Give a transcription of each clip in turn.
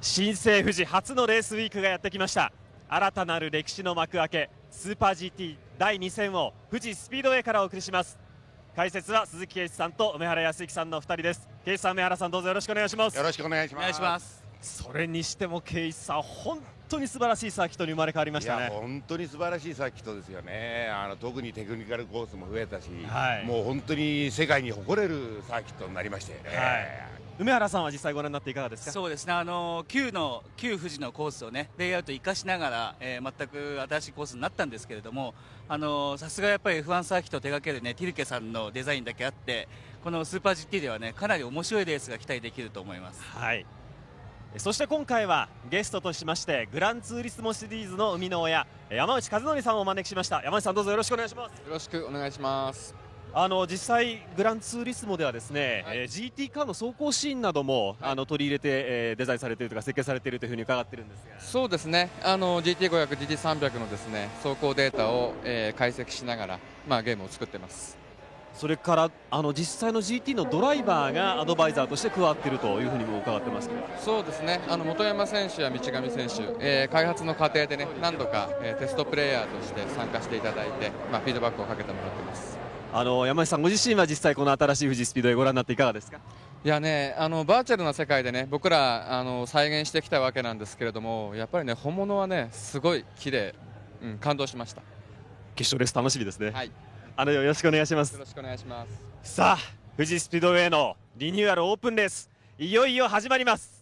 新生富士初のレースウィークがやってきました。新たなる歴史の幕開け、スーパー GT 第2戦を富士スピードウェイからお送りします。解説は鈴木圭一さんと梅原康之さんのお二人です。圭一さん、梅原さん、どうぞよろしくお願いします。よろしくお願いします。それにしても圭一さん、本当に素晴らしいサーキットに生まれ変わりましたね。いや本当に素晴らしいサーキットですよね。特にテクニカルコースも増えたし、もう本当に世界に誇れるサーキットになりましたよね。梅原さんは実際ご覧になっていかがですか。そうですね、旧富士のコースをねレイアウト生かしながら、全く新しいコースになったんですけれども、さすがやっぱり F1 サーキットを手掛けるねティルケさんのデザインだけあって、このスーパー GT ではねかなり面白いレースが期待できると思います。そして今回はゲストとしましてグランツーリスモシリーズの生みの親、山内和則さんをお招きしました。山内さん、どうぞよろしくお願いします。よろしくお願いします。実際グランツーリスモではですね、GT カーの走行シーンなども、取り入れて、デザインされているとか設計されているというふうに伺っているんですが。そうですね、GT500、GT300 のですね走行データを、解析しながら、ゲームを作ってます。それから実際の GT のドライバーがアドバイザーとして加わっているというふうにも伺ってますけど。そうですね、本山選手や道上選手、開発の過程でね何度か、テストプレーヤーとして参加していただいて、フィードバックをかけてもらってます。山内さんご自身は実際この新しい富士スピードでご覧になっていかがですか。いやね、バーチャルな世界でね僕ら再現してきたわけなんですけれども、やっぱりね本物はねすごい綺麗、感動しました。決勝レース楽しみですね。はい、よろしくお願いします。よろしくお願いします。さあ富士スピードウェイのリニューアルオープンレース、いよいよ始まります。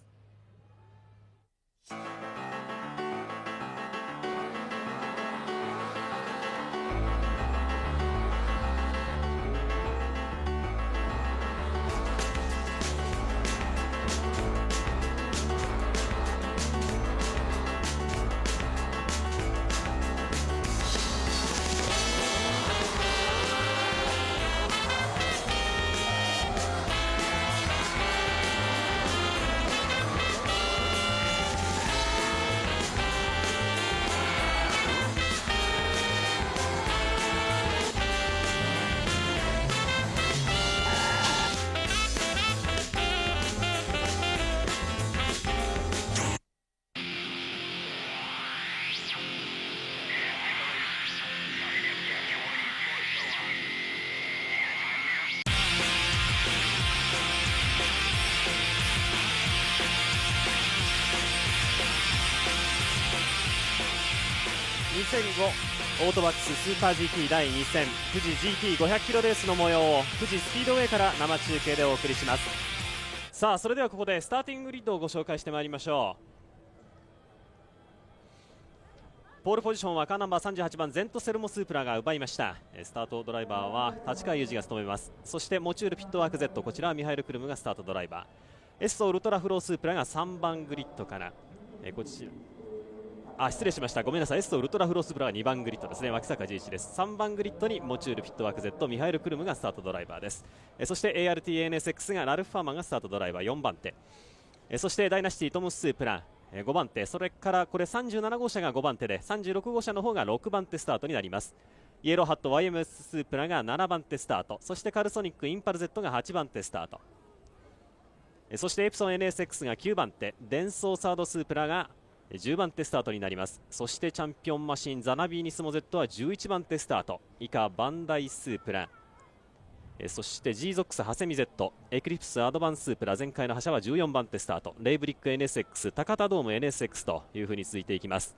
2005オートバックススーパー GT 第2戦富士 GT500 キロレースの模様を富士スピードウェイから生中継でお送りします。さあそれではここでスターティンググリッドをご紹介してまいりましょう。ポールポジションはカーナンバー38番ゼントセルモスープラが奪いました。スタートドライバーは立川裕二が務めます。そしてモチュールピットワーク Z、 こちらはミハイル・クルムがスタートドライバー。エストウルトラフロースープラが3番グリッドから、こちら失礼しました、ごめんなさい。エストウルトラフロースプラが2番グリッドですね。脇坂11です。3番グリッドにモチュールピットワーク Z、 ミハイル・クルムがスタートドライバーです。そして ART-ANSX がラルフ・ファーマンがスタートドライバー4番手。そしてダイナシティトムスープラ5番手。それからこれ37号車が5番手で36号車の方が6番手スタートになります。イエローハット YMS スープラが7番手スタート。そしてカルソニックインパル Z が8番手スタート。そしてエプソン NSX が9番手、デンソーサードスープラが10番手スタートになります。そしてチャンピオンマシンザナビーニスモ Z は11番手スタート。以下バンダイスープラ、そして G ゾックスハセミ Z、 エクリプスアドバンスープラ前回の覇者は14番手スタート。レイブリック NSX、 高田ドーム NSX というふうに続いていきます。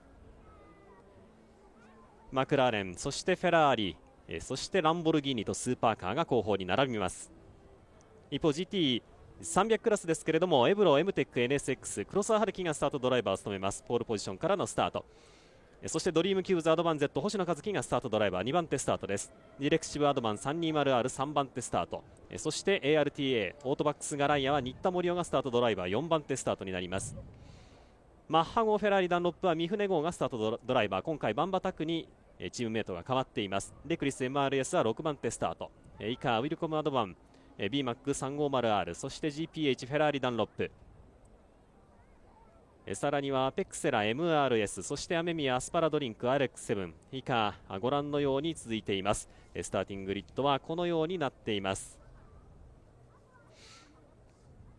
マクラーレン、そしてフェラーリ、そしてランボルギーニとスーパーカーが後方に並びます。一方 GT300 クラスですけれども、エブロ、エムテック、NSX、黒沢春樹がスタートドライバーを務めます。ポールポジションからのスタート。そしてドリームキューズアドバン Z、 星野一樹がスタートドライバー2番手スタートです。ディレクシブアドバン 320R3 番手スタート。そして ARTA オートバックスガライアは新田森夫がスタートドライバー4番手スタートになります。マッハ号フェラーリダンロップは三船号がスタートドライバー。今回バンバタクにチームメイトが変わっています。レクリス MRS は6番手スタート。以下ウィルコムアドバン、BMAC350R、 そして GPH フェラーリダンロップ、さらにはアペックセラ MRS、 そしてアメミヤアスパラドリンク RX7 以下ご覧のように続いています。スターティンググリッドはこのようになっています。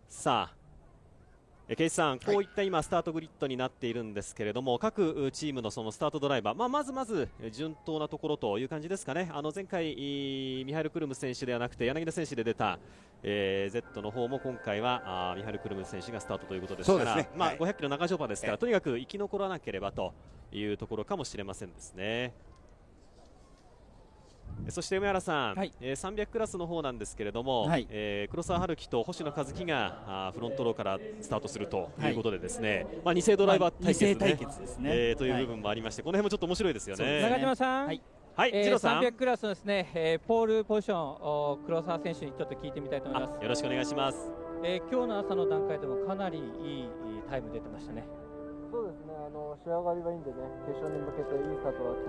さあケイさん、こういった今スタートグリッドになっているんですけれども、各チームのそのスタートドライバー、まず順当なところという感じですかね。前回ミハイル・クルム選手ではなくて柳田選手で出た、Z の方も今回はミハイル・クルム選手がスタートということですから、500キロ長丁場ですから、とにかく生き残らなければというところかもしれませんですね。そして梅原さん、300クラスの方なんですけれども、黒沢春樹と星野一樹がフロントローからスタートするということでですね、2世ドライバー対決ですね、という部分もありまして、この辺もちょっと面白いですよね。中島さん、ジローさん、300クラスのですね、ポールポジション黒沢選手にちょっと聞いてみたいと思います。よろしくお願いします。今日の朝の段階でもかなりいいタイム出てましたね。そうですね、仕上がりはいいんでね、決勝に向けていいスタートは切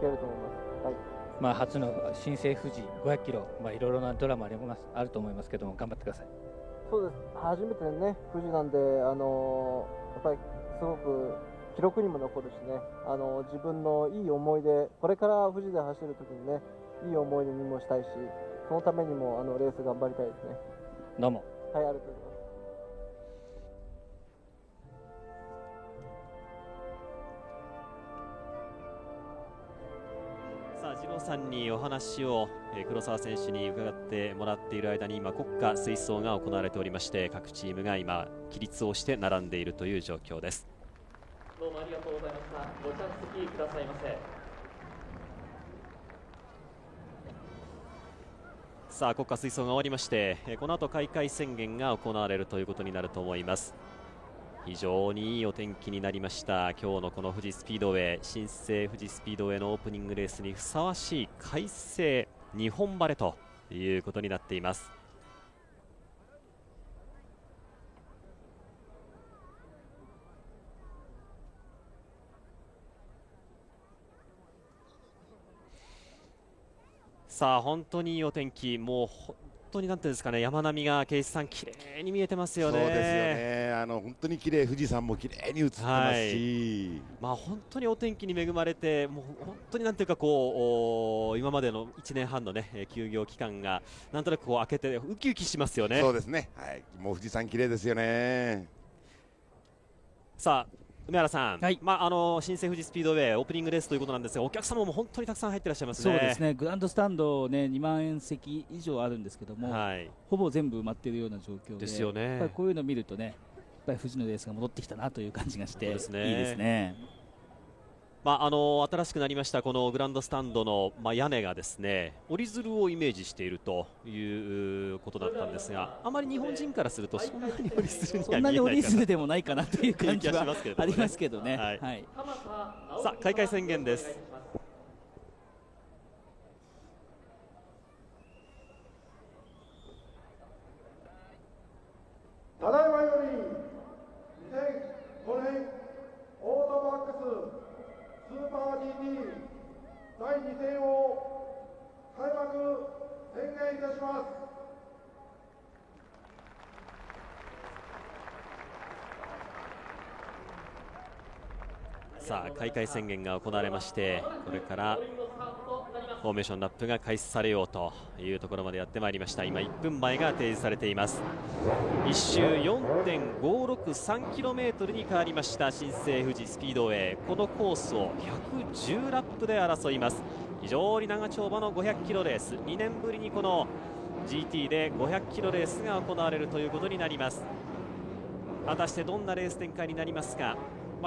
れると思います。初の新生富士500キロ、いろいろなドラマあると思いますけども、頑張ってください。そうです、初めてね、富士なんで、やっぱりすごく記録にも残るしね、自分のいい思い出、これから富士で走るときにね、いい思い出にもしたいし、そのためにもレース頑張りたいですね。どうも。はい、ありがとうございます。次郎さんにお話を黒沢選手に伺ってもらっている間に今国歌吹奏が行われておりまして、各チームが今起立をして並んでいるという状況です。どうもありがとうございました。ご着席くださいませ。さあ国歌吹奏が終わりまして、この後開会宣言が行われるということになると思います。非常にいいお天気になりました今日のこの富士スピードウェイ、新生富士スピードウェイのオープニングレースにふさわしい快晴日本晴れということになっています。さあ本当にいいお天気、もう本当になんていうんですかね、山並みが圭一さん綺麗に見えてますよね。そうですよね、本当に綺麗、富士山も綺麗に映ってますし、本当にお天気に恵まれて、もう本当になんていうかこう今までの1年半のね休業期間がなんとなくこう明けてウキウキしますよね。そうですね、もう富士山綺麗ですよね。さあ梅原さん、新生富士スピードウェイオープニングレースということなんですが、お客様も本当にたくさん入ってらっしゃいますね。そうですね、グランドスタンド、2万円席以上あるんですけども、ほぼ全部埋まっているような状況 ですよね。やっぱりこういうのを見るとね、やっぱり富士のレースが戻ってきたなという感じがして、いいですね。新しくなりましたこのグランドスタンドの、屋根がですね折り鶴をイメージしているということだったんですが、あまり日本人からするとそんなに折り鶴には見えないかな、そんなに折り鶴でもないかなという感じはありますけどね。さあ開会宣言です。ただいまより2005年オートバックススーパー GT 第2戦を開幕宣言いたします。さあ開会宣言が行われまして、これからフォーメーションラップが開始されようというところまでやってまいりました。今1分前が提示されています。1周 4.563km に変わりました新生富士スピードウェイ、このコースを110ラップで争います。非常に長丁場の500キロレース、2年ぶりにこの GT で500キロレースが行われるということになります。果たしてどんなレース展開になりますか。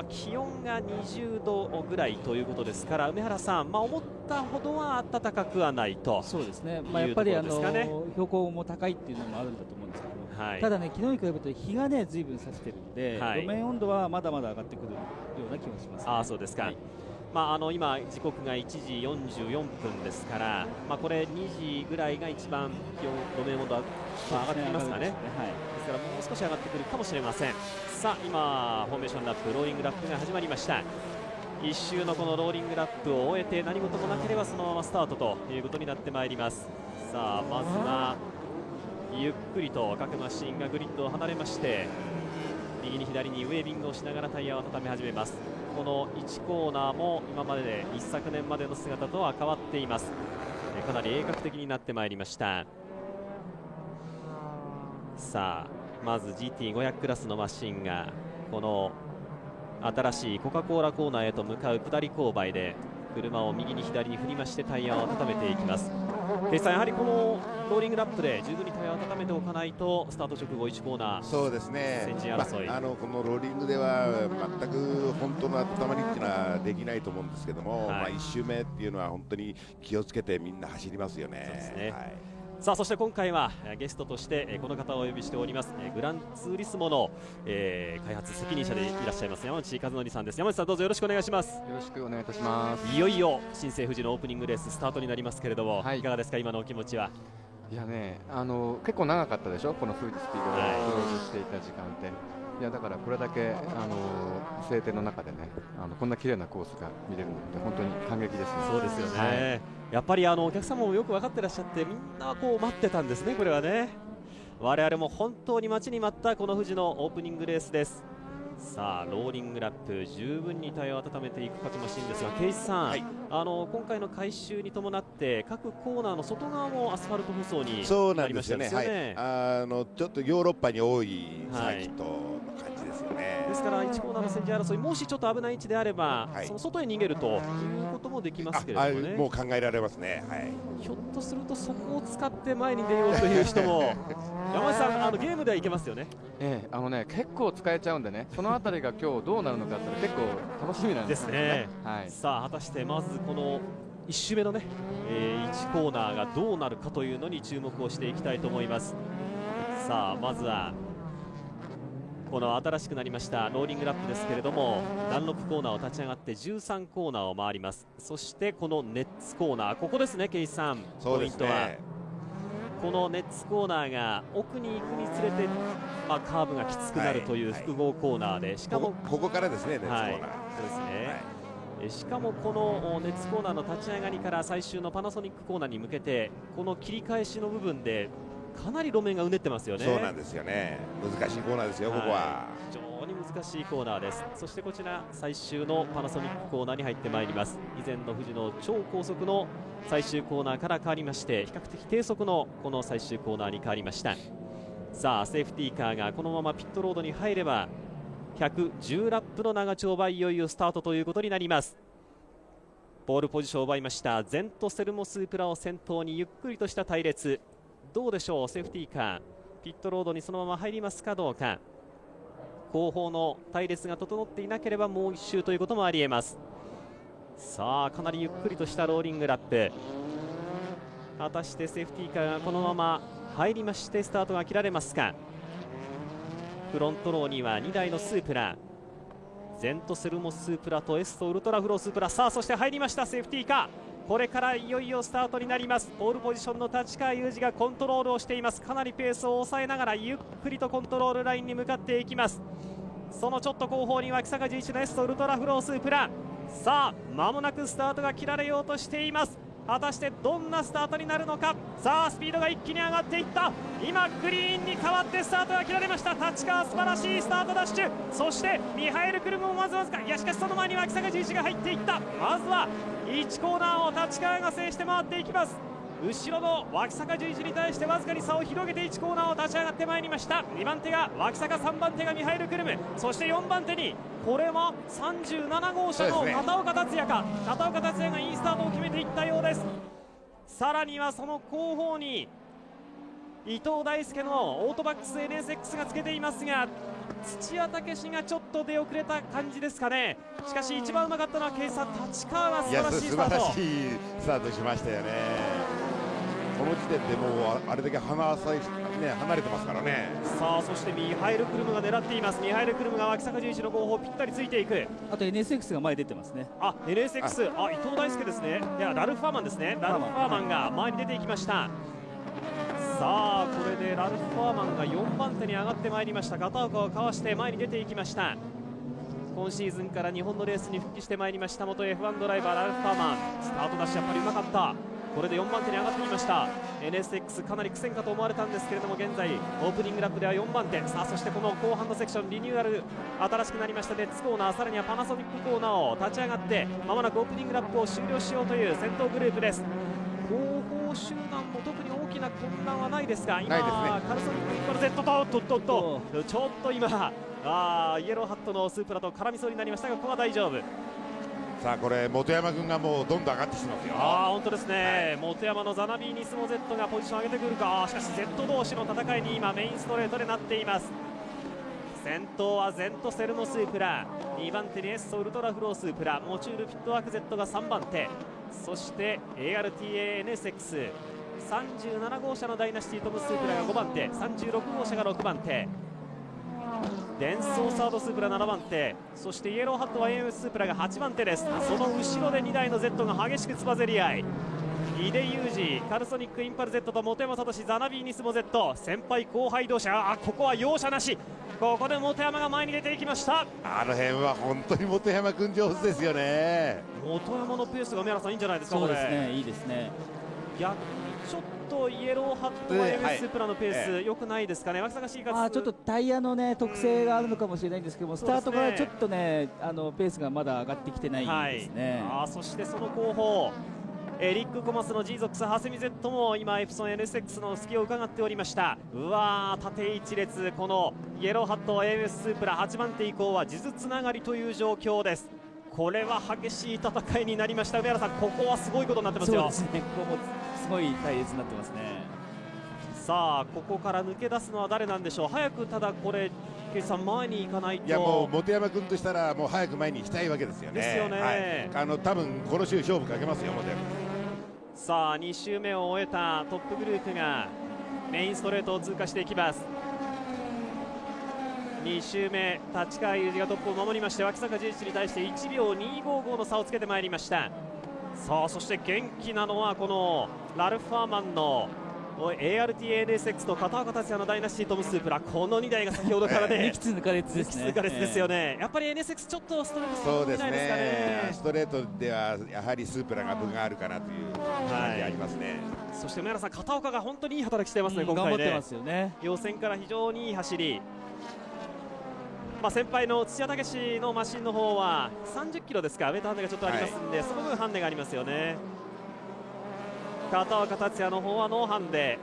気温が20度ぐらいということですから、梅原さん、思ったほどは暖かくはないと。そうですね、やっぱり標高も高いっていうのもあるんだと思うんですけども、ただね、昨日に比べると日がねずいぶん差してるので、路面温度はまだまだ上がってくるような気がしますね。そうですか。今時刻が1時44分ですから、これ2時ぐらいが一番気温、路面温度は上がってきますかね。ですからもう少し上がってくるかもしれません。さあ今フォーメーションラップ、ローリングラップが始まりました。1周のこのローリングラップを終えて何事もなければそのままスタートということになってまいります。さあまずはゆっくりと各マシンがグリッドを離れまして、右に左にウェービングをしながらタイヤを温め始めます。この1コーナーも今までで一昨年までの姿とは変わっています。かなり鋭角的になってまいりました。さあまず GT500 クラスのマシンがこの新しいコカ・コーラコーナーへと向かう下り勾配で車を右に左に振りましてタイヤを温めていきます。決さん、やはりこのローリングラップで十分にタイヤを温めておかないとスタート直後1コーナー、そうですね、先陣争い、このローリングでは全く本当の温まりっていうのはできないと思うんですけども、1周目っていうのは本当に気をつけてみんな走りますよね。そうですね。さあ、そして今回はゲストとしてこの方をお呼びしております。グランツーリスモの開発責任者でいらっしゃいます山内和則さんです。山内さん、どうぞよろしくお願いします。よろしくお願いいたします。いよいよ新生富士のオープニングレーススタートになりますけれども、いかがですか、今のお気持ちは。いやね、結構長かったでしょ、この富士スピードでクローズしていた時間って。いや、だからこれだけ晴天の中でね、こんな綺麗なコースが見れるのって本当に感激ですね。そうですよね、やっぱりお客様もよく分かってらっしゃって、みんなこう待ってたんですね、これはね。我々も本当に待ちに待ったこの富士のオープニングレースです。さあ、ローリングラップ、十分にタイヤを温めていく各マシンですが、ケイスさん、今回の改修に伴って各コーナーの外側もアスファルト舗装になりましたよね。ちょっとヨーロッパに多いサーキットの感じですよね。ですから1コーナーの先陣争い、もしちょっと危ない位置であれば、その外へ逃げるということもできますけれどもね。もう考えられますね。ひょっとするとそこを使って前に出ようという人も山内さん、ゲームではいけますよね。結構使えちゃうんでね、そのあたりが今日どうなるのかって結構楽しみなんですね。さあ、果たしてまずこの1周目のね、1コーナーがどうなるかというのに注目をしていきたいと思います。さあ、まずはこの新しくなりましたローリングラップですけれども、ダンロップコーナーを立ち上がって13コーナーを回ります。そしてこのネッツコーナー、ここですね、ケイさん、ポイントはこのネッツコーナーが奥に行くにつれて、カーブがきつくなるという複合コーナーで、しかもここからですね、ネッツコーナー。そうですね。しかもこのネッツコーナーの立ち上がりから最終のパナソニックコーナーに向けて、この切り返しの部分でかなり路面がうねってますよね。そうなんですよね。難しいコーナーですよ、ここは。非常に難しいコーナーです。そしてこちら最終のパナソニックコーナーに入ってまいります。以前の富士の超高速の最終コーナーから変わりまして、比較的低速のこの最終コーナーに変わりました。さあ、セーフティーカーがこのままピットロードに入れば110ラップの長丁場、いよいよスタートということになります。ポールポジションを奪いましたゼント・セルモスープラを先頭にゆっくりとした隊列、どうでしょう、セーフティーカーピットロードにそのまま入りますかどうか。後方の隊列が整っていなければもう1周ということもありえます。さあ、かなりゆっくりとしたローリングラップ、果たしてセーフティーカーがこのまま入りましてスタートが切られますか。フロントローには2台のスープラ、ゼント・セルモスープラとエスト・ウルトラフロースープラ。さあ、そして入りましたセーフティーカー、これからいよいよスタートになります。ポールポジションの立川裕二がコントロールをしています。かなりペースを抑えながらゆっくりとコントロールラインに向かっていきます。そのちょっと後方には木坂11のエスト・ウルトラフロースープラ。さあ、間もなくスタートが切られようとしています。果たしてどんなスタートになるのか。さあ、スピードが一気に上がっていった。今グリーンに変わってスタートが切られました。立川、素晴らしいスタートダッシュ。そしてミハエル・クルムもまずわずか、いやしかしその前には木坂11が入っていった。まずは1コーナーを立川が制して回っていきます。後ろの脇坂11に対してわずかに差を広げて1コーナーを立ち上がってまいりました。2番手が脇坂、3番手がミハエル・クルム、そして4番手にこれは37号車の片岡達也か、片岡達也がいいスタートを決めていったようです。さらにはその後方に伊藤大輔のオートバックス NSX がつけていますが、土屋武史がちょっと出遅れた感じですかね。しかし一番うまかったのはケイさん、立川が素晴らしいスタート。素晴らしいスタートしましたよね。この時点でもうあれだけ離れてますからね。さあ、そしてミハエル・クルムが狙っています。ミハエル・クルムが脇坂11の後方ぴったりついていく。あと NSX が前出てますね。NSX、伊藤大輔ですね。いや、ラルフ・ファーマンですね。ラルフ・ファーマンが前に出ていきました。さあ、これでラルフ・ファーマンが4番手に上がってまいりました。片岡をかわして前に出ていきました。今シーズンから日本のレースに復帰してまいりました元 F1 ドライバーラルフ・ファーマン、スタートダッシュやっぱりうまかった。これで4番手に上がってきました。 NSX かなり苦戦かと思われたんですけれども、現在オープニングラップでは4番手。さあ、そしてこの後半のセクションリニューアル新しくなりましたネッツコーナー、さらにはパナソニックコーナーを立ち上がってまもなくオープニングラップを終了しようという先頭グループです。後方集団も特に大きな混乱はないですか。今ないですね。カルソニックインパル Z とちょっと今イエローハットのスープラと絡みそうになりましたが、ここは大丈夫。さあこれ本山君がもうどんどん上がってきてますよ。本当ですね、本山のザナビーニスモ Z がポジション上げてくるか。しかし Z 同士の戦いに今メインストレートでなっています。先頭はゼントセルモスープラ、2番手にエッソウルトラフロースープラ、モチュールピットワーク Z が3番手、そして ARTA-NSX、37号車のダイナシティトムスープラが5番手、36号車が6番手、デンソーサードスープラ7番手、そしてイエローハットは AMS スープラが8番手です。その後ろで2台の Z が激しくつばぜり合い、井出裕二、カルソニックインパル Z と本山聡、ザナビーニスモ Z、先輩後輩同士、ここは容赦なし、ここで本山が前に出ていきました。あの辺は本当に本山君上手ですよね。本山のペースが梅原さんいいんじゃないですか。そうですね、いいですね。逆にちょっとイエローハットは AMS スープラのペース良くないですかね。脇坂シーカスちょっとタイヤのね特性があるのかもしれないんですけども、スタートからちょっとねペースがまだ上がってきてないんですね。そしてその後方エリック・コマスの G ゾックス、ハセミ Z も今エプソン NSX の隙を伺っておりました。縦一列、このイエローハット AMS スープラ8番手以降は数珠つながりという状況です。これは激しい戦いになりました。梅原さん、ここはすごいことになってますよ。そうですね、ここもすごい対立になってますね。さあここから抜け出すのは誰なんでしょう。早くただこれケイさん前に行かないと。いやもう本山君としたらもう早く前に行きたいわけですよね。ですよね。多分この週勝負かけますよ本山君。さあ2周目を終えたトップグループがメインストレートを通過していきます。2周目立川裕二がトップを守りまして、脇坂十一に対して1秒255の差をつけてまいりました。さあそして元気なのはこのラルファーマンのARTA-NSX と片岡達也のダイナシティトムスープラ、この2台が先ほどからね力通抜かれつですね。抜かれつですよね。やっぱり NSX ちょっとストレートそうですないですかね。ストレートではやはりスープラが分があるかなという感じありますね。そして梅原さん、片岡が本当にいい働きしていますね、今回ね。頑張ってますよね。予選から非常にいい走り。先輩の土屋武史のマシンの方は30キロですか、ウェイトハンデがちょっとありますんで、その分ハンデがありますよね。片岡達也の方はノーハンデ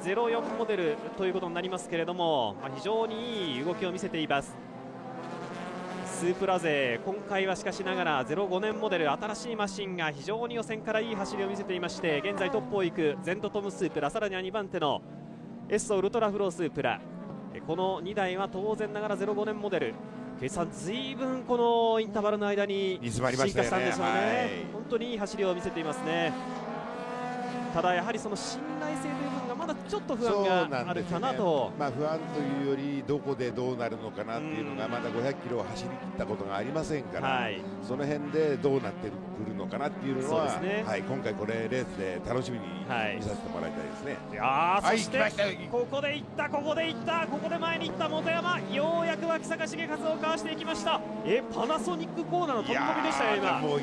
04モデルということになりますけれども、非常にいい動きを見せています。スープラ勢、今回はしかしながら05年モデル新しいマシンが非常に予選からいい走りを見せていまして、現在トップを行くゼントトムスープラ、さらには2番手のエッソウルトラフロースープラ、この2台は当然ながら05年モデル。計算ずいぶんこのインターバルの間に進化したんでしょうね。本当にいい走りを見せていますね。ただやはりその信頼性という部分がまだちょっと不安があるかなと。不安というよりどこでどうなるのかなっていうのがまだ500キロを走り切ったことがありませんから、その辺でどうなってくるのかなっていうのは、今回これレースで楽しみに見させてもらいたいですね。そしてここでいったここで前にいった本山、ようやく脇坂重和をかわしていきました。パナソニックコーナーの飛び込みでしたよ今。もう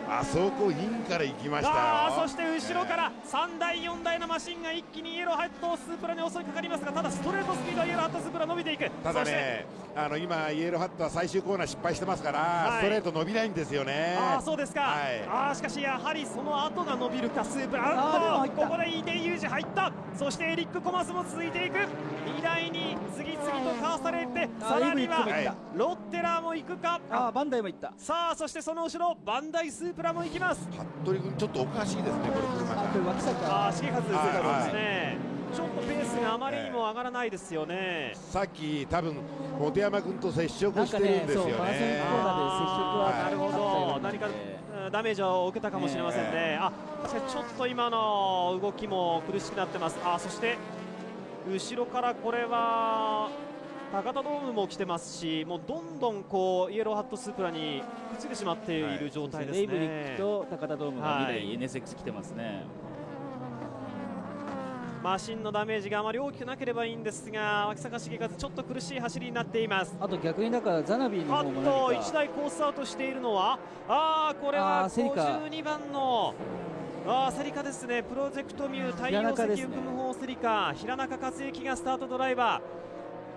あそこインから行きましたよ。そして後ろから3台4台のマシンが一気にイエローハットスープラに襲いかかりますが、ただストレートスピードはイエローハットスープラ伸びていく。ただね、今イエローハットは最終コーナー失敗してますから、ストレート伸びないんですよね。そうですか。しかしやはりその後が伸びるかスープラ。ここで井出裕二入った。そしてエリック・コマスも続いていく。2台に次々とかわされて、さらにはロッテラーも行くか。バンダイも行った。さあそしてその後ろバンダイスープラも行きます。服部君ちょっとおかしいですねこれ車が。重和ですね。ちょっとペースがあまりにも上がらないですよね。さっき多分本山君と接触してるんですよね。なるほど、何かダメージを受けたかもしれませんね。確かにちょっと今の動きも苦しくなってます。そして後ろからこれは高田ドームも来てますし、もうどんどんこうイエローハットスープラにくっついてしまっている状態ですね。レイブリックと高田ドームが2台 NSX 来てますね。マシンのダメージがあまり大きくなければいいんですが、脇坂重和ちょっと苦しい走りになっています。あと逆にだからザナビーの方も1台コースアウトしているのはこれは52番のセリカですね。プロジェクトミュー太陽石油組む方セリカ、平中克之がスタートドライバー。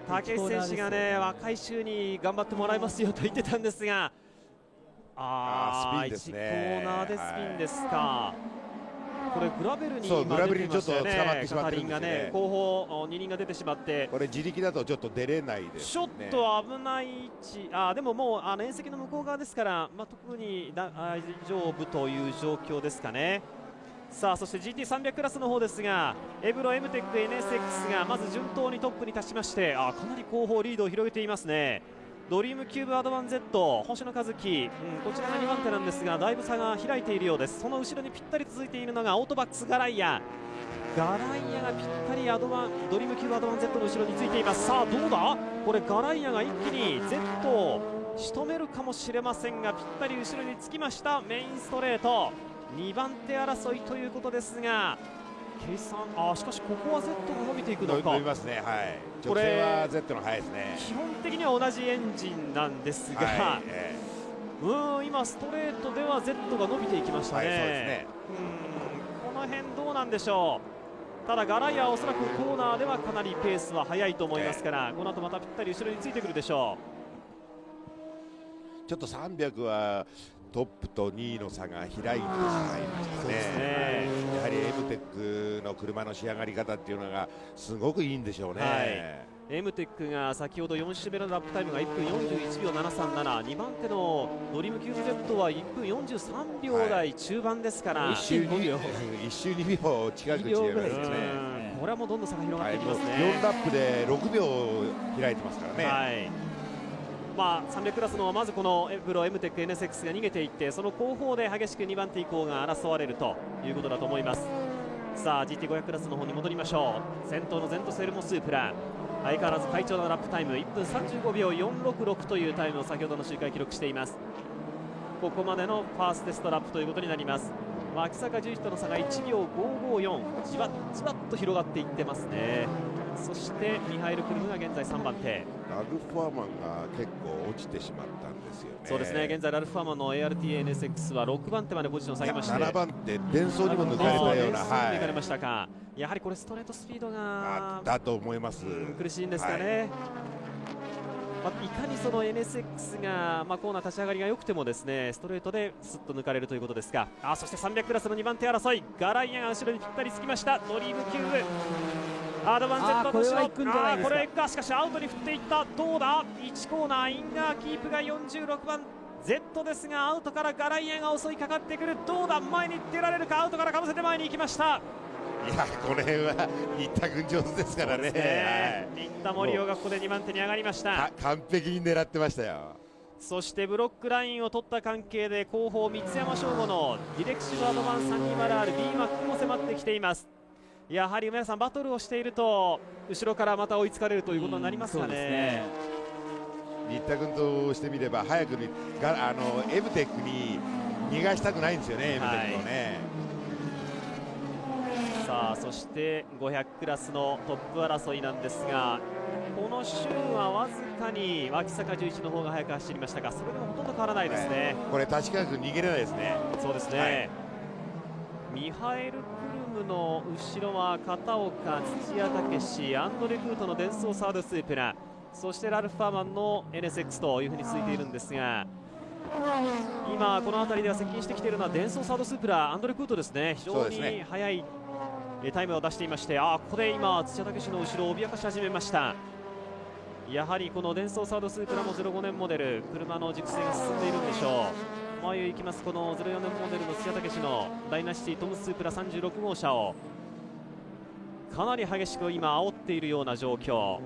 武井選手がね、若い衆に頑張ってもらいますよと言ってたんですが、スピンですね。1コーナーでスピンですか。これグラベルにちょっと捕まってしまってるんですよね。後方二輪が出てしまって、これ自力だとちょっと出れないですね。ちょっと危ない位置、でももう縁石の向こう側ですから、特に大丈夫という状況ですかね。さあそして GT300 クラスの方ですが、エブロ M テック NSX がまず順当にトップに立ちまして、かなり後方リードを広げていますね。ドリームキューブアドバン Z、星野一樹、こちらが2番手なんですが、だいぶ差が開いているようです。その後ろにぴったり続いているのがオートバックスガライアがぴったりドリームキューブアドバン Z の後ろについています。さあどうだ、これガライアが一気に Z を仕留めるかもしれませんが、ぴったり後ろにつきました。メインストレート2番手争いということですが、計算しかしここは Z が伸びていくのか。伸びますね、はい、これは Z の速いですね。基本的には同じエンジンなんですが、今ストレートでは Z が伸びていきましたね。そうですね。この辺どうなんでしょう。ただガライアはおそらくコーナーではかなりペースは速いと思いますから、この後またぴったり後ろについてくるでしょう。ちょっと300はトップと2位の差が開いてしまいましたね。やはり M テックの車の仕上がり方っていうのがすごくいいんでしょうね。M テックが先ほど4周目のラップタイムが1分41秒737、2番手のドリームキューブ Z は1分43秒台中盤ですから、1周2秒近く違いますね。これはもうどんどん差が広がっていきますね。4ラップで6秒開いてますからね。300クラスのまずこのエブロ M テック NSX が逃げていって、その後方で激しく2番手以降が争われるということだと思います。さあ GT500 クラスの方に戻りましょう。先頭のゼントセルモスープラ、相変わらず快調なラップタイム1分35秒466というタイムを先ほどの周回記録しています。ここまでのファーストテストラップということになります。脇坂重士との差が1秒554、じわっと広がっていってますね。そしてミハエル・クルムが現在3番手。ラルフ・ファーマンが結構落ちてしまったんですよね。そうですね、現在ラルフ・ファーマンの ART-NSX は6番手までポジションを下げまして、7番手デンソーにも抜かれたような、抜かれましたか。やはりこれストレートスピードがだと思います。苦しいんですかね。いかにその NSX が、コーナー立ち上がりが良くてもですね、ストレートですっと抜かれるということですが、そして300クラスの2番手争い、ガライアが後ろにぴったりつきました。ドリームキューブアドバン Z の後ろ、これがしかしアウトに振っていった。どうだ、1コーナーインガーキープが46番 Z ですが、アウトからガライアが襲いかかってくる。どうだ、前に出られるか。アウトからかぶせて前に行きました。いや、この辺は新田君上手ですからね。新田森生がここで2番手に上がりました。完璧に狙ってましたよ。そしてブロックラインを取った関係で後方三山翔吾のディレクシブアドバン 320R、B マックも迫ってきています。やはり梅田さん、バトルをしていると後ろからまた追いつかれるということになりますかね。新田君としてみれば早くにエムテックに逃がしたくないんですよね、エムテックをね。さあそして500クラスのトップ争いなんですが、この週はわずかに脇坂重一の方が早く走りましたが、それでもほとんど変わらないですね。これ確かに逃げれないですね。そうですね、ミハエル・クルムの後ろは片岡、土屋武史、アンドレ・クートのデンソーサードスープラ、そしてラルフ・ファーマンの NSX というふうに続いているんですが、今この辺りでは接近してきているのはデンソーサードスープラ、アンドレ・クートですね。非常に速いタイムを出していまして、ここで今土屋武史の後ろを脅かし始めました。やはりこのデンソーサードスープラも05年モデル、車の熟成が進んでいるんでしょう。前へ行きます、この04年モデルの土屋武史のダイナシティトムスープラ36号車をかなり激しく今煽っているような状況。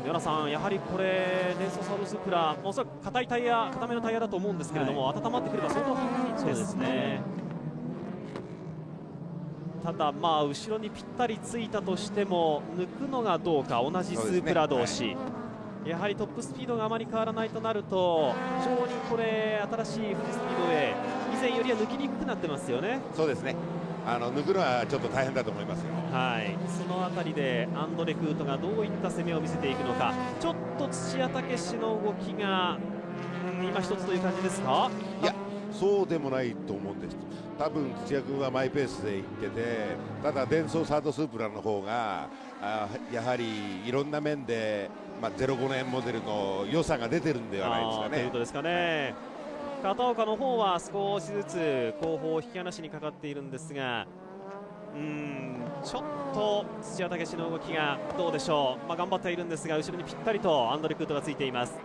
与那さん、やはりこれデンソーサードスープラ、おそらく硬めのタイヤだと思うんですけれども、温まってくれば相当速いですね。ただ後ろにぴったりついたとしても抜くのがどうか、同じスープラ同士、やはりトップスピードがあまり変わらないとなると、非常にこれ新しい富士スピードウェイ以前よりは抜きにくくなってますよね。そうですね、抜くのはちょっと大変だと思いますよ。そのあたりでアンドレ・クートがどういった攻めを見せていくのか、ちょっと土屋武史の動きが今一つという感じですか。いや、そうでもないと思うんです。多分土屋君はマイペースでいってて、ただデンソーサードスープラの方がやはりいろんな面で、05年モデルの良さが出てるんではないですかね。ということですかね。片岡の方は少しずつ後方を引き離しにかかっているんですが、ちょっと土屋武史の動きがどうでしょう、頑張っているんですが後ろにぴったりとアンドレ・クートがついています。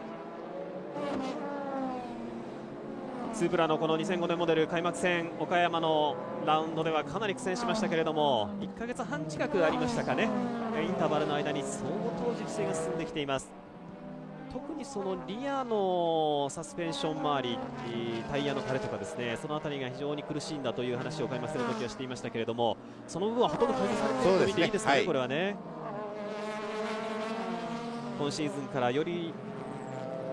スープラのこの2005年モデル開幕戦岡山のラウンドではかなり苦戦しましたけれども1ヶ月半近くありましたかね、インターバルの間に相当熟成が進んできています。特にそのリアのサスペンション周り、タイヤの垂れとかですね、その辺りが非常に苦しいんだという話を開幕戦の時はしていましたけれども、その部分はほとんど改善されていると見ていいですかね、これはね。今シーズンからより、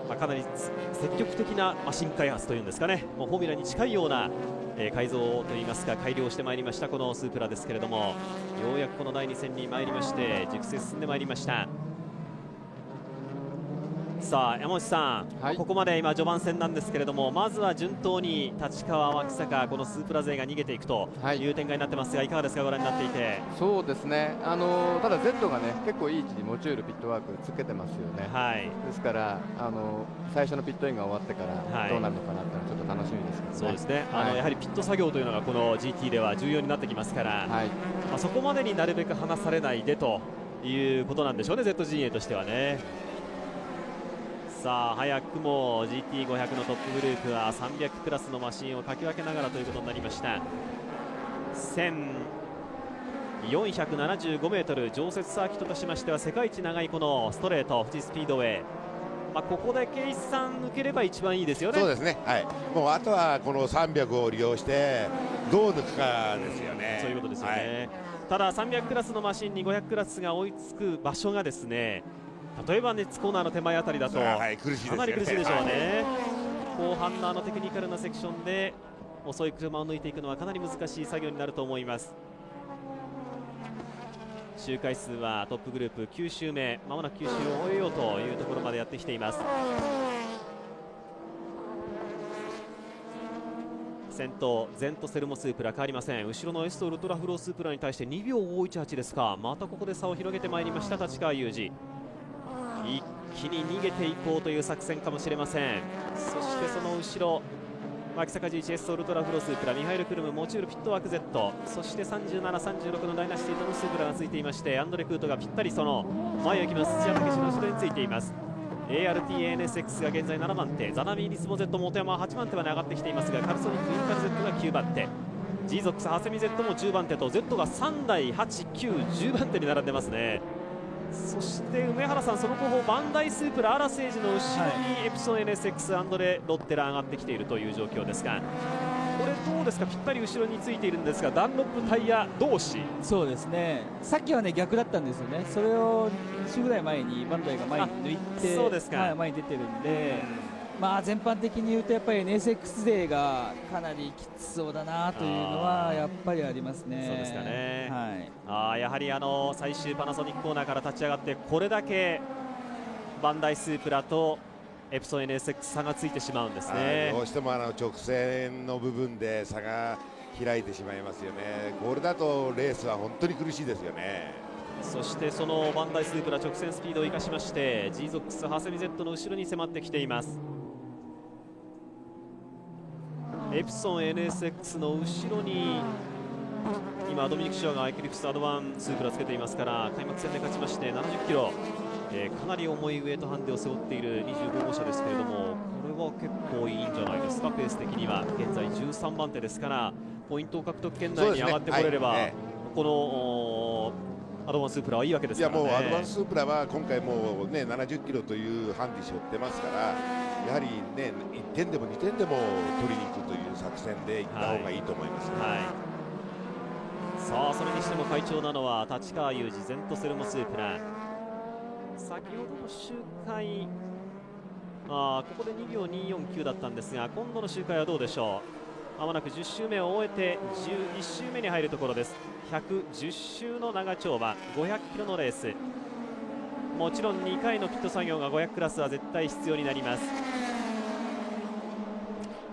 かなり積極的な新開発というんですかね、もうフォーミュラに近いような、改造といいますか改良してまいりましたこのスープラですけれども、ようやくこの第2戦に参りまして熟成進んでまいりました。さあ山内さん、ここまで今序盤戦なんですけれども、まずは順当に立川、脇坂、このスープラ勢が逃げていくという展開になってますが、いかがですか、ご覧になっていて。そうですね、ただ Z がね結構いい位置にモチュールピットワークつけてますよね、ですから最初のピットインが終わってからどうなるのかなっていうのはちょっと楽しみですけどね。そうですね、やはりピット作業というのがこの GT では重要になってきますから、そこまでになるべく離されないでということなんでしょうね、ZGA としてはね。さあ早くも GT500 のトップグループは300クラスのマシンをかき分けながらということになりました。1475メートル、常設サーキットとしましては世界一長いこのストレート富士スピードウェイ、ここでケイスさん抜ければ一番いいですよね。そうですね、もうあとはこの300を利用してどう抜くかですよね。そういうことですよね、ただ300クラスのマシンに500クラスが追いつく場所がですね、例えばネッツコーナーの手前あたりだとかなり苦しいでしょうね。後半のテクニカルなセクションで遅い車を抜いていくのはかなり難しい作業になると思います。周回数はトップグループ9周目、まもなく9周を終えようというところまでやってきています。先頭ゼントセルモスープラ変わりません。後ろのエストウルトラフロースープラに対して2秒518ですか。またここで差を広げてまいりました立川雄二、一気に逃げていこうという作戦かもしれません。そしてその後ろ脇坂11エストウルトラフロースープラ、ミハイル・クルム、モチュール・ピットワーク Z、 そして37、36のダイナシティトムスープラがついていまして、アンドレ・クートがぴったりその前を行きます土屋武史の後ろについています。 ART-ANSX が現在7番手、ザナミーリスモ Z、 本山は8番手まで上がってきていますが、カルソニック・インカル Z が9番手、 G ゾックスハセミ Z も10番手と Z が3台、8、9、10番手に並んでますね。そして梅原さん、その後方バンダイスープラ、アラセージの後ろにエプソン NSX、アンドレ・ロッテラ上がってきているという状況ですが、これどうですか、ぴったり後ろについているんですが、ダンロップタイヤ同士。そうですね、さっきはね逆だったんですよね、それを2周ぐらい前にバンダイが前に抜いて、そうですか、前に出てるんで、全般的に言うとやっぱり NSX 勢がかなりきつそうだなというのはやっぱりありますね。そうですかね、やはり最終パナソニックコーナーから立ち上がってこれだけバンダイスープラとエプソン NSX 差がついてしまうんですね。どうしても直線の部分で差が開いてしまいますよね。これだとレースは本当に苦しいですよね。そしてそのバンダイスープラ直線スピードを生かしまして G ゾックスハセミ Z の後ろに迫ってきています。エプソン NSX の後ろに今ドミニク・シュアがエクリプスアドバンスープラつけていますから、開幕戦で勝ちまして70キロ、かなり重いウエイトハンデを背負っている25号車ですけれども、これは結構いいんじゃないですか。ペース的には現在13番手ですから、ポイント獲得圏内に上がってこれれば、このアドバンスープラはいいわけですからね。もうアドバンススープラは今回もうね70キロというハンディ背負ってますから、やはりね1点でも2点でも取りに行くという作戦でいった方がいいと思います、さあそれにしても快調なのは立川雄二、ゼントセルモスープラ。先ほどの周回ここで2秒249だったんですが、今度の周回はどうでしょう。まもなく10周目を終えて11周目に入るところです。110周の長丁場500キロのレース、もちろん2回のピット作業が500クラスは絶対必要になります。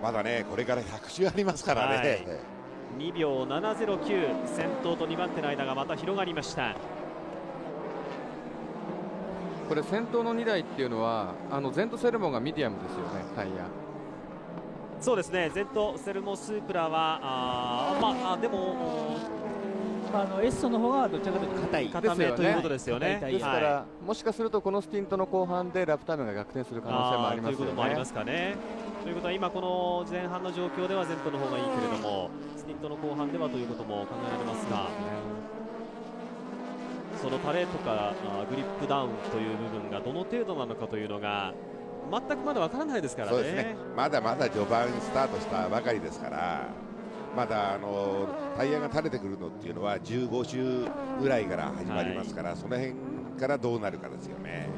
まだねこれから100周ありますからね、2秒709、先頭と2番手の間がまた広がりました。これ先頭の2台っていうのはゼントセルモがミディアムですよね、タイヤ。そうですね、ゼントセルモスープラはでもエッソの方がどちらかというと硬めということですよね。ですから、もしかするとこのスティントの後半でラップタイムが逆転する可能性もありますよね。ということもありますかね。ということは今この前半の状況ではゼントの方がいいけれども、スティントの後半ではということも考えられますが、そのタレとかグリップダウンという部分がどの程度なのかというのが全くまだわからないですからね。そうですね。まだまだ序盤スタートしたばかりですから、まだタイヤが垂れてくるのっていうのは15周ぐらいから始まりますから、その辺からどうなるかですよね。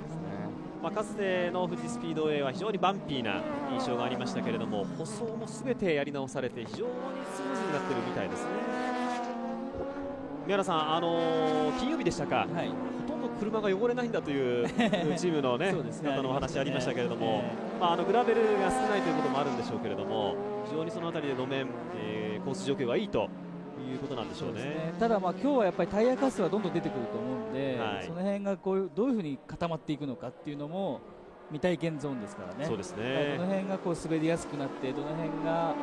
かつての富士スピードウェイは非常にバンピーな印象がありましたけれども、舗装もすべてやり直されて非常にスムーズになっているみたいですね。宮原さん、金曜日でしたか、ほとんど車が汚れないんだというチームの、ね方のお話ありましたけれども、グラベルが少ないということもあるんでしょうけれども、非常にそのあたりで路面、コース状況がいいということなんでしょうね。ただ、今日はやっぱりタイヤカスはどんどん出てくると思うので、その辺がどういうふうに固まっていくのかっていうのも未体験ゾーンですからね。そうですね。どの辺が滑りやすくなって、どの辺が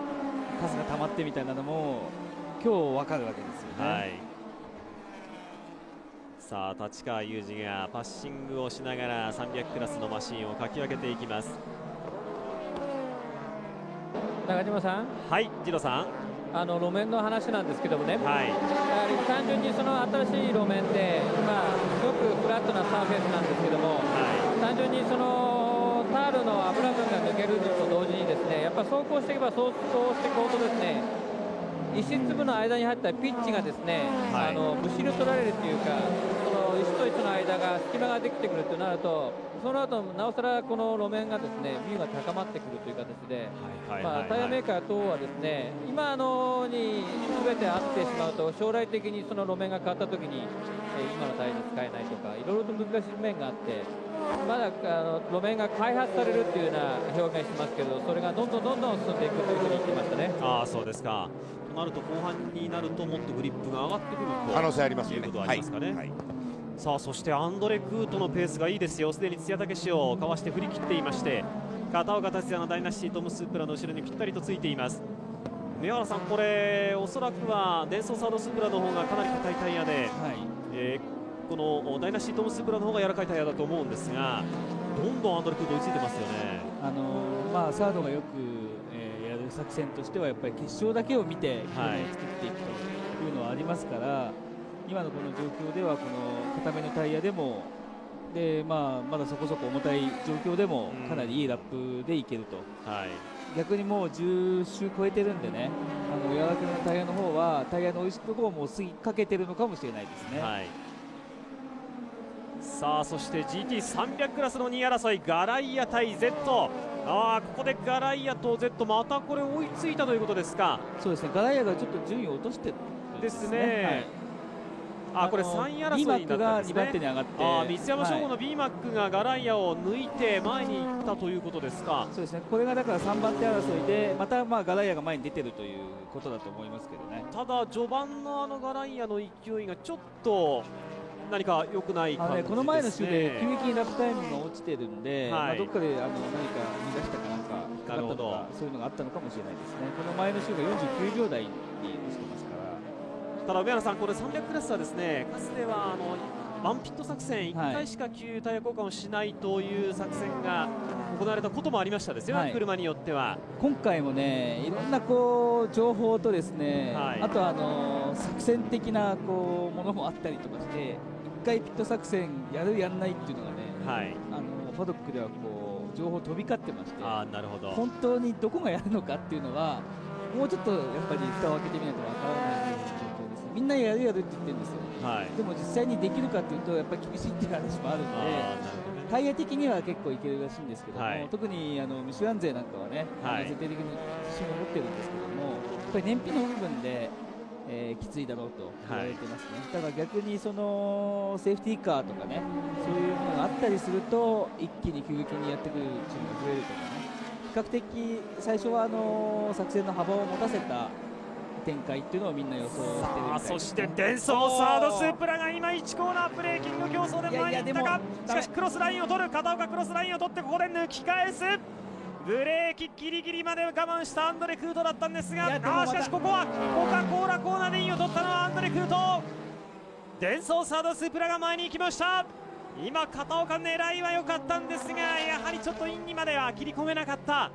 カスが溜まってみたいなのも今日分かるわけですよね。さあ立川雄二がパッシングをしながら300クラスのマシンをかき分けていきます。中島さん、はい、ジロさん、路面の話なんですけどもね、やはり単純にその新しい路面で、すごくフラットなサーフェイスなんですけども、単純にそのタールの油分が抜けるのと同時にですね、やっぱ走行していけば走行していこうとですね、石粒の間に入ったピッチがですね、むしり取られるというか、その石と石の間が隙間ができてくるとなると、その後なおさらこの路面がですね、ビューが高まってくるという形で、タイヤメーカー等はですね、今に全て合ってしまうと、将来的にその路面が変わったときに、今のタイヤに使えないとか、いろいろと難しい面があって、まだ路面が開発されるというような表現しますけど、それがどんどん進んでいくというふうに言ってましたね。そうですか。となると後半になるともっとグリップが上がってくると可能性ありますよね。いうことはありますかね。さあそしてアンドレ・クートのペースがいいですよ。すでに津屋武史をかわして振り切っていまして、片岡達也のダイナシティトム・スープラの後ろにぴったりとついています。宮原さん、これおそらくはデンソーサードスープラの方がかなり硬いタイヤで、このダイナシティトム・スープラの方が柔らかいタイヤだと思うんですが、どんどんアンドレ・クート追いついてますよね。サードがよく、やる作戦としてはやっぱり決勝だけを見て作っていくというのはありますから、今のこの状況ではこの固めのタイヤでもまだそこそこ重たい状況でもかなりいいラップでいけると、逆にもう10周超えてるんでね、柔らかめのタイヤの方はタイヤの追いつくところをもう過ぎかけてるのかもしれないですね。さあそして GT300 クラスの2位争い、ガライア対 Z。ここでガライアと Z またこれ追いついたということですか。そうですね、ガライアがちょっと順位を落としてるですね。これ3位争いになったんですね。2番手に上がって、三山翔吾の B マックがガライアを抜いて前に行ったということですか。そうですね、これがだから3番手争いでまたガライアが前に出てるということだと思いますけどね。ただ序盤のガライアの勢いがちょっと何か良くない感じですね。この前の週で急激にラップタイムが落ちてるんで、どっかで何か見出したかなんか引っかかったとか、そういうのがあったのかもしれないですね。この前の週が49秒台に落ちてますから。ただ上原さん、これ300クラスはですね、かつてはワンピット作戦、1回しか旧タイヤ交換をしないという作戦が行われたこともありましたですよ、車によっては。今回もね、いろんな情報とですね、あと作戦的なものもあったりとかして、1回ピット作戦やるやんないっていうのがね、パドックでは情報飛び交ってまして、本当にどこがやるのかっていうのはもうちょっとやっぱり蓋を開けてみないとわからない状況ですね。みんなやるやるって言ってるんですよ、でも実際にできるかっていうとやっぱり厳しいっていう話もあるので、タイヤ的には結構いけるらしいんですけども、特にミシュラン勢なんかはね、絶対的に自信を持ってるんですけども、やっぱり燃費の部分できついだろうと言われてますね。だから逆にそのセーフティーカーとかね、そういうものがあったりすると一気に急激にやってくるチームが増えるとかね、比較的最初は作戦の幅を持たせた展開っていうのをみんな予想してるみたいです、ね。そしてデンソーサードスープラが今1コーナーブレーキング競争で前に行ったか。しかしクロスラインを取る、片岡クロスラインを取ってここで抜き返す。ブレーキギリギリまで我慢したアンドレ・クートだったんですが、しかしここはコカ・コーラコーナーでインを取ったのはアンドレ・クート。デンソーサードスープラが前に行きました。今片岡狙いは良かったんですが、やはりちょっとインにまでは切り込めなかった。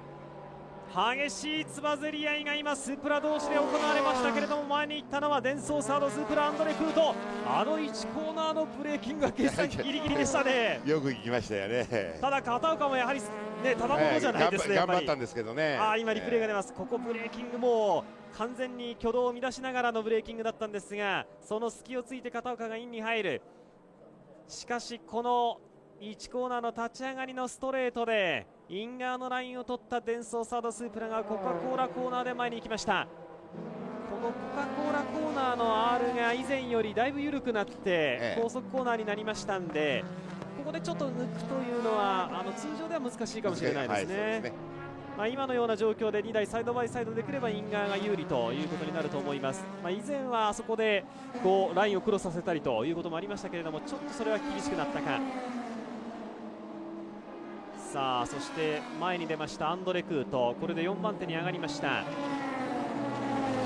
激しいつばぜり合いが今スープラ同士で行われましたけれども、前に行ったのはデンソーサードスープラアンドレ・クート。あの1コーナーのブレーキングが決済ギリギリでしたね。よく行きましたよね。ただ片岡もやはりね、ただものじゃないですね。頑張ったんですけどね。今リプレイが出ます。ここブレーキングも完全に挙動を乱しながらのブレーキングだったんですが、その隙をついて片岡がインに入る。しかしこの1コーナーの立ち上がりのストレートでイン側のラインを取ったデンソーサードスープラがコカ・コーラコーナーで前に行きました。このコカ・コーラコーナーの R が以前よりだいぶ緩くなって高速コーナーになりましたんで、ここでちょっと抜くというのは通常では難しいかもしれないですね。今のような状況で2台サイドバイサイドでくればイン側が有利ということになると思います。以前はあそこでこうラインをクロスさせたりということもありましたけれども、ちょっとそれは厳しくなったか。さあそして前に出ましたアンドレ・クート、これで4番手に上がりました。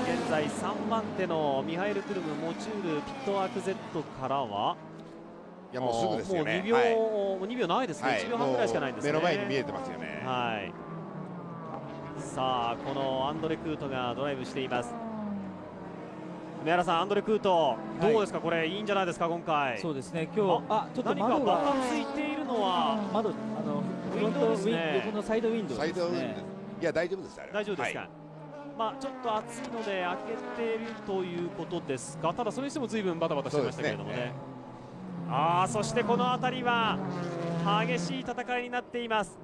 現在3番手のミハエル・クルム、モチュール、ピットワーク Z からはいやもうすぐですよね。もう2秒ないですね。1秒半ぐらいしかないんですね。目の前に見えてますよね。さあこのアンドレ・クートがドライブしています。梅原さん、アンドレ・クートどうですか、これいいんじゃないですか今回。そうですね、今日ちょっと何かバタついているのは窓、フロントですね、横のサイドウィンドウですね。いや大丈夫です、あれ大丈夫ですか。ちょっと暑いので開けているということですが、ただそれにしても随分バタバタしてましたけれどもね。そしてこの辺りは激しい戦いになっています。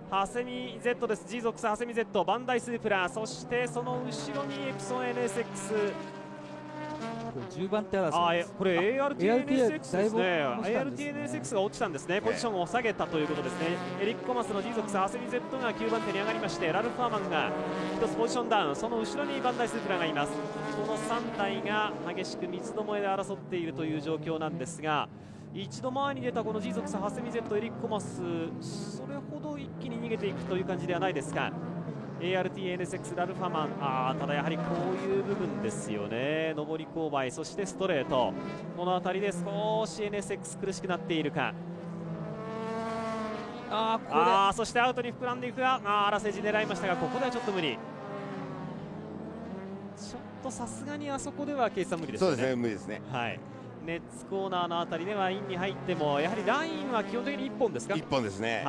ハセミ Z です。 G ゾックスハセミ Z、 バンダイスープラ、そしてその後ろにエプソン NSX、 10番手争いです。これ ARTNSX ですね。ARTNSX が落ちたんですね。ポジションを下げたということですね。エリック・コマスの G ゾックスハセミ Z が9番手に上がりまして、ラルフ・ファーマンが1つポジションダウン、その後ろにバンダイスープラがいます。この3台が激しく三つどもえで争っているという状況なんですが、一度前に出たこの G ゾックスハセミ Z、 エリック・コマス、それほど一気に逃げていくという感じではないですか。 ARTNSX、 ラルファマン、ただやはりこういう部分ですよね。上り勾配、そしてストレート、この辺りで少し NSX 苦しくなっているか。そしてアウトに膨らんでいくが、荒瀬路狙いましたが、ここではちょっと無理。ちょっとさすがにあそこでは計算無理ですね。そうですね、無理ですね。ネッツコーナーのあたりではインに入ってもやはりラインは基本的に1本ですか。1本ですね。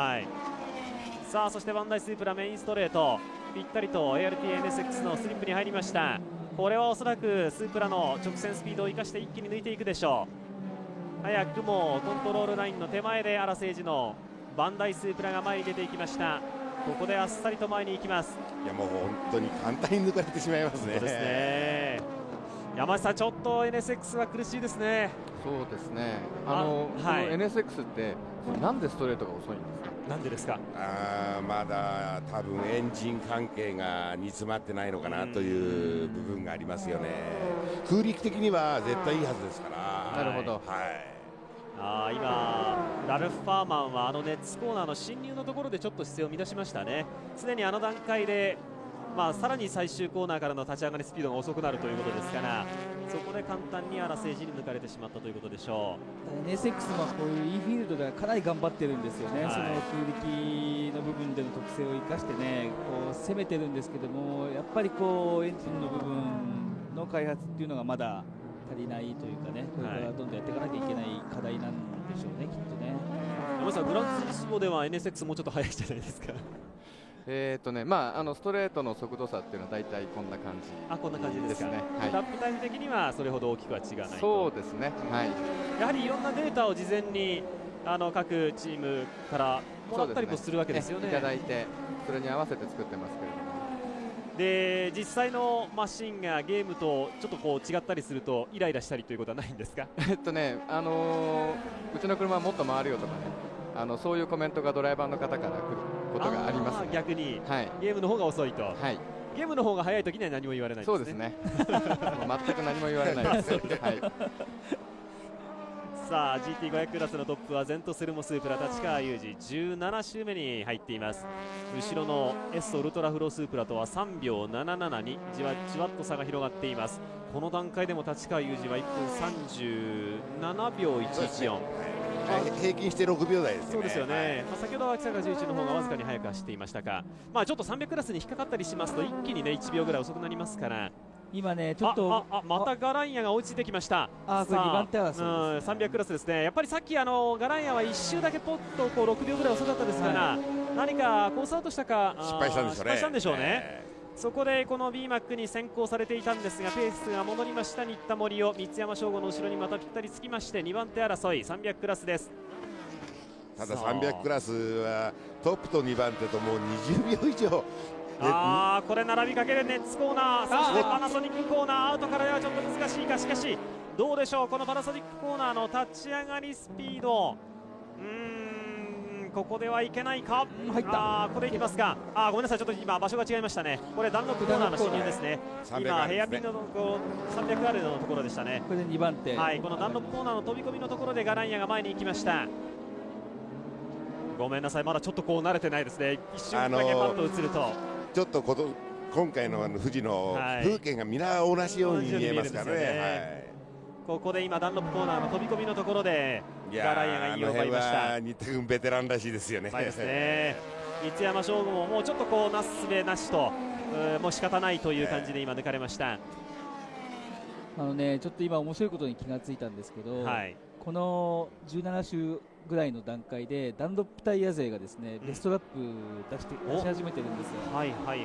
さあそしてバンダイスープラメインストレート、ぴったりと ARTNSX のスリップに入りました。これはおそらくスープラの直線スピードを生かして一気に抜いていくでしょう。早くもコントロールラインの手前で荒瀬路のバンダイスープラが前に出ていきました。ここであっさりと前に行きます。いやもう本当に簡単に抜かれてしまいますね。そうですね。山下さん、ちょっと NSX は苦しいですね。そうですね。この NSX ってなんでストレートが遅いんですか。なんでですか。まだ多分エンジン関係が煮詰まってないのかなという部分がありますよね。空力的には絶対いいはずですから。なるほど。今ラルフ・ファーマンはネッツコーナーの進入のところでちょっと姿勢を乱しましたね。常に段階でさらに最終コーナーからの立ち上がりスピードが遅くなるということですから、そこで簡単に荒瀬路に抜かれてしまったということでしょう。NSX もこういう E フィールドではかなり頑張ってるんですよね。その空力の部分での特性を生かしてね、こう攻めてるんですけども、やっぱりこうエンジンの部分の開発っていうのがまだ足りないというかね、これからどんどんやっていかなきゃいけない課題なんでしょうね、きっとね。山下さん、グランツーリスモでは NSX もうちょっと速いじゃないですか。ストレートの速度差っていうのは大体こんな感じ。こんな感じですかね。ラップタイム的にはそれほど大きくは違わない。そうですね。やはりいろんなデータを事前に各チームからもらったりもするわけですよね。いただいてそれに合わせて作ってますけれども。で実際のマシンがゲームとちょっとこう違ったりするとイライラしたりということはないんですか。うちの車はもっと回るよとかね、そういうコメントがドライバーの方から来ることがありますね。逆に、ゲームの方が遅いと、ゲームの方が早い時には何も言われないんですね。そうですね。全く何も言われないです。さあ GT500 クラスのトップはゼントセルモスープラ立川裕二17周目に入っています。後ろのエッソウルトラフロースープラとは3秒77にじわじわっと差が広がっています。この段階でも立川裕二は1分37秒114、平均して6秒台ですよね。そうですよね、先ほどは秋坂11の方がわずかに速く走っていましたが、ちょっと300クラスに引っかかったりしますと一気にね1秒ぐらい遅くなりますから。今ねちょっとまたガランヤが追いついてきました。これ2番手争いですね。300クラスですね。やっぱりさっきガランヤは1周だけポッとこう6秒ぐらい遅かったですから、何かコースアウトしたか失敗したんでしょうね。そこでこの B マックに先行されていたんですが、ペースが戻りました。新田森を三山翔吾の後ろにまたぴったりつきまして2番手争い300クラスです。ただ300クラスはトップと2番手ともう20秒以上。これ並びかけるネッツコーナー、そしてパナソニックコーナー、アウトからではちょっと難しいか。しかしどうでしょう、このパナソニックコーナーの立ち上がりスピード、ここではいけないか。入った。ここでいきますか。ごめんなさい、ちょっと今場所が違いましたね。これダンロップコーナーの進入ですね。今ヘアピンの300あるのところでしたね。これで2番手。このダンロップコーナーの飛び込みのところでガランヤが前に行きました。ごめんなさい、まだちょっとこう慣れてないですね。一瞬だけパッと映るとちょっと今回の富士の風景が皆同じように見えますからね。ここで今ダンロップコーナーの飛び込みのところでガランヤがいいを奪いました。新田君ベテランらしいですよね。そうですね。三山翔吾ももうちょっとこうなすすべなしと、もう仕方ないという感じで今抜かれました。ちょっと今面白いことに気がついたんですけど、この17周ぐらいの段階でダンロップタイヤ勢がですね、ベストラップ出し始めてるんですよ。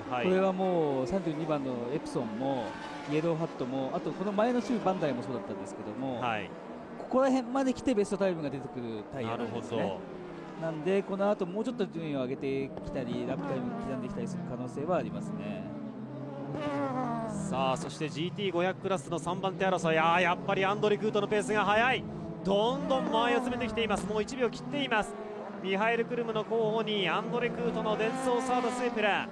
これはもう32番のエプソンもイエローハットも、あとこの前の週バンダイもそうだったんですけども、ここら辺まで来てベストタイムが出てくるタイヤなんですね。なんでこの後もうちょっと順位を上げてきたりラップタイム刻んできたりする可能性はありますね。さあそして GT500 クラスの3番手争い、やっぱりアンドレ・クートのペースが速い。どんどん前を詰めてきています。もう1秒切っています。ミハエル・クルムの後方にアンドレ・クートのデンソーサードスープラ。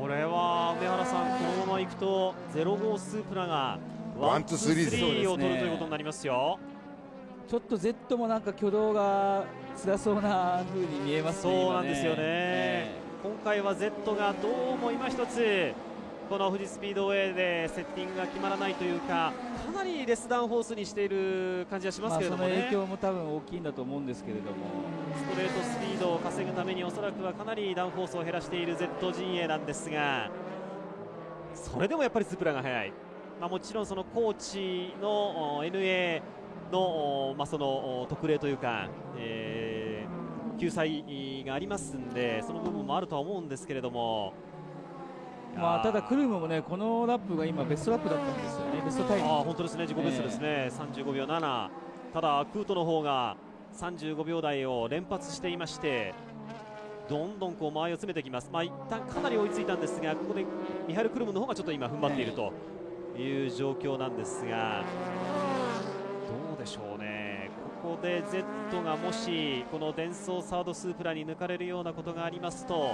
これは梅原さん、このままいくと05スープラが1、2、3を取るということになりますよ。ちょっと Z もなんか挙動が辛そうな風に見えますね。そうなんですよね。今回は Z がどうも今一つこの富士スピードウェイでセッティングが決まらないというか、かなりレスダウンホースにしている感じはしますけれどもね。その影響も多分大きいんだと思うんですけれども、ストレートスピードを稼ぐためにおそらくはかなりダウンフォースを減らしている Z 陣営なんですが、それでもやっぱりスープラが速い。もちろんそのコーチの NA の、その特例というか、救済がありますんで、その部分もあるとは思うんですけれども、ただクルームもね、このラップが今ベストラップだったんですよね。ベストタイム。本当ですね、自己ベストですね。35秒7。ただクートの方が35秒台を連発していまして、どんどんこう前を詰めてきます。一旦かなり追いついたんですが、ここでミハエル・クルムの方がちょっと今踏ん張っているという状況なんですが、どうでしょうね。ここで Z がもしこのデンソーサードスープラに抜かれるようなことがありますと、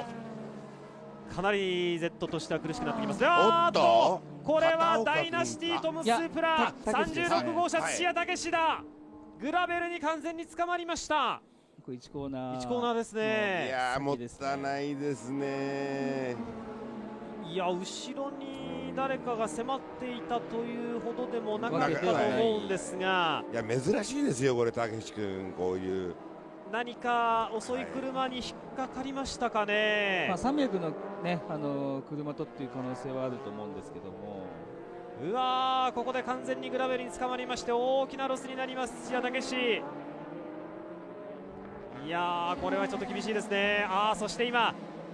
かなり Z としては苦しくなってきます。これはダイナシティトムスープラ36号車土屋武史だ。グラベルに完全に捕まりました。これ1コーナー。1コーナーですね。いやもったいないですね。いや後ろに誰かが迫っていたというほどでもなかったと思うんですが、いや珍しいですよこれ、武史君、こういう何か遅い車に引っかかりましたかね。300のね、車とっていう可能性はあると思うんですけども、ここで完全にグラベルに捕まりまして大きなロスになります、土屋武史。いやこれはちょっと厳しいですね。そして今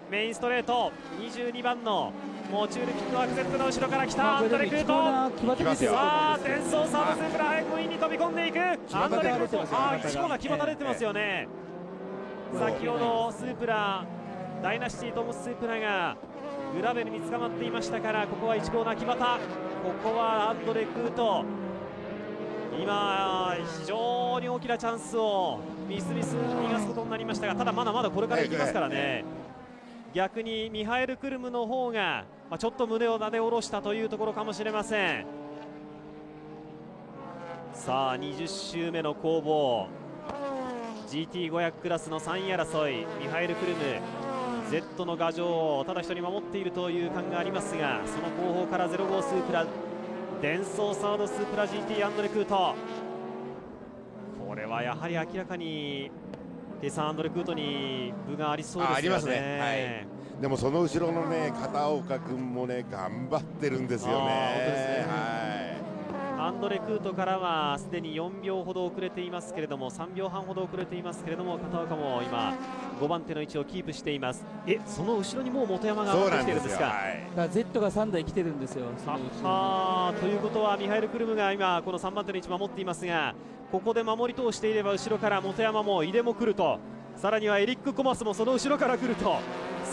メインストレート22番のモチュールピットワーク Z の後ろから来たアンドレ・クート。さあデンソーサードスープラ早くインに飛び込んでいくアンドレ・クート。1コーナー決またれてますよね。先ほどスープラダイナシティトムスープラがグラベルに捕まっていましたから、ここは1コーナー木端、ここはアンドレ・クート、今非常に大きなチャンスをみすみす逃がすことになりましたが、ただまだまだこれからいきますからね。逆にミハエル・クルムの方が、ちょっと胸をなで下ろしたというところかもしれません。さあ20周目の攻防、 GT500 クラスの3位争い、ミハエル・クルム Z の牙城をただ一人守っているという感がありますが、その後方から05スープラ、デンソーサードスープラ GT アンドレ・クート、これはやはり明らかにテサン・アンドレ・クートに分がありそうですよね。ありますね、はい、でもその後ろのね片岡君もね頑張ってるんですよね。本当ですね、はい、アンドレ・クートからはすでに4秒ほど遅れていますけれども、3秒半ほど遅れていますけれども、片岡も今5番手の位置をキープしています。その後ろにもう本山が上がってきてるんですか。だから Z が3台来てるんですよ。ということはミハエル・クルムが今この3番手の位置を守っていますが、ここで守り通していれば後ろから本山も井出も来ると、さらにはエリック・コマスもその後ろから来ると、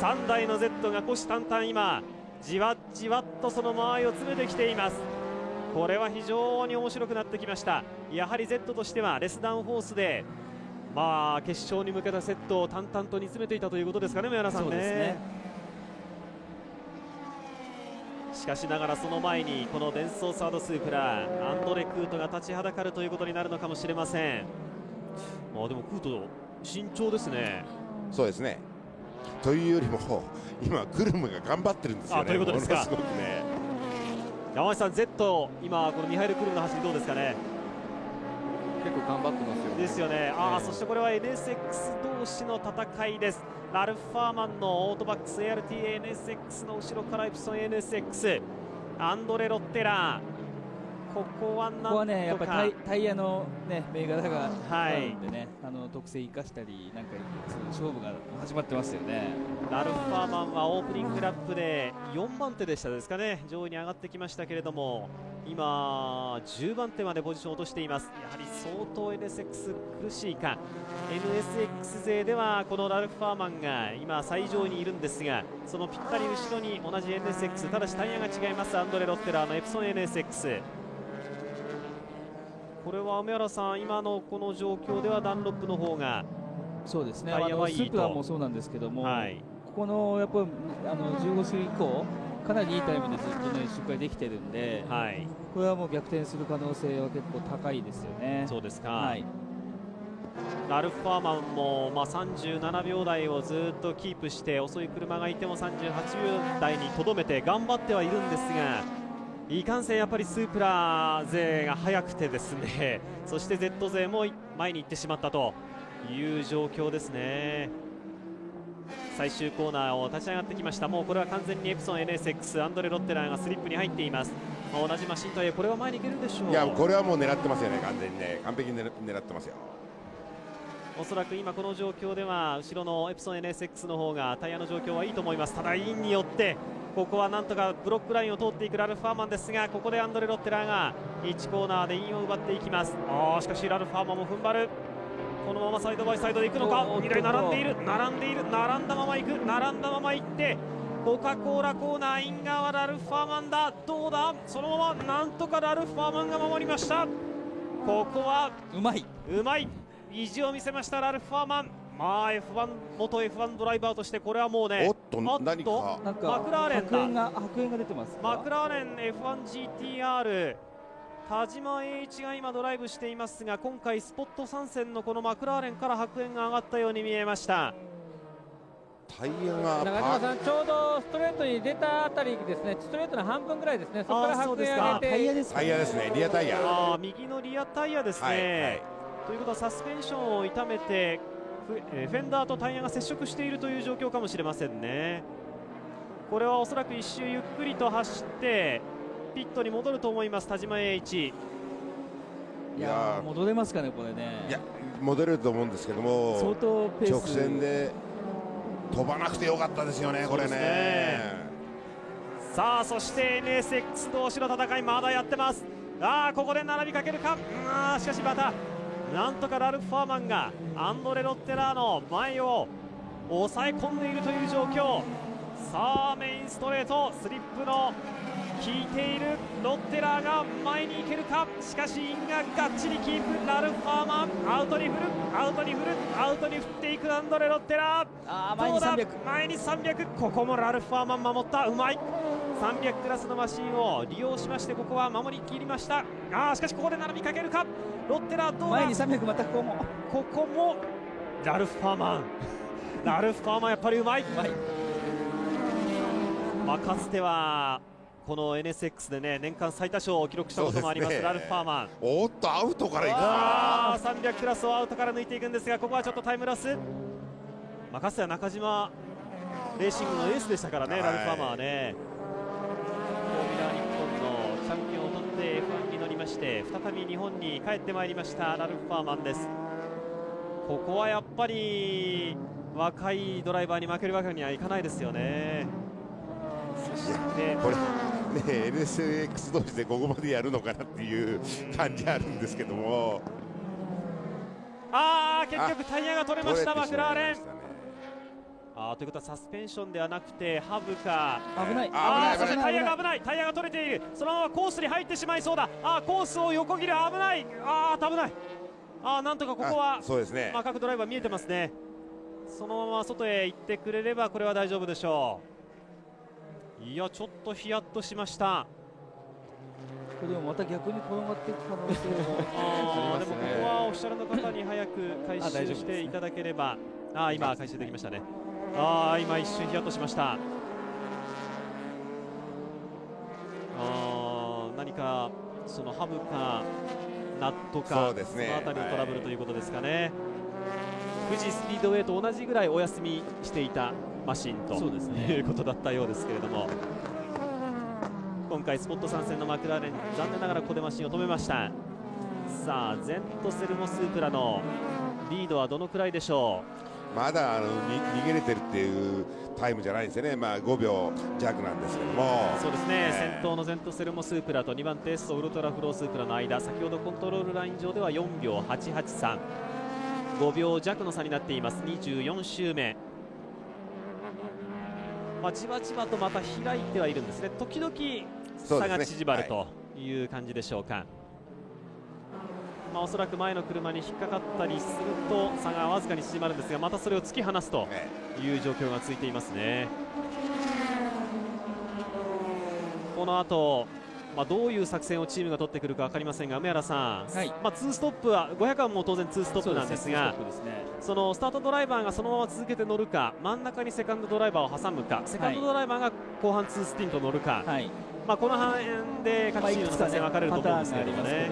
3台の Z が虎視眈々今じわっじわっとその間合いを詰めてきています。これは非常に面白くなってきました。やはり Z としてはレスダウンフォースで決勝に向けたセットを淡々と煮詰めていたということですかね、宮原さんね。そうですね。しかしながらその前にこのデンソーサードスープラアンドレ・クートが立ちはだかるということになるのかもしれません。でもクート慎重ですね。そうですね。というよりも今クルムが頑張ってるんですよね。ということですか。ものすごくね。山内さん Z 今このミハエル・クルムの走りどうですかね。結構頑張ってますよね。ですよね。そしてこれは NSX 同士の戦いです。ラルフ・ファーマンのオートバックス ARTA-NSX の後ろからエプソン NSX、 アンドレ・ロッテラー、ここはなんとかね、やっぱりタイヤの、ね、銘柄があるんでね、特性生かしたりなんか勝負が始まってますよね。ラルフ・ファーマンはオープニングラップで4番手でしたですかね、上位に上がってきましたけれども、今10番手までポジションを落としています。やはり相当 NSX 苦しいか。 NSX 勢ではこのラルフ・ファーマンが今最上位にいるんですが、そのぴったり後ろに同じ NSX、 ただしタイヤが違いますアンドレ・ロッテラーのエプソン NSX。 これは梅原さん、今のこの状況ではダンロップの方がそうですね、タイヤはいいと。スープラもそうなんですけども、はい、ここのやっぱり15周以降かなりいいタイムでずっとね周回できてるんで、はい、これはもう逆転する可能性は結構高いですよね。そうですか、はい、ラルフ・ファーマンも、37秒台をずっとキープして、遅い車がいても38秒台にとどめて頑張ってはいるんですが、いかんせんやっぱりスープラ勢が速くてですね、そして Z 勢も前に行ってしまったという状況ですね。最終コーナーを立ち上がってきました。もうこれは完全にエプソン NSX アンドレ・ロッテラーがスリップに入っています。同じマシンとはいえこれは前に行けるでしょう。いや、これはもう狙ってますよね、完全にね、完璧に狙ってますよ。おそらく今この状況では後ろのエプソン NSX の方がタイヤの状況はいいと思います。ただインによってここはなんとかブロックラインを通っていくラルフ・ファーマンですが、ここでアンドレ・ロッテラーが1コーナーでインを奪っていきます。しかしラルフ・ファーマンも踏ん張る。このままサイドバイサイドで行くのか。2台並んでいる、並んだまま行く、並んだまま行って、コカ・コーラコーナーイン側ラルフ・ファーマンだ。どうだ、そのままなんとかラルフ・ファーマンが守りました。ここはうまい意地を見せましたラルフ・ファーマン。F1 元 F1 ドライバーとしてこれはもうね、何かマクラーレンだ。白煙が出てますか。マクラーレン F1GTR 田島栄一が今ドライブしていますが、今回スポット参戦のこのマクラーレンから白煙が上がったように見えました。タイヤが中島さん、ちょうどストレートに出たあたりですね、ストレートの半分ぐらいですね、そこから白煙上げて、タイヤですね、リアタイヤ。右のリアタイヤですね、はい、ということはサスペンションを痛めてフェンダーとタイヤが接触しているという状況かもしれませんね。これはおそらく一周ゆっくりと走ってピットに戻ると思います、田島栄一。いや戻れますかね、これね。いや、戻れると思うんですけども、相当ペース直線で飛ばなくてよかったですよね、これね。さあ、そして NSX 同士の戦いまだやってます。ここで並びかけるか。しかしまたなんとかラルフ・ファーマンがアンドレ・ロッテラーの前を抑え込んでいるという状況。さあ、メインストレートスリップの効いているロッテラーが前に行けるか。しかしインががっちりキープ。ラルフ・ファーマンアウトに振っていくアンドレ・ロッテラー。前に300、ここもラルフ・ファーマン守った。うまい。300クラスのマシンを利用しまして、ここは守りきりました。しかしここで並びかけるか、ロッテラどうだ。前に300、またここもラルフ・ファーマンラルフ・ファーマンやっぱりうまい。かつてはこの NSX でね、年間最多勝を記録したこともあります、ラルフ・ファーマン。おっと、アウトからいくかな。300クラスをアウトから抜いていくんですが、ここはちょっとタイムラス。かつては中島レーシングのエースでしたからね、ラルフ・ファーマンはね。フォーミュラー日本のチャンピオンを取って F1 に乗りまして、再び日本に帰ってまいりましたラルフ・ファーマンです。ここはやっぱり若いドライバーに負けるわけにはいかないですよね。そしてこれね、NSX 同士でここまでやるのかなっていう感じあるんですけども、結局タイヤが取れました、マクラーレン。ということはサスペンションではなくてハブか。危ない。そしてタイヤが危ない。タイヤが取れている。そのままコースに入ってしまいそうだ。コースを横切る。危ない。危ない。なんとかここはそうですね、各ドライバー見えてますね。そのまま外へ行ってくれればこれは大丈夫でしょう。いや、ちょっとヒヤッとしました。これでもまた逆に転がっていく可能性もでもここはオフィシャルの方に早く回収していただければ。今回収できましたね。今一瞬ヒヤッとしました。何かそのハブかナットか、その辺りのトラブルということですかね。富士スピードウェイと同じぐらいお休みしていたマシンということだったようですけれども、今回スポット参戦のマクラーレン、残念ながらここでマシンを止めました。さあ、ゼント・セルモスープラのリードはどのくらいでしょう。まだ逃げれてるっていうタイムじゃないんですよね。5秒弱なんですけども。そうですね、先頭のゼント・セルモスープラと2番手エッソ・ウルトラフロースープラの間、先ほどコントロールライン上では4秒883、5秒弱の差になっています。24周目、じわじわとまた開いてはいるんですね。時々差が縮まるという感じでしょうか。おそらく前の車に引っかかったりすると差がわずかに縮まるんですが、またそれを突き放すという状況が続いていますね。この後、どういう作戦をチームが取ってくるか分かりませんが、梅原さん、2ストップは500はもう当然2ストップなんですが、そのスタートドライバーがそのまま続けて乗るか、真ん中にセカンドドライバーを挟むか、セカンドドライバーが後半2スティント乗るか、この辺で各チームの作戦分かれると思うんですけれどもね。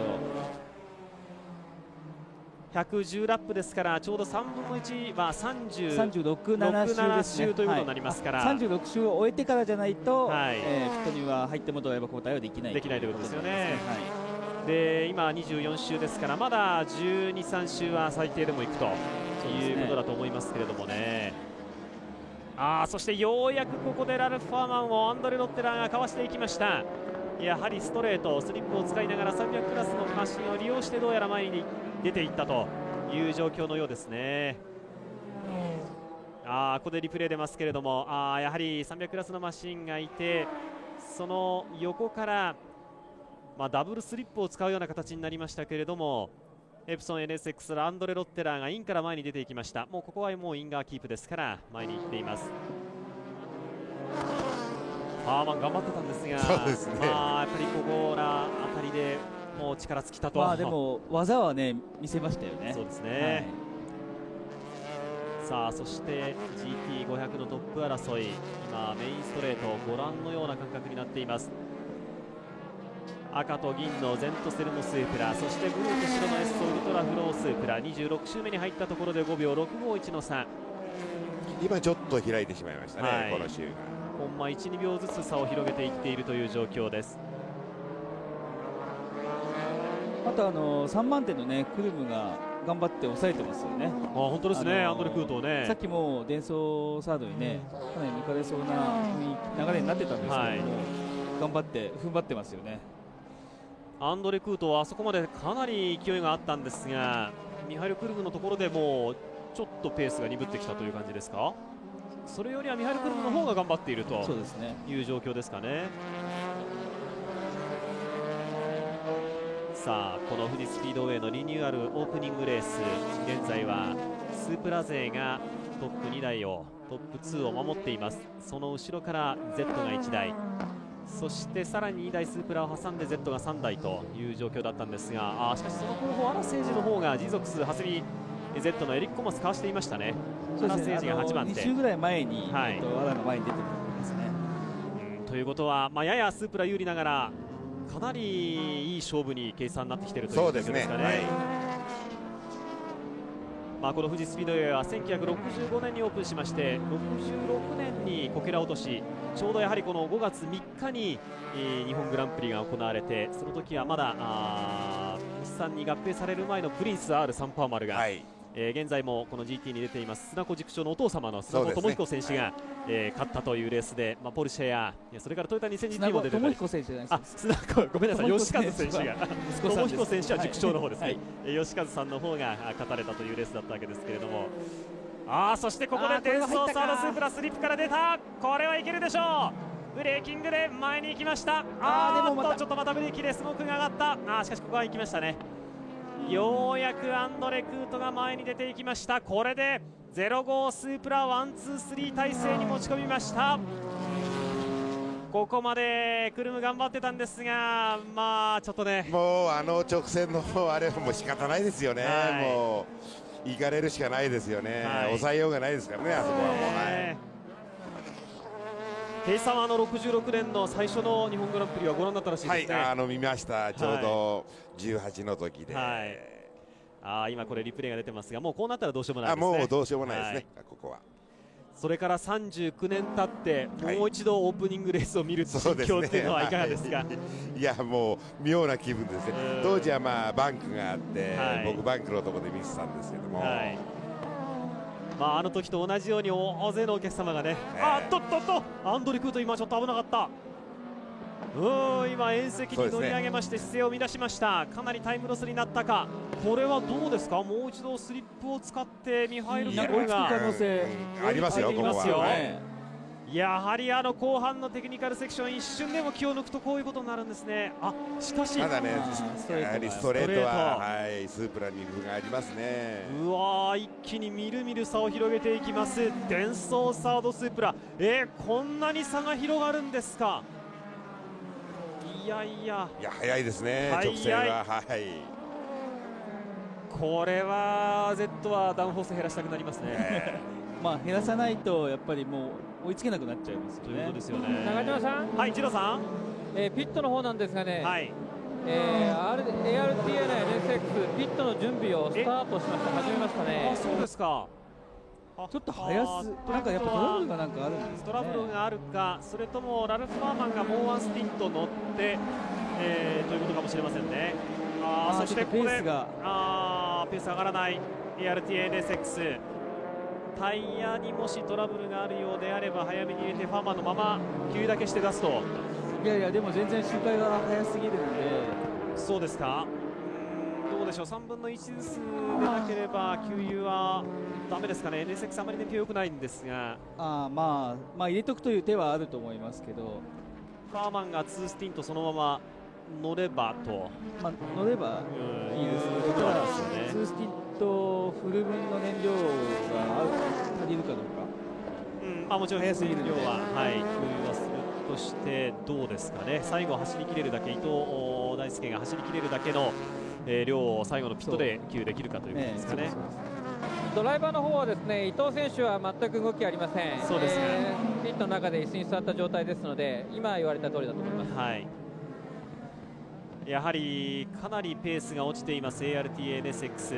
110ラップですから、ちょうど3分の1は36、7周ということになりますから、36周を終えてからじゃないと、ピットには入ってもドライバー交代はできないということですよね。で今24周ですから、まだ12、3周は最低でもいくということだと思いますけれどもね。そしてようやくここでラルフ・ファーマンをアンドレ・ロッテラーがかわしていきました。やはりストレート、スリップを使いながら300クラスのマシンを利用してどうやら前に出ていったという状況のようですね。ここでリプレイ出ますけれども、やはり300クラスのマシンがいて、その横から、ダブルスリップを使うような形になりましたけれども、エプソン NSX のアンドレ・ロッテラーがインから前に出ていきました。もうここはもうイン側キープですから前に行っています。ファーマン頑張ってたんですが、そうですね、やっぱりここらあたりでもう力尽きたと。でも技はね見せましたよね。そうですね、さあそして GT500 のトップ争い、今メインストレートご覧のような感覚になっています。赤と銀のゼント・セルモスープラ、そしてブルーと白のエッソ・ウルトラフロースープラ、26周目に入ったところで5秒651の差。今ちょっと開いてしまいましたね、この周が。コンマ 1、2秒ずつ差を広げていっているという状況です。あと3番手のねクルムが頑張って抑えてますよね。本当ですね、アンドレ・クートね。さっきもデンソーサードにねかなり抜かれそうな流れになってたんですけども、頑張って踏ん張ってますよね。アンドレ・クートはあそこまでかなり勢いがあったんですが、ミハイル・クルムのところでもうちょっとペースが鈍ってきたという感じですか。それよりはミハイル・クルムの方が頑張っているという状況ですかね。さあこの富士スピードウェイのリニューアルオープニングレース、現在はスープラ勢がトップ2台をトップ2を守っています。その後ろから Z が1台、そしてさらに2台スープラを挟んで Z が3台という状況だったんですが、しかしその後方、荒瀬治の方が持続するはずみ Z のエリック・コモスかわしていましたね。荒瀬治が8番手、2周ぐらい前に、荒が前に出てるんですね。ということは、ややスープラ有利ながらかなりいい勝負に計算になってきているということですかね。この富士スピードウェイは1965年にオープンしまして、66年にこけら落とし、ちょうどやはりこの5月3日に日本グランプリが行われて、その時はまだ日産に合併される前のプリンス R サンパーマルが、現在もこの GT に出ています砂子塾長のお父様の砂子智彦選手が、勝ったというレースで、ポルシェやそれからトヨタ 2000GT も出てたり、智彦選手じゃないですか、ごめんなさい、吉和選手が智彦選手は塾長の方ですね、吉和さんの方が勝たれたというレースだったわけですけれども、そしてここでデンソーサードスープラスリップから出た、これはいけるでしょう。ブレーキングで前に行きました。ちょっとまたブレーキでスモークが上がった。しかしここは行きましたね。ようやくアンドレ・クートが前に出ていきました。これで05スープラ1、2、3体制に持ち込みました。ここまでクルム頑張ってたんですが、ちょっとね、もう直線のあれはもう仕方ないですよね、もう行かれるしかないですよね、抑えようがないですからね、あそこはもう。ペイさんは66年の最初の日本グランプリはご覧になったらしいですね。見ました、ちょうど18の時で、今これリプレイが出てますが、もうこうなったらどうしようもないですね。もうどうしようもないですね、ここは。それから39年経ってもう一度オープニングレースを見る心境っていうのはいかがですか？いや、もう妙な気分ですね。当時はバンクがあって、僕バンクのところで見てたんですけども、あの時と同じように大勢のお客様がね、アンドレ・クート今ちょっと危なかった。今縁石に乗り上げまして姿勢を乱しました。かなりタイムロスになったか。これはどうですか？もう一度スリップを使ってミハイル・クルムがありますよ、ここは。やはり後半のテクニカルセクション、一瞬でも気を抜くとこういうことになるんですね。しかしまだね、やはりストレートはスープラに分がありますね。一気にみるみる差を広げていきます。デンソーサードスープラ、こんなに差が広がるんですか？いや早いですね、直線は。これは Z はダウンフォース減らしたくなりますね。減らさないとやっぱりもう追いつけなくなっちゃいますよね。ということですよね。中島さん、はい、次郎さん、ピットの方なんですがね、ARTA の NSX ピットの準備をスタートしました。始めましたね。そうですか。ちょっと早す、なんかやっぱトラブルがなんかあるんですかね。トラブルがあるか、それともラルフ・ファーマンがもうワンスティント乗ってということかもしれませんね。そしてここでペース上がらない ARTA NSX、タイヤにもしトラブルがあるようであれば早めに入れてファーマンのまま給油だけして出すと。いやでも全然周回が早すぎるので。そうですか。どうでしょう、3分の1ずつでなければ給油はダメですかね。 NSX あまり燃費良くないんですが、入れとくという手はあると思いますけど、ファーマンが2スティントそのまま乗ればと、乗ればいいですけど、ただ2スティントフル分の燃料が足りるかどうか、もちろん早すぎる量は給油はするとしてどうですかね。最後走り切れるだけ、伊藤大輔が走り切れるだけの量を最後のピットで給油できるかということですかね。ドライバーの方はですね、伊藤選手は全く動きありません。そうですね、ピットの中で椅子に座った状態ですので、今言われた通りだと思います。やはりかなりペースが落ちています ARTA NSX。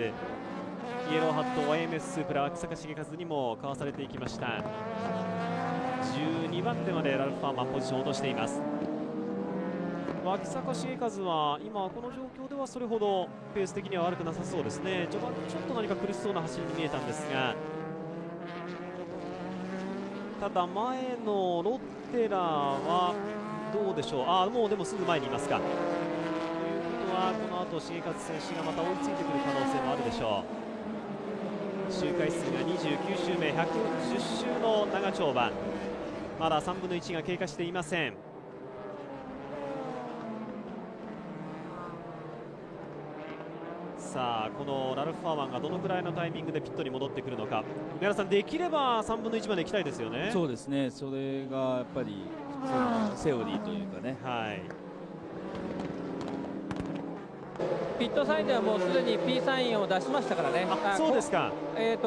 イエローハット YMS スープラ秋坂重和にもかわされていきました。12番手までラルフ・ファーマンポジションを落としています。秋坂重和は今この状況ではそれほどペース的には悪くなさそうですね。序盤ちょっと何か苦しそうな走りに見えたんですが、ただ前のロッテラーはどうでしょう。もうでもすぐ前にいますか。ということはこの後重和選手がまた追いついてくる可能性もあるでしょう。周回数が29周目、110周の長丁場、まだ3分の1が経過していません。さあこのラルフ・ファーマンがどのくらいのタイミングでピットに戻ってくるのか、梅原さん、できれば3分の1まで行きたいですよね。そうですね、それがやっぱりそのセオリーというかね。はい、ピットサインではもうすでに P サインを出しましたからね。そうですか。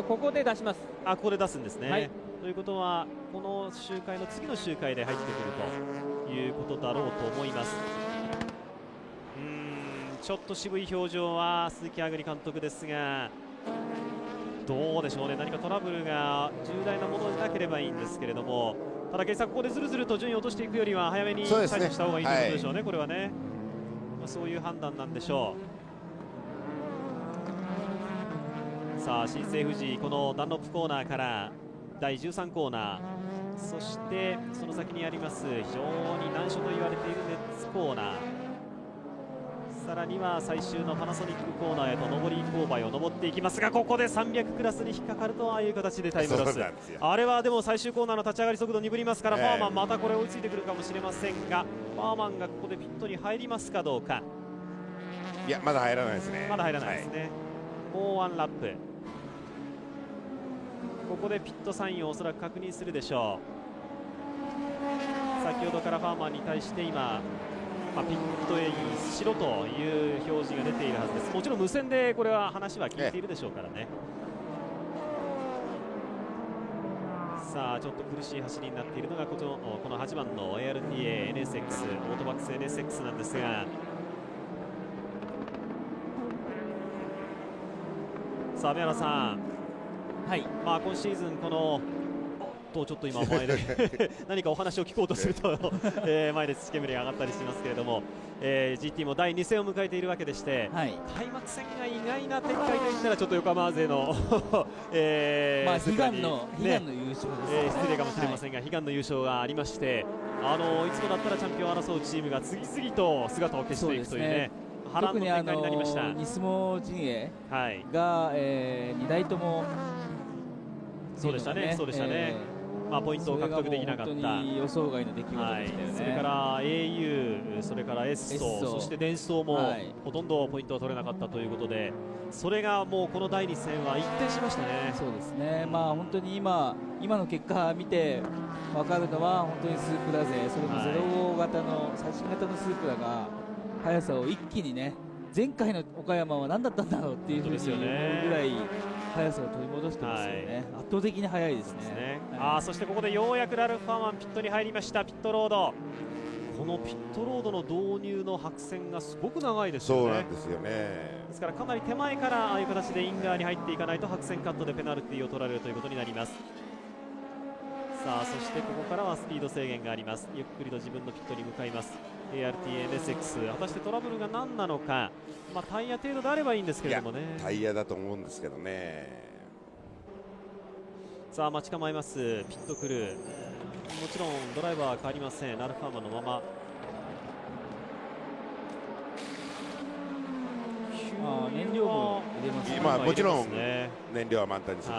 ここで出します。ここで出すんですね。はい、ということはこの周回の次の周回で入ってくるということだろうと思います。ちょっと渋い表情は鈴木亜久里監督ですが、どうでしょうね、何かトラブルが重大なものでなければいいんですけれども、ただ、ここでずるずると順位を落としていくよりは早めに対処した方がいいということでしょうね、これはね、そういう判断なんでしょう。さあ新生富士、このダンロップコーナーから第13コーナー、そしてその先にあります非常に難所と言われているネッツコーナー、さらには最終のパナソニックコーナーへと上り勾配を上っていきますが、ここで300クラスに引っかかると、ああいう形でタイムロス。あれはでも最終コーナーの立ち上がり速度鈍りますから、ファーマンまたこれ追いついてくるかもしれませんが、ファーマンがここでピットに入りますかどうか。いや、まだ入らないですね。まだ入らないですね、もうワンラップ。ここでピットサインをおそらく確認するでしょう。先ほどからファーマンに対して今、ピットインしろという表示が出ているはずです。もちろん無線でこれは話は聞いているでしょうからね。さあちょっと苦しい走りになっているのがこの8番の ARTA NSX オートバックス NSX なんですが、さあ宮原さん、はい、今シーズンこのちょっと今前で何かお話を聞こうとすると前で土煙が上がったりしますけれども、GT も第2戦を迎えているわけでして、開幕戦が意外な展開といったらちょっと横浜勢の悲願の優勝ですね。失礼かもしれませんが、悲願の優勝がありまして、いつもだったらチャンピオンを争うチームが次々と姿を消していくというね、波乱の展開になりました。ニスモ陣営が、2台ともそうでしたね、そうでしたね。ポイントを獲得できなかった、本当に予想外の出来事でしたよね。それから au、それからエッソ、そしてデンソーもほとんどポイントは取れなかったということで、それがもうこの第2戦は一転しましたね。そうですね、本当に今の結果見て分かるのは、本当にスープラ勢、それも05型の最新型のスープラが速さを一気にね、前回の岡山は何だったんだろうっていうふうに思うぐらい速さを取り戻してますよね。圧倒的に速いですね。そしてここでようやくラルフ・ファーマンピットに入りました。ピットロード、このピットロードの導入の白線がすごく長いですよね。そうなんですよね。ですからかなり手前からああいう形でイン側に入っていかないと白線カットでペナルティーを取られるということになります。さあそしてここからはスピード制限があります。ゆっくりと自分のピットに向かいます。 ARTA-NSX、 果たしてトラブルが何なのか、タイヤ程度であればいいんですけれどもね。タイヤだと思うんですけどね。さあ待ち構えますピットクルー、もちろんドライバーは変わりません。ラルフ・ファーマンのまま燃料も入れますね。今もちろん燃料は満タンにする、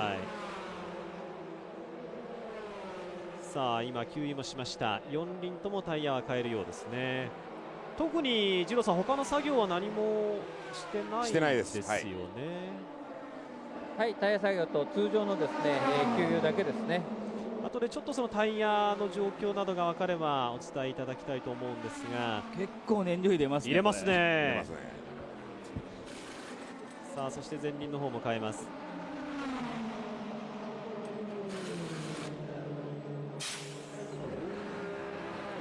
さあ今給油もしました。4輪ともタイヤは変えるようですね。特に二郎さん、他の作業は何もしてないですよね。はい、タイヤ作業と通常のですね、給油だけですね。あとでちょっとそのタイヤの状況などが分かればお伝えいただきたいと思うんですが、結構燃料入れますね。入れますね。さあそして前輪の方も変えます。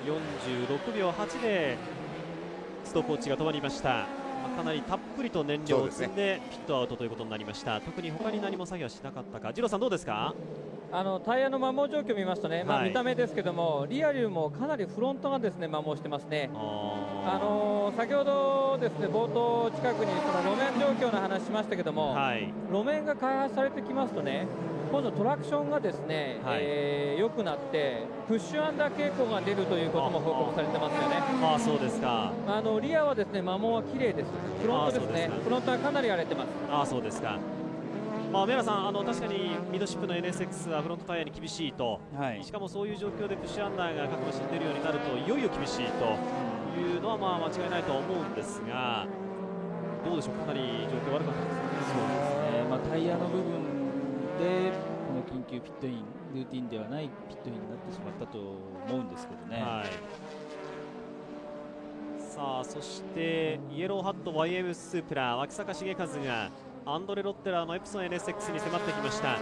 46秒8でストップウォッチが止まりました。かなりたっぷりと燃料を積んでピットアウトということになりました。特に他に何も作業はしなかったか。二郎さんどうですか。タイヤの摩耗状況を見ますとね、見た目ですけどもリアルもかなりフロントがですね摩耗してますね。先ほどですね冒頭近くにその路面状況の話しましたけども、路面が開発されてきますとね、今度トラクションがですね良くなってプッシュアンダー傾向が出るということも報告されてますよね。そうですか。リアはですね摩耗は綺麗です。フロントですね。フロントはかなり荒れてます。そうですか。メラさん、確かにミッドシップの NSX はフロントタイヤに厳しいと、しかもそういう状況でプッシュアンダーが各馬身出るようになるといよいよ厳しいというのは間違いないと思うんですが、どうでしょう、かなり状況悪かったですね。タイヤの部分でこの緊急ピットインルーティンではないピットインになってしまったと思うんですけどね。さあそしてイエローハット YM スープラ脇坂重和がアンドレ・ロッテラーのエプソン NSX に迫ってきました。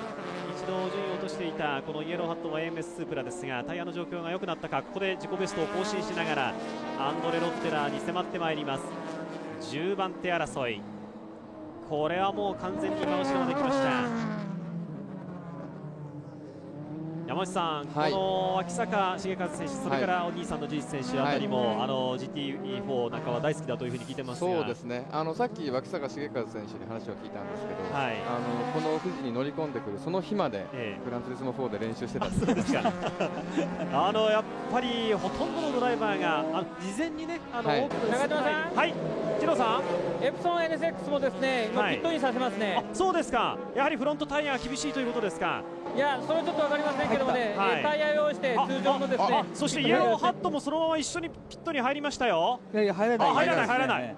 一度順位を落としていたこのイエローハット YMS スープラですが、タイヤの状況が良くなったか、ここで自己ベストを更新しながらアンドレ・ロッテラーに迫ってまいります。10番手争い、これはもう完全に今後ろまで来ました。山内さん、この脇坂重和選手、それからお兄さんのジュイス選手あたりも、GT4 なんかは大好きだというふうに聞いてますが、そうですね、さっき脇坂重和選手に話を聞いたんですけど、この富士に乗り込んでくるその日まで、グランツーリスモ4で練習してたんです。そうですかやっぱりほとんどのドライバーが事前にね、中島さん、二郎さん、エプソン NSX もですね、今ピットインさせますね。そうですか、やはりフロントタイヤが厳しいということですか。いや、それはちょっと分かりませんけどもね、タイヤ用意して通常のですね、そしてイエローハットもそのまま一緒にピットに入りましたよ。いやいや、入らない。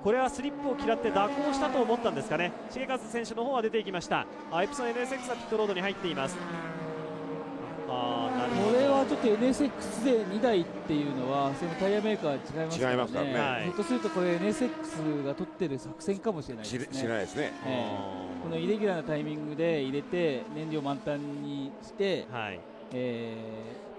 これはスリップを嫌って蛇行したと思ったんですかね。重和選手の方は出ていきました。エプソン NSX はピットロードに入っています。これはちょっと NSX で2台っていうのはそのタイヤメーカーは違いますからね。ひょっとするとこれ NSX が取ってる作戦かもしれないですね。しないですね。このイレギュラーなタイミングで入れて燃料満タンにして、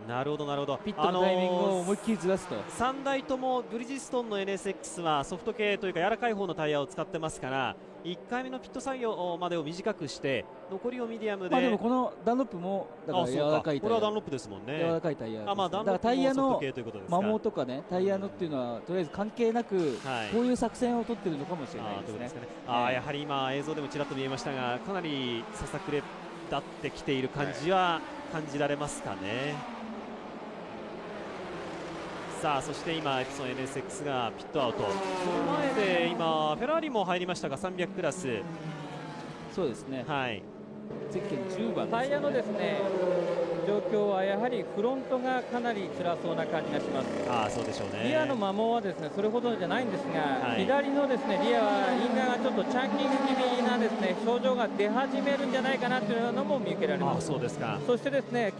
なるほどなるほど、ピットのタイミングを思いっきりずらすと。3台ともブリヂストンの NSX はソフト系というか柔らかい方のタイヤを使ってますから、1回目のピット作業までを短くして残りをミディアムで、でもこのダンロップもだから柔らかいタイヤ、これはダンロップですもんね。柔らかいタイヤです。ダンロップもだからタイヤのソフト系ということですか。摩耗とかね、タイヤのっていうのはとりあえず関係なく、こういう作戦を取ってるのかもしれないですね。やはり今映像でもちらっと見えましたが、かなりささくれ立ってきている感じは感じられますかね。さあそして今エプソン NSX がピットアウト、その前で今フェラーリも入りましたが300クラス。そうですね、ゼッケン10番、タイヤのですね状況はやはりフロントがかなり辛そうな感じがします。そうでしょうね。リアの摩耗はですねそれほどじゃないんですが、左のですねリアはインナーがちょっとチャンキング気味なですね症状が出始めるんじゃないかなというのも見受けられます。そうですか。そしてですね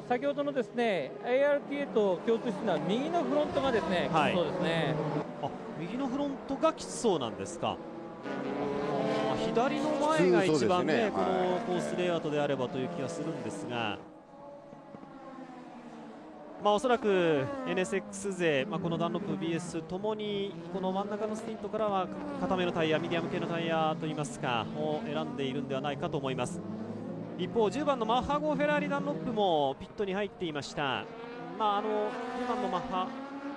先ほどのですね ARTA と共通しているのは右のフロントがですね、そうですね。右のフロントがきつそうなんですか。左の前が一番ね、このコースレイアウトであればという気がするんですが、おそらく NSX 勢、このダンロップ BS ともにこの真ん中のスティントからは固めのタイヤ、ミディアム系のタイヤといいますかを選んでいるんではないかと思います。一方10番のマッハ号フェラーリダンロップもピットに入っていました。10番のマッハ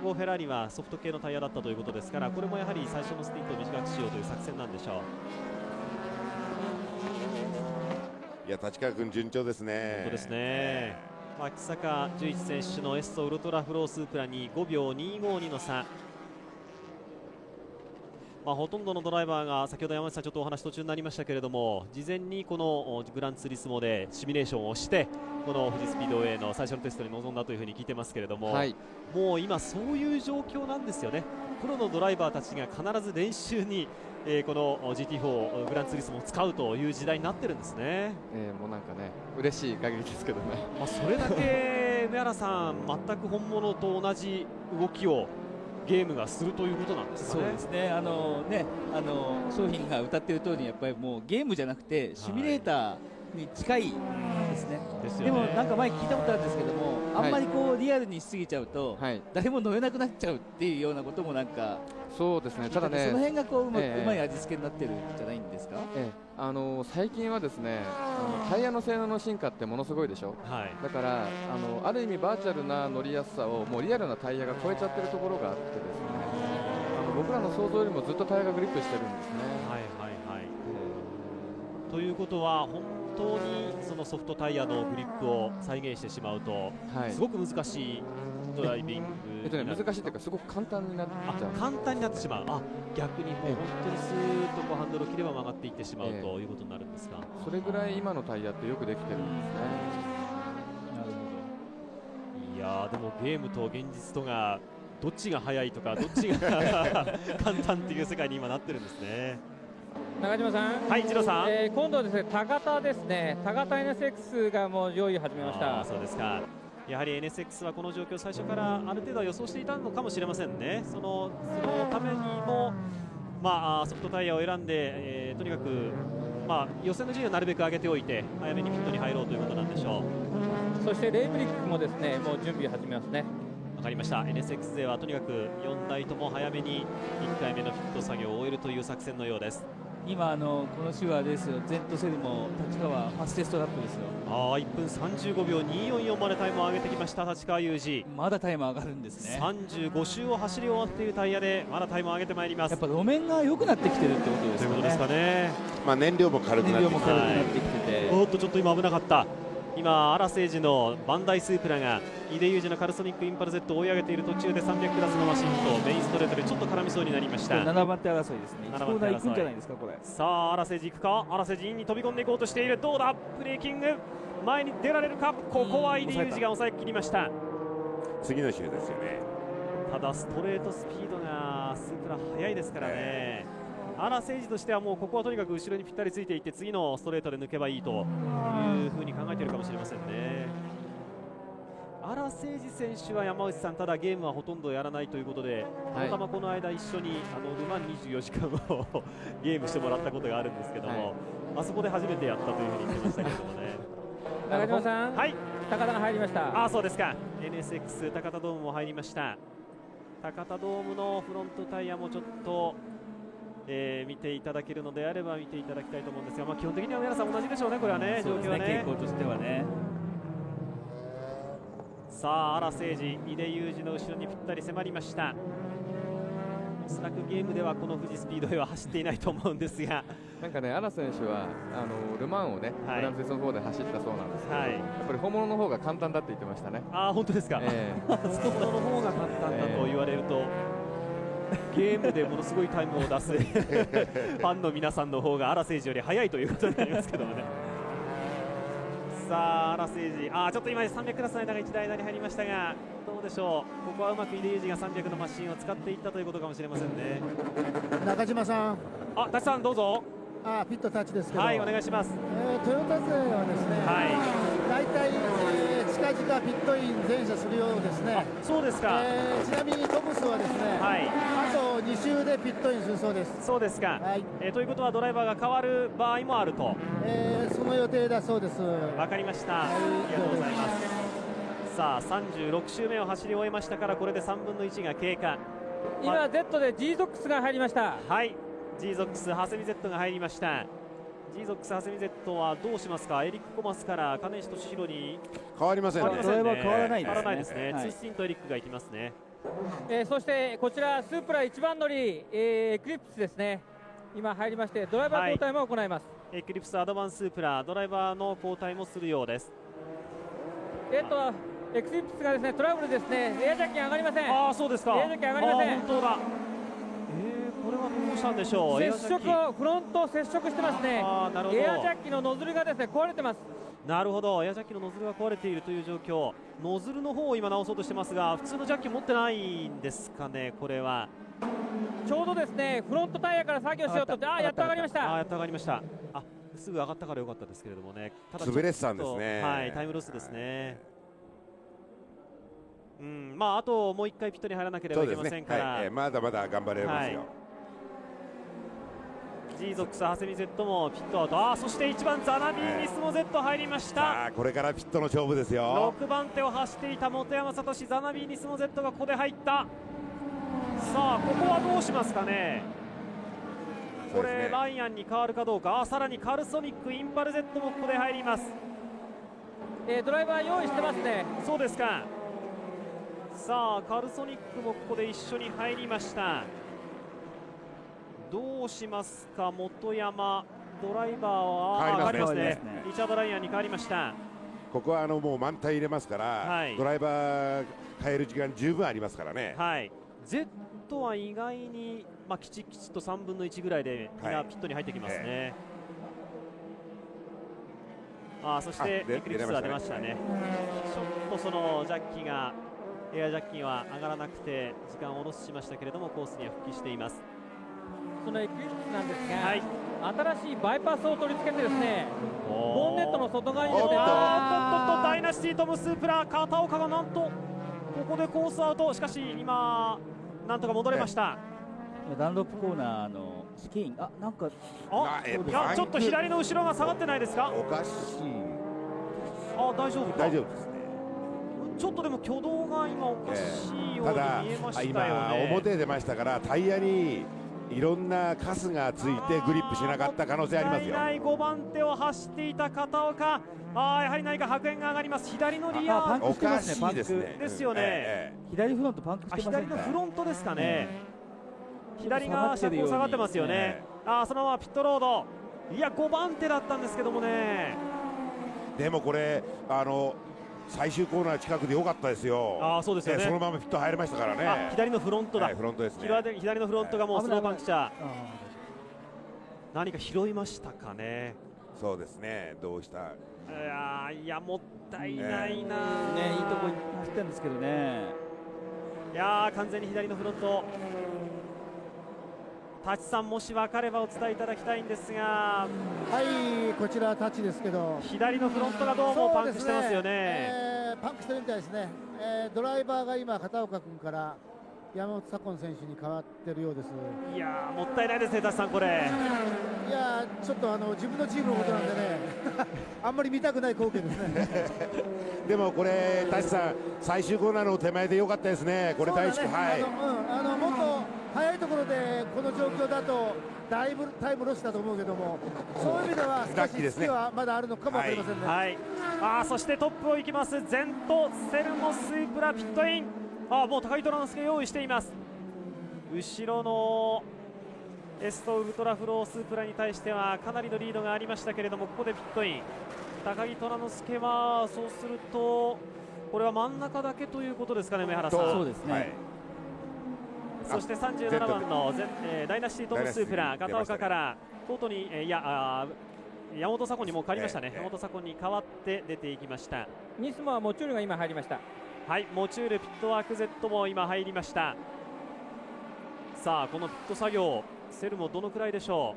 号フェラーリはソフト系のタイヤだったということですから、これもやはり最初のスティントを短くしようという作戦なんでしょう。いや、立川君順調ですね。本当ですね。脇坂十一選手のエッソウルトラフロースープラに5秒252の差。ほとんどのドライバーが先ほど山内さんちょっとお話途中になりましたけれども、事前にこのグランツーリスモでシミュレーションをしてこの富士スピードウェイの最初のテストに臨んだというふうに聞いてますけれども、もう今そういう状況なんですよね。プロのドライバーたちが必ず練習にこの GT4 グランツーリスモを使うという時代になってるんですね。もうなんかね嬉しい限りですけどね。それだけ梅原さん全く本物と同じ動きをゲームがするということなんですかね。そうですね。商品が歌っている通りにやっぱりもうゲームじゃなくてシミュレーターに近いですね。でもなんか前聞いたことあるんですけども、あんまりこうリアルにしすぎちゃうと誰も乗れなくなっちゃうっていうようなこともなんか。そうですね。ただね、その辺がこううまい味付けになってるんじゃないんですか。最近はですね、タイヤの性能の進化ってものすごいでしょ。だからある意味バーチャルな乗りやすさをもうリアルなタイヤが超えちゃってるところがあってですね、僕らの想像よりもずっとタイヤがグリップしてるんですね。ということは本当にそのソフトタイヤのグリップを再現してしまうと、すごく難しいドライビング難しいというかすごく簡単になっちゃう。簡単になってしまう。逆にもう本当にスーッとこうハンドルを切れば曲がっていってしまうということになるんですか。それぐらい今のタイヤってよくできてるんですね。いやでもゲームと現実とがどっちが速いとかどっちが簡単っていう世界に今なってるんですね。中島さん、はい、次郎さん、今度はですね、高田ですね、高田 NSX がもう上位を始めました。そうですか。やはり NSX はこの状況最初からある程度は予想していたのかもしれませんね。そのためにも、ソフトタイヤを選んで、とにかく、予選の順位をなるべく上げておいて早めにピットに入ろうということなんでしょう。そしてレイブリックもですね、もう準備を始めますね。わかりました。 NSX 勢はとにかく4台とも早めに1回目のピット作業を終えるという作戦のようです。今この週はですよ、ゼントセルも立川ファステストラップですよ。1分35秒244までタイムを上げてきました立川雄二。まだタイム上がるんですね。35周を走り終わっているタイヤでまだタイムを上げてまいります。やっぱ路面が良くなってきてるってことですよね。ということですかね。燃料も軽くなってきて、おっとちょっと今危なかった。今荒瀬治のバンダイスープラが井出裕二のカルソニックインパル Z を追い上げている途中で300クラスのマシンとメインストレートでちょっと絡みそうになりました。7番手争いですね。1コーナー行くんじゃないですかこれ。さあ荒瀬治行くか。荒瀬治インに飛び込んでいこうとしている。どうだ、ブレーキング前に出られるか。ここは井出裕二が抑え切りました。次の週ですよね。ただストレートスピードがスープラ速いですからね。荒瀬治としてはもうここはとにかく後ろにぴったりついていって次のストレートで抜けばいいというふうに考えているかもしれませんね。荒瀬治選手は山内さん、ただゲームはほとんどやらないということで、たまたまこの間一緒にルマン24時間をゲームしてもらったことがあるんですけども、あそこで初めてやったというふうに言ってましたけどもね。中島さん、はい、高田が入りました。そうですか。 NSX 高田ドームも入りました。高田ドームのフロントタイヤもちょっと見ていただけるのであれば見ていただきたいと思うんですが、基本的には皆さん同じでしょうね、これはね、状況はね。傾向としてはね。さあ荒瀬治、井出裕二の後ろにぴったり迫りました。おそらくゲームではこの富士スピードウェイは走っていないと思うんですが、なんかね、荒選手はルマンをね、グランプリセスの方で走ったそうなんですけど、やっぱり本物の方が簡単だって言ってましたね。本当ですか。本物の方が簡単だと言われると、ゲームでものすごいタイムを出すファンの皆さんの方が荒瀬治より速いということになりますけどもね。さあ荒瀬治、ちょっと今300クラスの間が1台間に入りましたが、どうでしょう、ここはうまく井出裕二が300のマシンを使っていったということかもしれませんね。中島さん、タチさんどうぞ。ピットタッチですけど、はい、お願いします。トヨタ勢はですね、大体、近々ピットイン全車するようですね。そうですか。ちなみにトムスはですね、あと2周でピットインするそうです。そうですか。ということはドライバーが変わる場合もあると。その予定だそうです。わかりました。ありがとうございます。さあ36周目を走り終えましたから、これで3分の1が経過。今 Z で G ゾックスが入りました。はい、G ゾックス長谷見 Z が入りました。G ゾックス長谷見 Z はどうしますか。エリック・コマスから金石俊弘に変わりませんね。ドライバー変わらないですね。変わらないですね。ツースティンとエリックがいきますね。そしてこちらスープラ一番乗り、エクリプスですね。今入りましてドライバー交代も行います。エクリプスアドバンスープラドライバーの交代もするようです。エクリプスがですねトラブルですね。エアジャッキ上がりません。そうですか。エアジャッキ上がりません。本当だ。これはどうしたんでしょう。接触をフロント接触してますね。なるほど。エアジャッキのノズルがですね壊れてます。なるほど。エアジャッキのノズルが壊れているという状況。ノズルの方を今直そうとしてますが、普通のジャッキ持ってないんですかね。これはちょうどですねフロントタイヤから作業しようとやっと上がりました。やっと上がりました。すぐ上がったから良かったですけれどもね。ただ潰れてたんですね。タイムロスですね。あともう1回ピットに入らなければいけませんから、まだまだ頑張れますよ。G ゾックス長谷見 Z もピットアウト。そして1番ザナビーニスモ Z 入りました。これからピットの勝負ですよ。6番手を走っていた本山聡ザナビーニスモ Z がここで入った。さあここはどうしますかね。これライアンに変わるかどうか。さらにカルソニックインパル Z もここで入ります。ドライバー用意してますね。そうですか。さあカルソニックもここで一緒に入りました。どうしますか。本山ドライバーは変わりますね。リチャード・ライアンに変わりました。ここはもう満タイ入れますから、ドライバー変える時間十分ありますからね。Z は意外にきちきちと3分の1ぐらいでみんなピットに入ってきますね。そしてエクリプスが出ましたね。ちょっとそのジャッキがエアジャッキは上がらなくて時間をロスしましたけれどもコースには復帰しています。そのエクリプスなんですが、新しいバイパスを取り付けてですね、ボンネットの外側に出て、ダイナシティトム・スープラ、片岡がなんとここでコースアウト。しかし今なんとか戻れました。ダンロップコーナーのスキーン、なんかちょっと左の後ろが下がってないですか。おかしい。大丈夫大丈夫ですね。ちょっとでも挙動が今おかしいように見えましたよね。ただ今表出ましたからタイヤにいろんなカスがついてグリップしなかった可能性ありますよ。5番手を走っていた片岡、やはり何か白煙が上がります。左のリアおかしいですね。ですよね。左フロントパンクしてませんか。左のフロントですかね。左が車高下がってますよね。そのままピットロード。いや5番手だったんですけどもね。でもこれ最終コーナー近くで良かったですよ。そうですよね。そのままピット入りましたからね。左のフロントだ。フロントですね。左のフロントがもうスローパンクチャー。何か拾いましたかね。そうですね。どうした。いやもったいないな。いいとこ走ってるんですけどね。いや完全に左のフロント。タチさんもし分かればお伝えいただきたいんですが。こちらタチですけど、左のフロントがどうもパンクしてますよね。パンクしてるみたいですね。ドライバーが今片岡君から山本左近選手に変わってるようです。いやもったいないですね、タチさんこれ。いやちょっと自分のチームのことなんでねあんまり見たくない光景ですねでもこれタチさん最終コーナーの手前で良かったですね。これ大好き。もっと早いところでこの状況だとだいぶタイムロスだと思うけども、そういう意味では少し隙はまだあるのかもわかりませんね。そしてトップを行きますゼントセルモスープラピットイン。もう高木虎之介用意しています。後ろのエストウルトラフロースープラに対してはかなりのリードがありましたけれども、ここでピットイン。高木虎之介はそうするとこれは真ん中だけということですかね、梅原さん。そうですね。そして37番のダイナシティトム・スープラ、片岡からコートに山本左近にもう変わりましたね。山本左近に代わって出ていきました。ニスモはモチュールが今入りました。モチュールピットワーク Z も今入りました。さあこのピット作業セルもどのくらいでしょ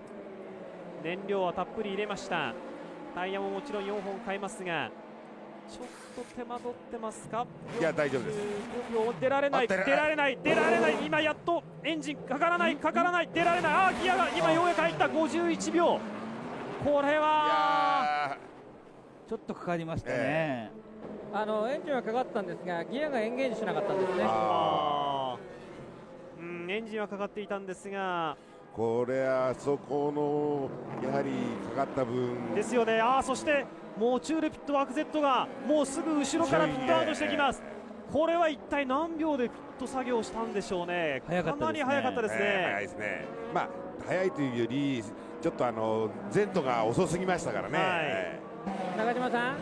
う。燃料はたっぷり入れました。タイヤももちろん4本変えますがちょっと手間取ってますか。いや大丈夫です。5秒出られない今やっとエンジンかからない出られない。ギアが今ようやく入った。51秒。これはちょっとかかりましたね。エンジンはかかったんですがギアがエンゲージしなかったんですね。エンジンはかかっていたんですがこれはそこのやはりかかった分ですよね。そしてモチュールピットワーク Z がもうすぐ後ろからピットアウトしてきます。これは一体何秒でピット作業したんでしょうね。かなり早かったですね。早いですね。早いというよりちょっとZ が遅すぎましたからね。中島さん、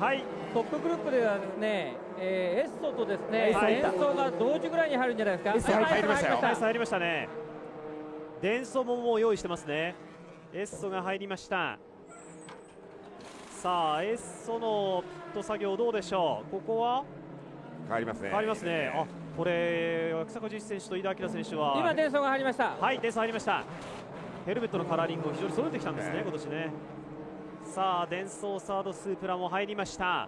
トップグループではですね、エッソとですね、デンソが同時ぐらいに入るんじゃないですか。入りましたよ。入りましたね。デンソももう用意してますね。エッソが入りました。さあエッソのピット作業どうでしょう。ここは変わりますね。変わりますね。これ脇坂実選手と井田明選手は今デンソが入りました。デンソ入りました。ヘルメットのカラーリングを非常に揃えてきたんですね、今年ね。さあデンソーサードスープラも入りました。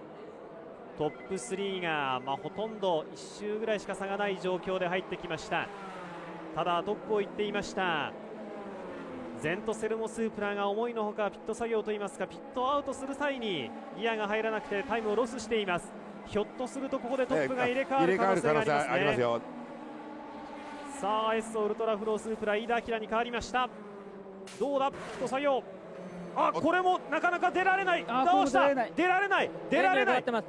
トップ3が、ほとんど1周ぐらいしか差がない状況で入ってきました。ただトップを行っていましたゼントセルモスープラが思いのほかピット作業といいますかピットアウトする際にギアが入らなくてタイムをロスしています。ひょっとするとここでトップが入れ替わる可能性がありますね。さあエストウルトラフロースープラ飯田明に変わりました。どうだピット作業。これもなかなか出られない。倒した。出られない。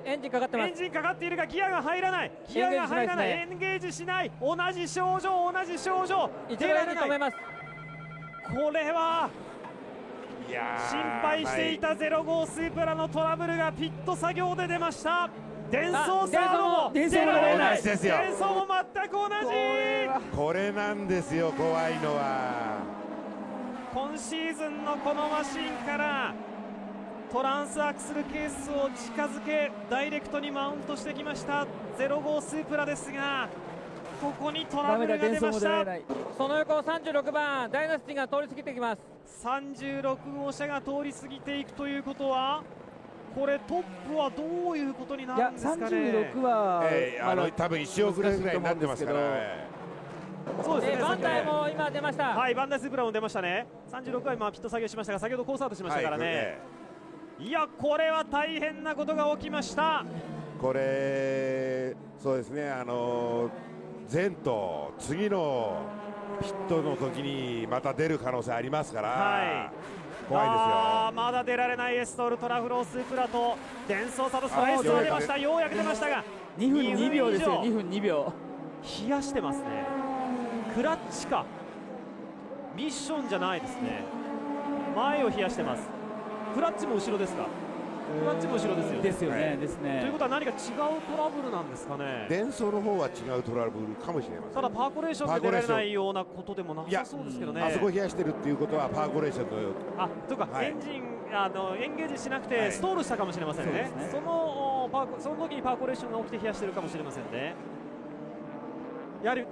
エンジンかかってます。エンジンかかっているがギアが入らない。ギアが入らない。エンゲージしない。同じ症状。出られない。これは心配していた05スープラのトラブルがピット作業で出ました。デンソーサードも出られない。デンソーも全く同じ。これなんですよ怖いのは。今シーズンのこのマシンからトランスアクセルケースを近づけダイレクトにマウントしてきました05スープラですが、ここにトラブルが出ました。その横を36番ダイナスティが通り過ぎていきます。36号車が通り過ぎていくということは、これトップはどういうことになるんですかね。36は、多分1秒ぐらいになってますから、そうですね。バンダイも今出ました。はい、バンダイスープラも出ましたね。36は今ピット作業しましたが、先ほどコースアウトしましたからね。いや、これは大変なことが起きました。これそうですね、前と次のピットの時にまた出る可能性ありますから、怖いですよ。まだ出られないエストールトラフロースープラとデンソーサドスのエースが出ました。ようやく出ましたが2分2秒ですよ。2分2秒冷やしてますね。クラッチかミッションじゃないですね。前を冷やしてます。クラッチも後ろですか。クラッチも後ろですよね。ですよね。ですね。ということは何か違うトラブルなんですかね。電装の方は違うトラブルかもしれません。ただパーコレーションで出られないようなことでもなさそうですけどね。あそこ冷やしてるっていうことはパーコレーションのというか、エンジンエンゲージしなくてストールしたかもしれませんね。その時にパーコレーションが起きて冷やしてるかもしれませんね。やはり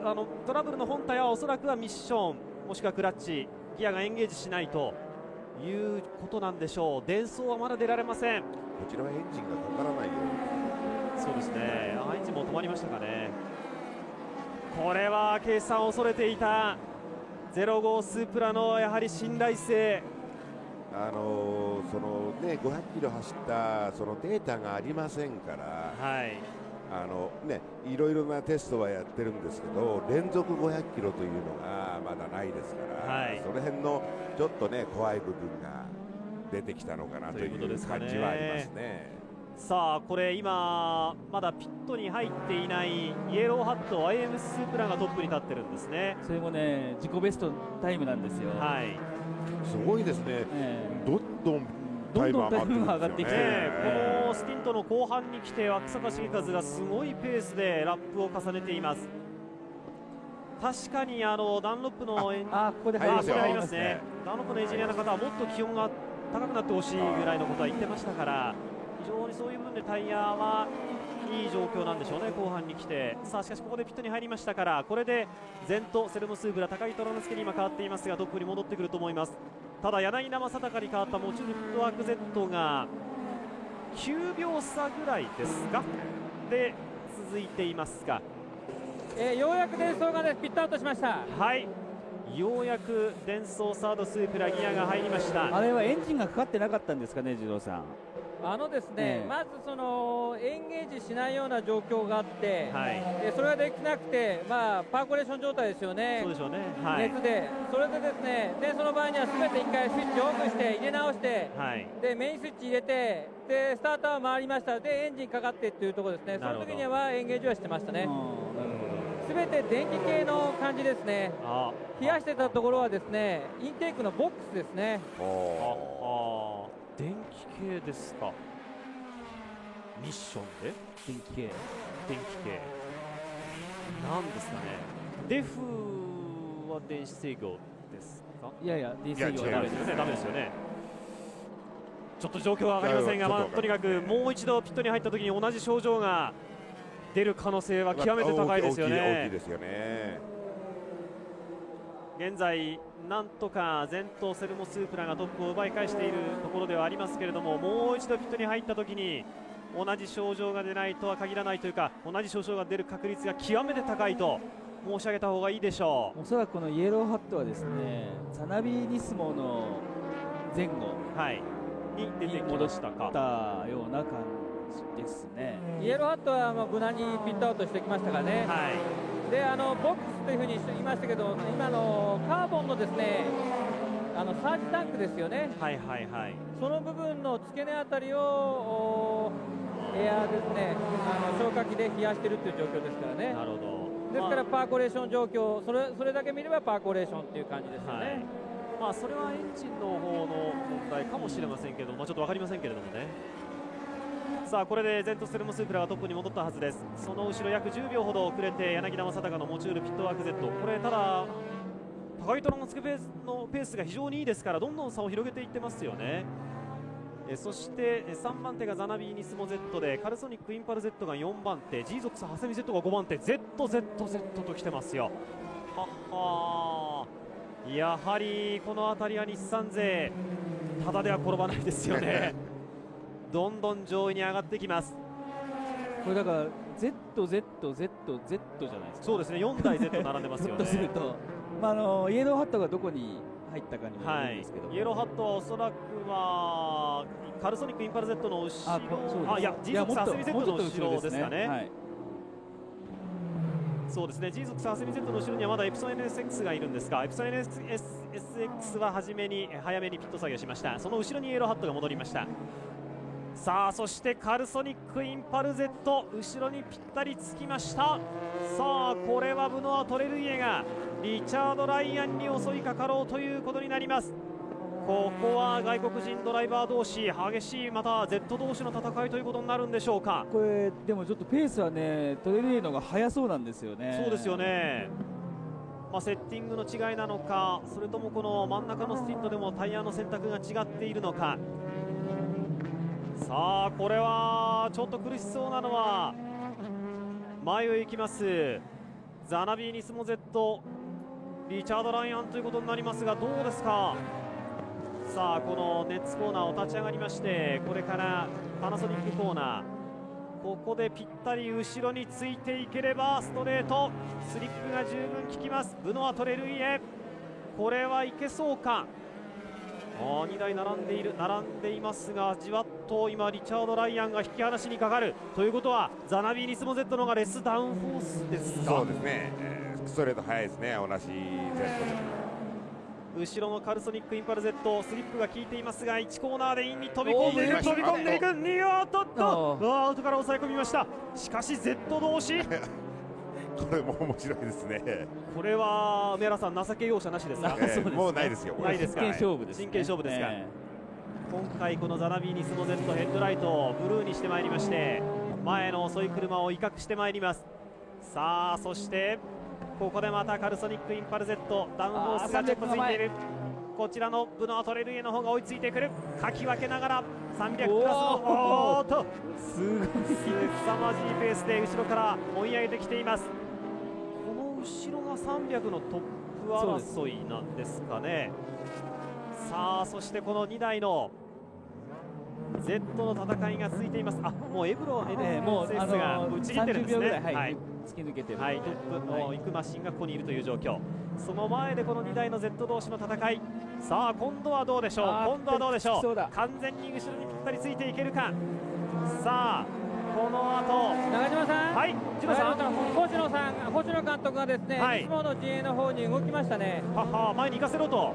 トラブルの本体はおそらくはミッションもしくはクラッチギアがエンゲージしないということなんでしょう。電装はまだ出られません。こちらはエンジンがかからないように。そうですね。エンジンも止まりましたかね。これは計算を恐れていた05スープラのやはり信頼性。そのね500キロ走ったそのデータがありませんから。いろいろなテストはやってるんですけど、連続500キロというのがまだないですから、その辺のちょっとね怖い部分が出てきたのかなという感じはありますね。さあこれ今まだピットに入っていないイエローハット IM スープラがトップに立ってるんですね。それもね自己ベストタイムなんですよ。すごいですね。どんどんタイムが上がってきて、このスティントの後半に来ては草加茂和がすごいペースでラップを重ねています。確かにダンロップのここで入りますね。ダンロップのエンジニアの方はもっと気温が高くなってほしいぐらいのことは言ってましたから、非常にそういう部分でタイヤはいい状況なんでしょうね。後半に来て、さあしかしここでピットに入りましたから、これでゼント、セルモスーブラ、高井虎之介に今変わっていますが、トップに戻ってくると思います。ただ柳生正隆に変わったモチュルフットワーク Z が9秒差ぐらいですかで続いていますが、ようやく電装が、ピットアウトしました。はい、ようやく電装サードスープラギアが入りました。あれはエンジンがかかってなかったんですかね、次郎さん。ですね、まずそのエンゲージしないような状況があって、それができなくて、パーコレーション状態ですよね。そうでしょうね。熱で、それでですね、でその場合にはすべて1回スイッチオフして入れ直して、でメインスイッチ入れて、でスターターは回りました。でエンジンかかってっていうところですね。その時にはエンゲージはしてましたね。すべて電気系の感じですね。冷やしてたところはですね、インテークのボックスですね。電気系ですか。ミッションで電気系なんですかね。デフは電子制御ですか。いやいや電子制御はダメですよね。ダメですよね。ちょっと状況は分かりませんが、とにかくもう一度ピットに入った時に同じ症状が出る可能性は極めて高いですよね。大きいですよね。現在なんとかゼント、セルモスープラがトップを奪い返しているところではありますけれども、もう一度ピットに入った時に同じ症状が出ないとは限らないというか、同じ症状が出る確率が極めて高いと申し上げた方がいいでしょう。おそらくこのイエローハットはですね、ザナビニスモの前後に出てきましたかような感じですね。イエローハットは無難にピットアウトしてきましたからね。でボックスというふうに言いましたけど、今のカーボンのですね、サージタンクですよね。その部分の付け根あたりをエアですね、消火器で冷やしているという状況ですからね。なるほど。ですからパーコレーション状況、それだけ見ればパーコレーションという感じですよね。それはエンジンの方の問題かもしれませんけど、ちょっと分かりませんけれどもね。さあこれでゼント、セルモスープラがトップに戻ったはずです。その後ろ約10秒ほど遅れて柳田正隆のモチュールピットワーク Z。 これただ高井虎之介のペースが非常にいいですから、どんどん差を広げていってますよね。そして3番手がザナビーニスモ Z でカルソニックインパル Z が4番手、ジーゾックスハセミ Z が5番手、 ZZZ と来てますよ。ははー、やはりこの辺りは日産勢ただでは転ばないですよねどんどん上位に上がってきます。これだから ZZZZ じゃないですか。そうですね、4台 Z 並んでますよねとすると、イエローハットがどこに入ったかにもよるんですけど、イエローハットはおそらくはカルソニックインパル Z の後ろ、いやジーゾックスハセミ Z の後ろですかね。そうですね、ジーゾックスハセミ Z の後ろにはまだエプソン NSX がいるんですが、エプソン NSX は早めにピット作業しました。その後ろにイエローハットが戻りました。さあそしてカルソニックインパル Z 後ろにぴったりつきました。さあこれはブノア・トレルイエがリチャード・ライアンに襲いかかろうということになります。ここは外国人ドライバー同士激しい、また Z 同士の戦いということになるんでしょうか。これでもちょっとペースはねトレルイエの方が速そうなんですよね。そうですよね、セッティングの違いなのか、それともこの真ん中のスティットでもタイヤの選択が違っているのか。さあこれはちょっと苦しそうなのは前を行きますザナビーニスモ Z リチャード・ライアンということになりますが、どうですか。さあこのネッツコーナーを立ち上がりまして、これからパナソニックコーナー、ここでぴったり後ろについていければストレートスリップが十分効きます。ブノア・トレルイエ、これはいけそうか。2台並んでいますが、じわっと今リチャード・ライアンが引き離しにかかるということは、ザナビーニスモ Z の方がレスダウンフォースですか。そうですね、ストレート速いですね、同じ Z で。後ろのカルソニックインパル Z スリップが効いていますが、1コーナーでインに飛び込んでいく、飛び込んでいく、アウトから抑え込みました。しかし Z 同士これも面白いですね。これは梅原さん、情け容赦なしですか。もうないですよ。ないですか。真剣勝負です。真剣勝負ですか。今回このザナビーニスモ Z ヘッドライトをブルーにしてまいりまして、前の遅い車を威嚇してまいります。さあそしてここでまたカルソニックインパル Z ダウンフォースがちょっとついている。こちらのブノア・トレルイエの方が追いついてくる。かき分けながら300プラスのすごい凄まじいペースで後ろから追い上げてきています。この後ろが300のトップ争いなんですかね。さあそしてこの2台の Z の戦いが続いています。もうエブロ NSS が打ち切ってるんですね。突き抜けてる、トップの行くマシンがここにいるという状況。その前でこの2台の Z 同士の戦い。さあ今度はどうでしょう。完全に後ろにぴったりついていけるか。さあこの後中島さん、はい、ジロさん、星野監督がですね、いつもの陣営の方に動きましたね。前に行かせろと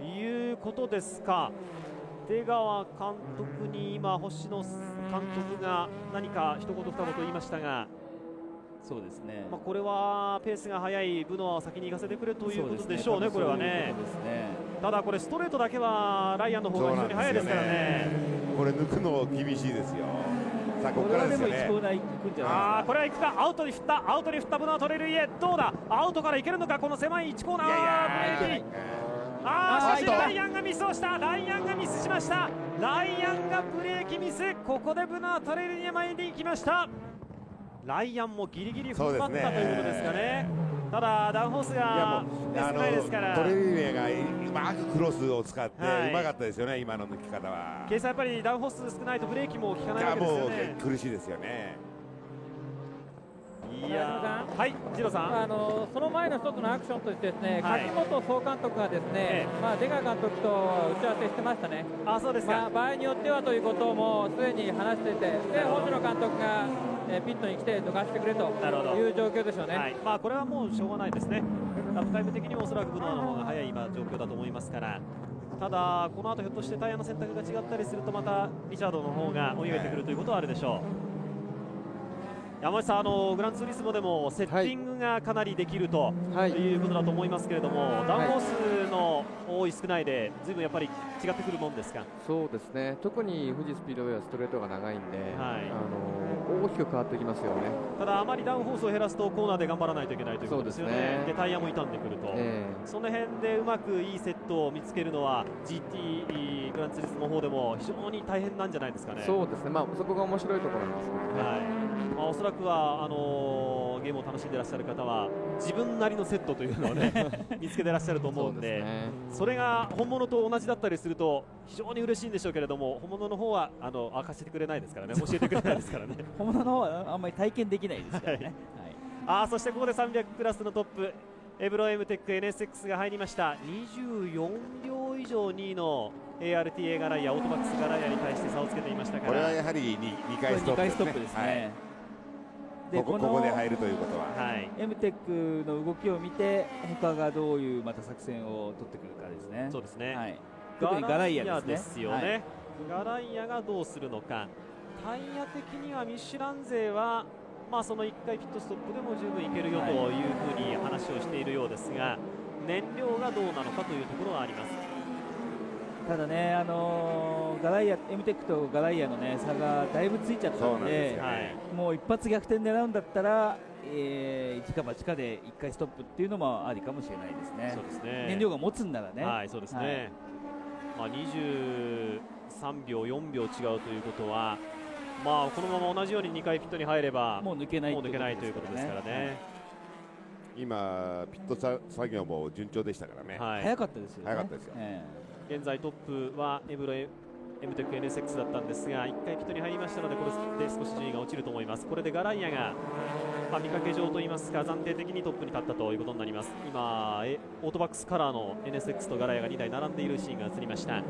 いうことですか。出川監督に今星野監督が何か一言二言言いましたが、そうですね、これはペースが速いブノアを先に行かせてくれということでしょうね。これはね、ただこれストレートだけはライアンの方が非常に速いですからね。これ抜くの厳しいですよ。さあここからですよね。これは行くか。アウトに振ったブノアトレルイエ、どうだ、アウトからいけるのか。この狭い1コーナーブレーキ。しかしライアンがミスをした。ライアンがミスしました。ライアンがブレーキミス。ここでブノアトレルイエ前に行きました。ライアンもギリギリ踏ん張ったということですかね。ただダウンホースが少ないですから、トレルイエがうまくクロスを使ってうまかったですよね、今の抜き方は。ケイさん、やっぱりダウンホース少ないとブレーキも効かないわけですよね。もう苦しいですよね。はい、ジロさん、その前の一つのアクションとしてですね、柿本総監督がですね、出川監督と打ち合わせしてましたね。そうですか。場合によってはということもすでに話していて、で星野監督がピットに来てどかしてくれという状況でしょうね。これはもうしょうがないですね。ラップタイム的にもおそらくブノアの方が早い今状況だと思いますから。ただこの後ひょっとしてタイヤの選択が違ったりすると、またリチャードの方が追い上げてくるということはあるでしょう。山内さん、グランツーリスモでもセッティングがかなりできるということだと思いますけれども、ダウンフォースの多い少ないでずいぶんやっぱり違ってくるもんですか。そうですね、特に富士スピードウェイはストレートが長いんで、大きく変わってきますよね。ただあまりダウンフォースを減らすとコーナーで頑張らないといけないということですよね。でタイヤも傷んでくると、その辺でうまくいいセットを見つけるのは GT グランツーリスモの方でも非常に大変なんじゃないですかね。そうですね、そこが面白いところなんですけどね。おそらくはゲームを楽しんでいらっしゃる方は自分なりのセットというのをね見つけていらっしゃると思うんで、それが本物と同じだったりすると非常に嬉しいんでしょうけれども、本物の方は明かしてくれないですからね、教えてくれないですからね本物の方はあんまり体験できないですからねそしてここで300クラスのトップエブロエムテック NSX が入りました。24秒以上2位の ARTA ガライア、オートバックスガライアに対して差をつけていましたから、これはやはり2回ストップですね。ここで入るということは、エムテックの動きを見て他がどういうまた作戦を取ってくるかですね。そうですね、特にガライアですよね。ガライアがどうするのか。タイヤ的にはミシュラン勢はその1回ピットストップでも十分いけるよというふうに話をしているようですが、燃料がどうなのかというところはあります。ただね、ガライア、エムテックとガライアの、ね、差がだいぶついちゃったので、もう一発逆転狙うんだったら、一か八かで1回ストップっていうのもありかもしれないですね。そうですね、燃料が持つんならね。そうですね、23秒、4秒違うということは、このまま同じように2回ピットに入ればもう抜けないということですからね。今、ピット作業も順調でしたからね。早かったですよね。早かったですよ。現在トップはエムテック NSX だったんですが、1回ピットに入りましたので、これで少し順位が落ちると思います。これでガライアが見かけ上といいますか、暫定的にトップに立ったということになります。今オートバックスカラーの NSX とガライアが2台並んでいるシーンが映りました。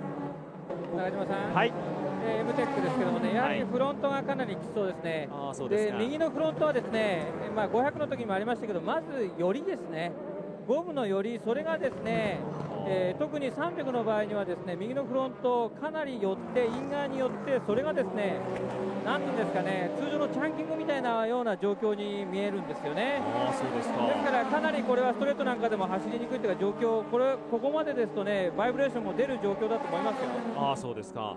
中島さん、はい、エムテックですけどもね、やはりフロントがかなりきつそうですね。で右のフロントはですね、500の時にもありましたけど、まず寄りですね、ゴムの寄り、それがですね、特に300の場合にはですね、右のフロントかなり寄ってイン側に寄って、それがですね、なんていうんですかね、通常のチャンキングみたいなような状況に見えるんですよね。ですからかなりこれはストレートなんかでも走りにくいというか状況、ここまでですとね、バイブレーションも出る状況だと思いますよ。そうですか。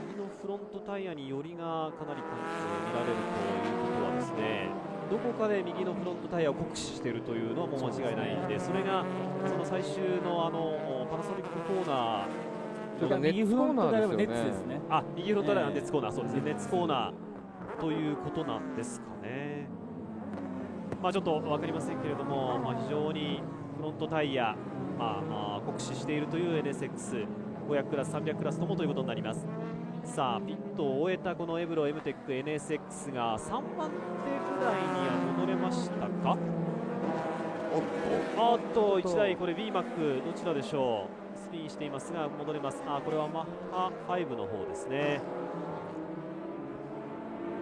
右のフロントタイヤに寄りがかなり見られるということはですね、どこかで右のフロントタイヤを酷使しているというのはもう間違いないんで、それがその最終のパナソニックコーナー、右フロントタイヤはネッツですね。右フロントタイヤはネッツコーナー、そうですね、ネッツコーナーということなんですかね。ちょっと分かりませんけれども、非常にフロントタイヤ、酷使しているという NSX、500クラス、300クラスともということになります。さあピットを終えたこのエブロエムテック NSX が3番手ぐらいには戻れましたか。1台これ BMAC どちらでしょう、スピンしていますが戻れます。これはマッハ5の方ですね。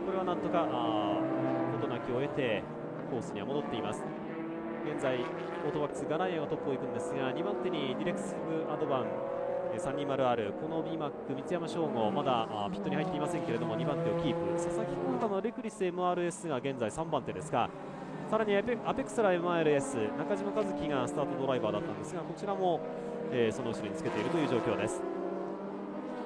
これはなんとか事なきを得てコースには戻っています。現在オートバックスガライアがトップを行くんですが、2番手にディレクシブアドバン320R、この BMAC 三山翔吾まだピットに入っていませんけれども2番手をキープ。佐々木浩太のレクリス MRS が現在3番手ですが、さらにアペクサラ MRS 中島和樹がスタートドライバーだったんですが、こちらも、その後ろにつけているという状況です。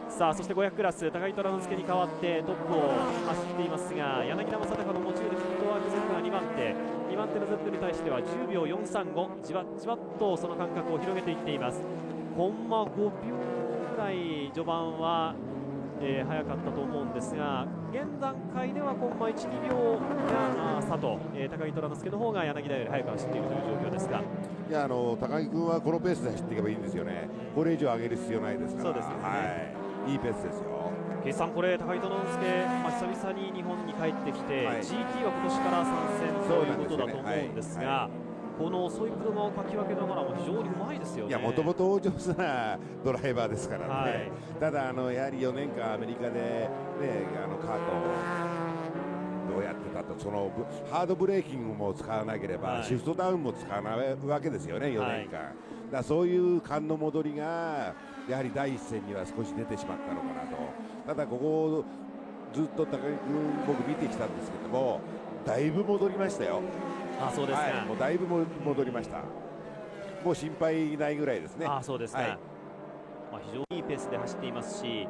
さあそして500クラス高井虎之介に代わってトップを走っていますが、柳田正隆の持ち腕フットワーク Z が2番手の Z に対しては10秒435、じわじわっとその間隔を広げていっています。コンマ5秒ぐらい序盤は、早かったと思うんですが、現段階ではコンマ 1,2 秒が差と、高木虎之介の方が柳田より早く走っているという状況ですが、いや高木君はこのペースで走っていけばいいんですよね。これ以上上げる必要ないですから。そうですね、いいペースですよ。計算これ高井虎之介、久々に日本に帰ってきて、GT は今年から参戦ということだと思うんですが、この遅い車をかき分けながらも非常にうまいですよね。もともと上手なドライバーですからね、ただやはり4年間アメリカで、ね、カートをどうやってたと、そのハードブレーキングも使わなければ、シフトダウンも使わないわけですよね、4年間、だそういう勘の戻りがやはり第一線には少し出てしまったのかなと。ただここをずっと高木君僕見てきたんですけども、だいぶ戻りましたよ。あ、そうですか。もうだいぶ戻りました。もう心配ないぐらいですね。あ、そうですか。非常にいいペースで走っていますし、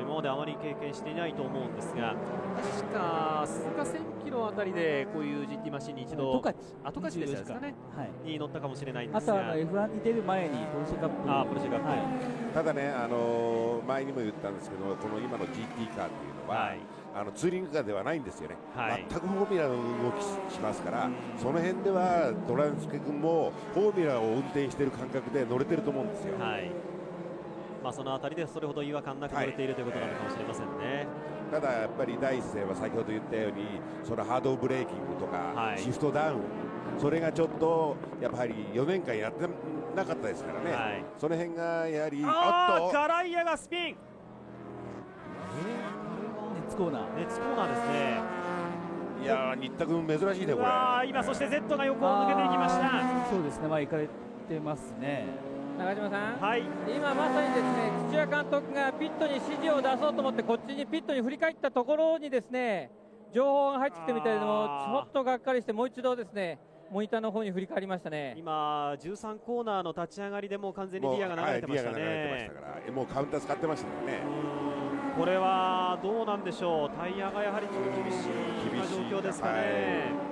今まであまり経験していないと思うんですが、確か鈴鹿1000キロあたりでこういう GT マシンに一度十勝でしたかね、に乗ったかもしれないんですが、あとはF1 に出る前にポルシェカップ、ポルシェカップ、ただね、前にも言ったんですけど、この今の GT カーっていうのは、ツーリングカーではないんですよね、全くフォーミュラの動きしますから、その辺ではトランスケ君もフォーミュラを運転している感覚で乗れてると思うんですよ。そのあたりでそれほど違和感なく乗れているということなのかもしれませんね。ただやっぱり第一声は先ほど言ったように、そのハードブレーキングとか、シフトダウン、それがちょっとやっぱり4年間やってなかったですからね、その辺がやはり、ガライアがスピン、熱コーナーですね。いやー、新田君珍しいねこれ。今そして Z が横を抜けていきました。そうですね、行かれてますね。中島さん、今まさにですね、土屋監督がピットに指示を出そうと思ってこっちにピットに振り返ったところにですね、情報が入ってきたみたいでもちょっとがっかりして、もう一度ですねモニターの方に振り返りましたね。今13コーナーの立ち上がりでもう完全にリアが流れてましたね。もうカウンター使ってましたからね。これはどうなんでしょう、タイヤがやはりちょっと厳しい状況ですかね。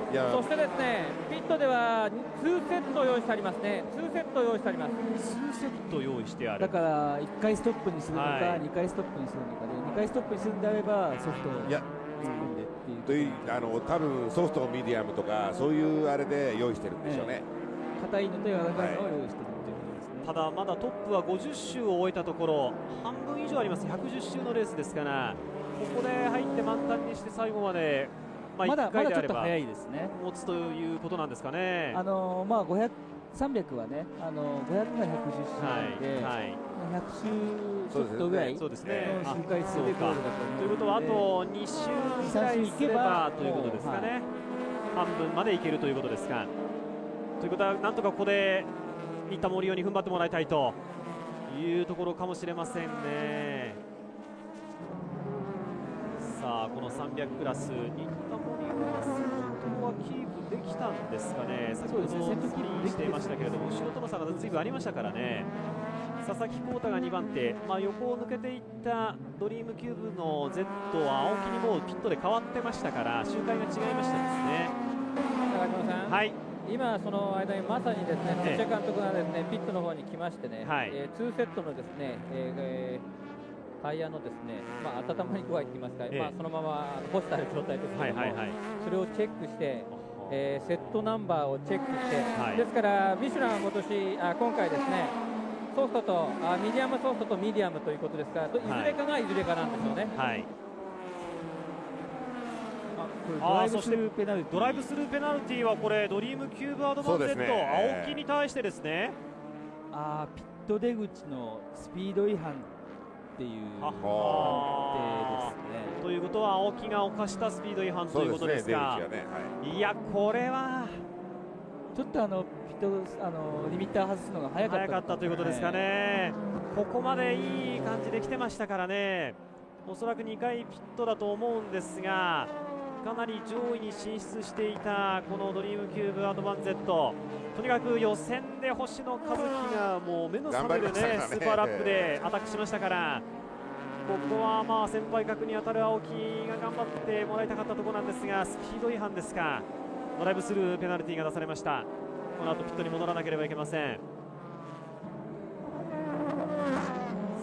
そしてですね、ピットでは2セット用意してありますね。2セット用意してあります。2セット用意してある。だから1回ストップにするのか、2回ストップにするのかで、2回ストップにするんであればソフトを突っ込んでっていう。多分ソフトミディアムとかそういうあれで用意してるんでしょうね。硬いのと柔らかいのを用意してるっていうことですね。ただまだトップは50周を終えたところ、半分以上あります。110周のレースですから、ここで入って満タンにして最後まで。まだちょっと早いですね。持つということなんですかね。300はね、500が110周で、100周ちょっとぐらいの周回数でゴールだと思うので、ということはあと2周ぐらいすればということですかね。半分までいけるということですか。ということはなんとかここで新田森生に踏ん張ってもらいたいというところかもしれませんね。さあこの300クラス、新田森は先頭はキープできたんですかね。先ほどスクリーンしていましたけれども、後ろとの差がずいぶんありましたからね。佐々木浩太が2番手、横を抜けていったドリームキューブの Z は青木にもうピットで変わってましたから、周回が違いましたですね。中島さん、今その間にまさにですね、土屋監督がですねピットの方に来ましてね、2セットのですね、タイヤのですね、温まり具合といいますか、そのまま干してある状態ですけども、それをチェックして、セットナンバーをチェックして、ですからミシュランは今回ですね、ソフトとミディアムソフトとミディアムということですから、いずれかがいずれかなんでしょうね。ドライブスルーペナルティーはこれドリームキューブアドバンセット、青木に対してですね。ピット出口のスピード違反っていう判定ですね。ということは青木が犯したスピード違反ということですか。いやこれはちょっとピットリミッター外すのが早かったということですかね。ここまでいい感じで来てましたからね。おそらく2回ピットだと思うんですが、かなり上位に進出していたこのドリームキューブアドバン Z、 とにかく予選で星野一樹がもう目の覚めるねスーパーラップでアタックしましたから、ここは先輩格に当たる青木が頑張ってもらいたかったところなんですが、スピード違反ですか。ドライブスルーペナルティーが出されました。この後ピットに戻らなければいけません。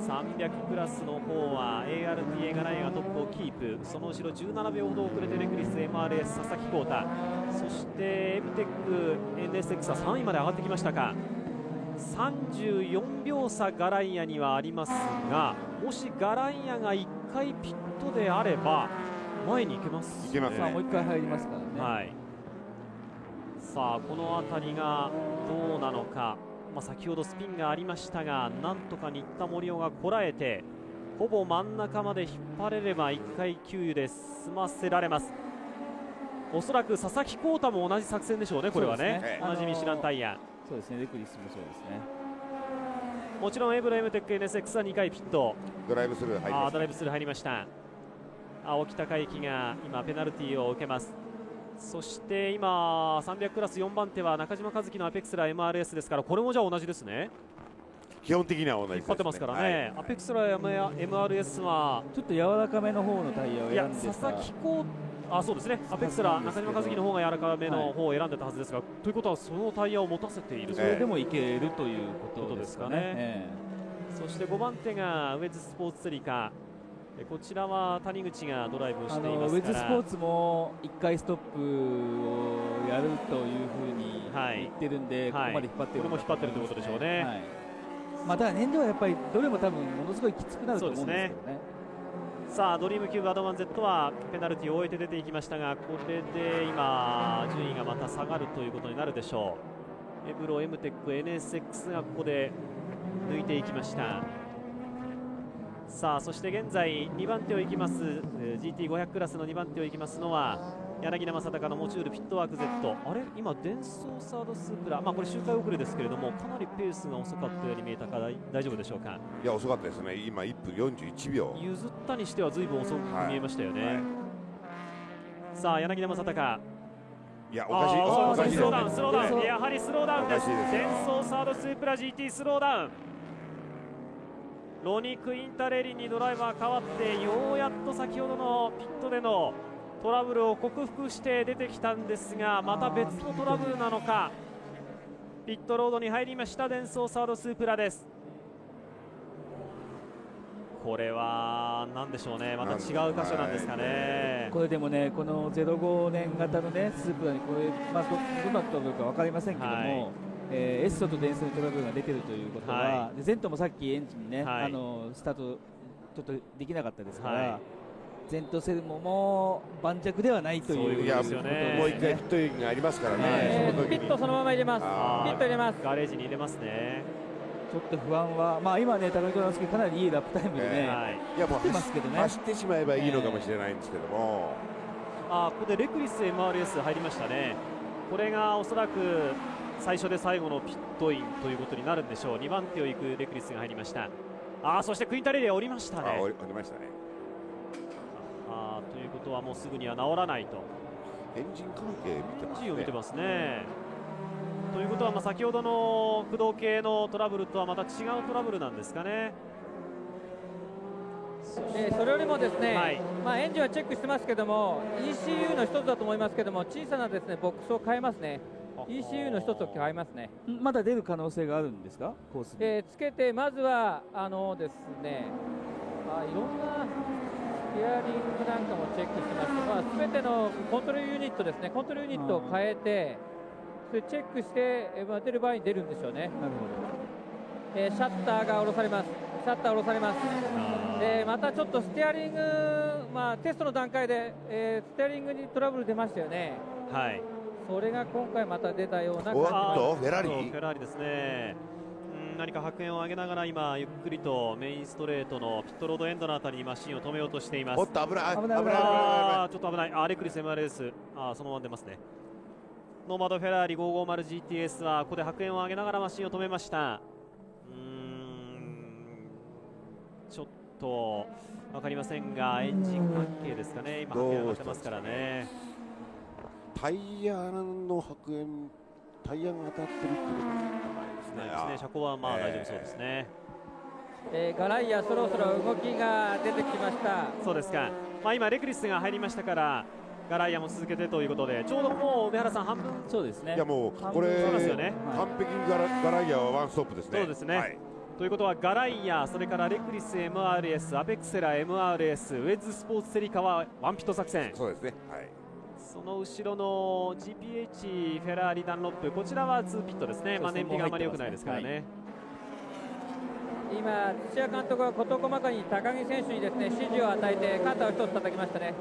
300クラスの方は ARTA ガライアがトップをキープ、その後ろ17秒ほど遅れてレクリス MRS 佐々木浩太、そしてエムテック NSX は3位まで上がってきましたか。34秒差ガライアにはありますが、もしガライアが1回ピットであれば前に行けますね。いけますね。もう1回入りますからね。さあこの辺りがどうなのか。先ほどスピンがありましたが、なんとか新田森生がこらえてほぼ真ん中まで引っ張れれば1回給油で済ませられます。おそらく佐々木浩太も同じ作戦でしょうね、これはね。同じミシュランタイヤ。そうですね、レクリスもそうですね。もちろんエブライムテック NSX は2回ピット。ドライブスルー入りました。ドライブスルー入りました。青木貴之が今ペナルティーを受けます。そして今300クラス4番手は中島和樹のアペクスラ MRS ですから、これもじゃあ同じですね。基本的には同じですね。引っ張ってますからね、アペクスラ MRS はちょっと柔らかめの方のタイヤを選んで佐々木浩、そうですね、アペクスラ中島和樹の方が柔らかめの方を選んでたはずですが、ということはそのタイヤを持たせている、それでもいけるということですかね。そして5番手がウェズスポーツセリカ、こちらは谷口がドライブをしていますから、ウェズスポーツも1回ストップをやるというふうに言ってるんで、ここまで引っ張ってる、これも引っ張ってるということでしょうね。ただ燃料はやっぱりどれも多分ものすごいきつくなると思うんですけどね。さあドリームキューブアドバン Z はペナルティを終えて出ていきましたが、これで今順位がまた下がるということになるでしょう。エブロ、エムテック、NSX がここで抜いていきました。さあそして現在2番手を行きます GT500 クラスの2番手を行きますのは柳田正隆のモチュールピットワーク Z。 あれ今デンソーサードスープラ、これ周回遅れですけれども、かなりペースが遅かったように見えたから大丈夫でしょうか。いや遅かったですね。今1分41秒譲ったにしては随分遅く見えましたよね。さあ柳田正隆、いやおかしい、スローダウン、スローダウン、やはりスローダウンです。デンソーサードスープラ GT スローダウン。ロニ・クインタレリにドライバー変わって、ようやっと先ほどのピットでのトラブルを克服して出てきたんですが、また別のトラブルなのか、ピットロードに入りましたデンソーサードスープラです。これは何でしょうね、また違う箇所なんですかね。これでもね、この05年型のねスープラにこれ、どうなったのか分かりませんけども、エッソとデンソートラブルが出てるということは、ゼントもさっきエンジンね、スタートちょっとできなかったですから、ゼントセルモも盤石ではないということですよね。もう一回ピットインがありますからね。ピットそのまま入れます。ピット入れます。ガレージに入れますね。ちょっと不安は、今ね、高木直輔かなりいいラップタイムでね、いやもう走ってしまえばいいのかもしれないんですけども、ここでレクリス MRS 入りましたね。これがおそらく最初で最後のピットインということになるんでしょう。2番手を行くレクリスが入りました。そしてクインタレリア降りましたね。降りましたね。ということはもうすぐには治らないと。エンジン関係見てますね。エンジンを見てますね。ということは先ほどの駆動系のトラブルとはまた違うトラブルなんですかね。それよりもですね、エンジンはチェックしてますけども ECU の一つだと思いますけども、小さなですねボックスを変えますね。ECU の一つを変えますね。まだ出る可能性があるんですか、コースに。つけてまずはですね、いろんなステアリングなんかもチェックしてます。全てのコントロールユニットですね、コントロールユニットを変えて、それチェックして、出る場合に出るんでしょうね。なるほど。シャッターが下ろされます。シャッター下ろされます。またちょっとステアリング、テストの段階で、ステアリングにトラブル出ましたよね。はい。それが今回また出たような感じフェラーリですね。何か白煙を上げながら今ゆっくりとメインストレートのピットロードエンドのあたりにマシンを止めようとしています。おっと危ない。ちょっと危ない。レクリス MRS、そのまま出ますね。ノーマドフェラーリ 550GTS はここで白煙を上げながらマシンを止めました。ちょっと分かりませんがエンジン関係ですかね。今白煙上がってますからね。タイヤの白煙、タイヤが当たってるってことないですね。車高は大丈夫そうですね。ガライアそろそろ動きが出てきました。そうですか。今レクリスが入りましたからガライアも続けてということで、ちょうどもう上原さん半分。そうですね。いやもうこれ完璧にガライアはワンストップですね。そうですね。ということはガライア、それからレクリス MRS、アペクセラ MRS、ウェズスポーツセリカはワンピット作戦。そうですね。その後ろの GPH フェラーリダンロップ、こちらは2ピットですね。燃費があまり良くないですからね。今土屋監督は事細かに高木選手にですね指示を与えて肩を一つ叩きましたね。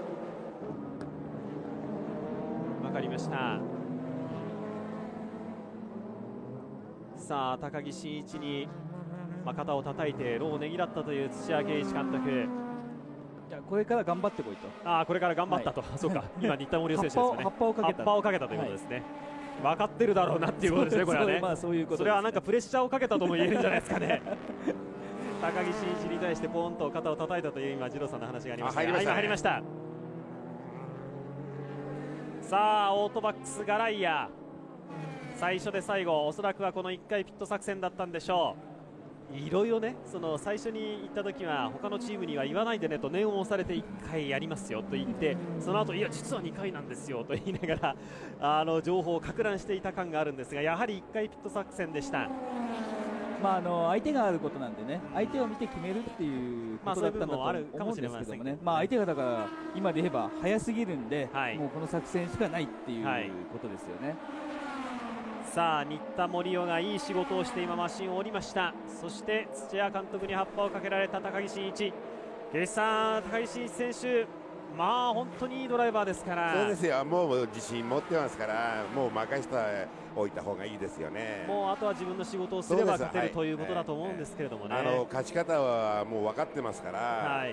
わかりました。さあ高木真一に、肩を叩いてローをねぎらったという土屋圭一監督。これから頑張ってこいと。これから頑張ったと、そうか、今新田森生選手ですね。葉っぱをかけたということですね。分かってるだろうなっていうことですね、これはね。それはなんかプレッシャーをかけたとも言えるんじゃないですかね。高木真一に対してポーンと肩を叩いたという今、二郎さんの話がありましたが、今入りました。さあオートバックスガライア、最初で最後、おそらくはこの1回ピット作戦だったんでしょう。いろいろね、その最初に行った時は他のチームには言わないでねと念を押されて1回やりますよと言って、その後いや実は2回なんですよと言いながら情報をか乱していた感があるんですが、やはり1回ピット作戦でした。相手があることなんでね、相手を見て決めるっていうことだったんだと思うんですけどもね、相手がだから今で言えば早すぎるんで、もうこの作戦しかないっていうことですよね。さあ新田森生がいい仕事をして今マシンを降りました。そして土屋監督に葉っぱをかけられた高木真一。高木真一選手、本当にいいドライバーですから。そうですよ、もう自信持ってますから、もう任せておいた方がいいですよね。もうあとは自分の仕事をすれば勝てるということだと思うんですけれどもね。勝ち方はもう分かってますから。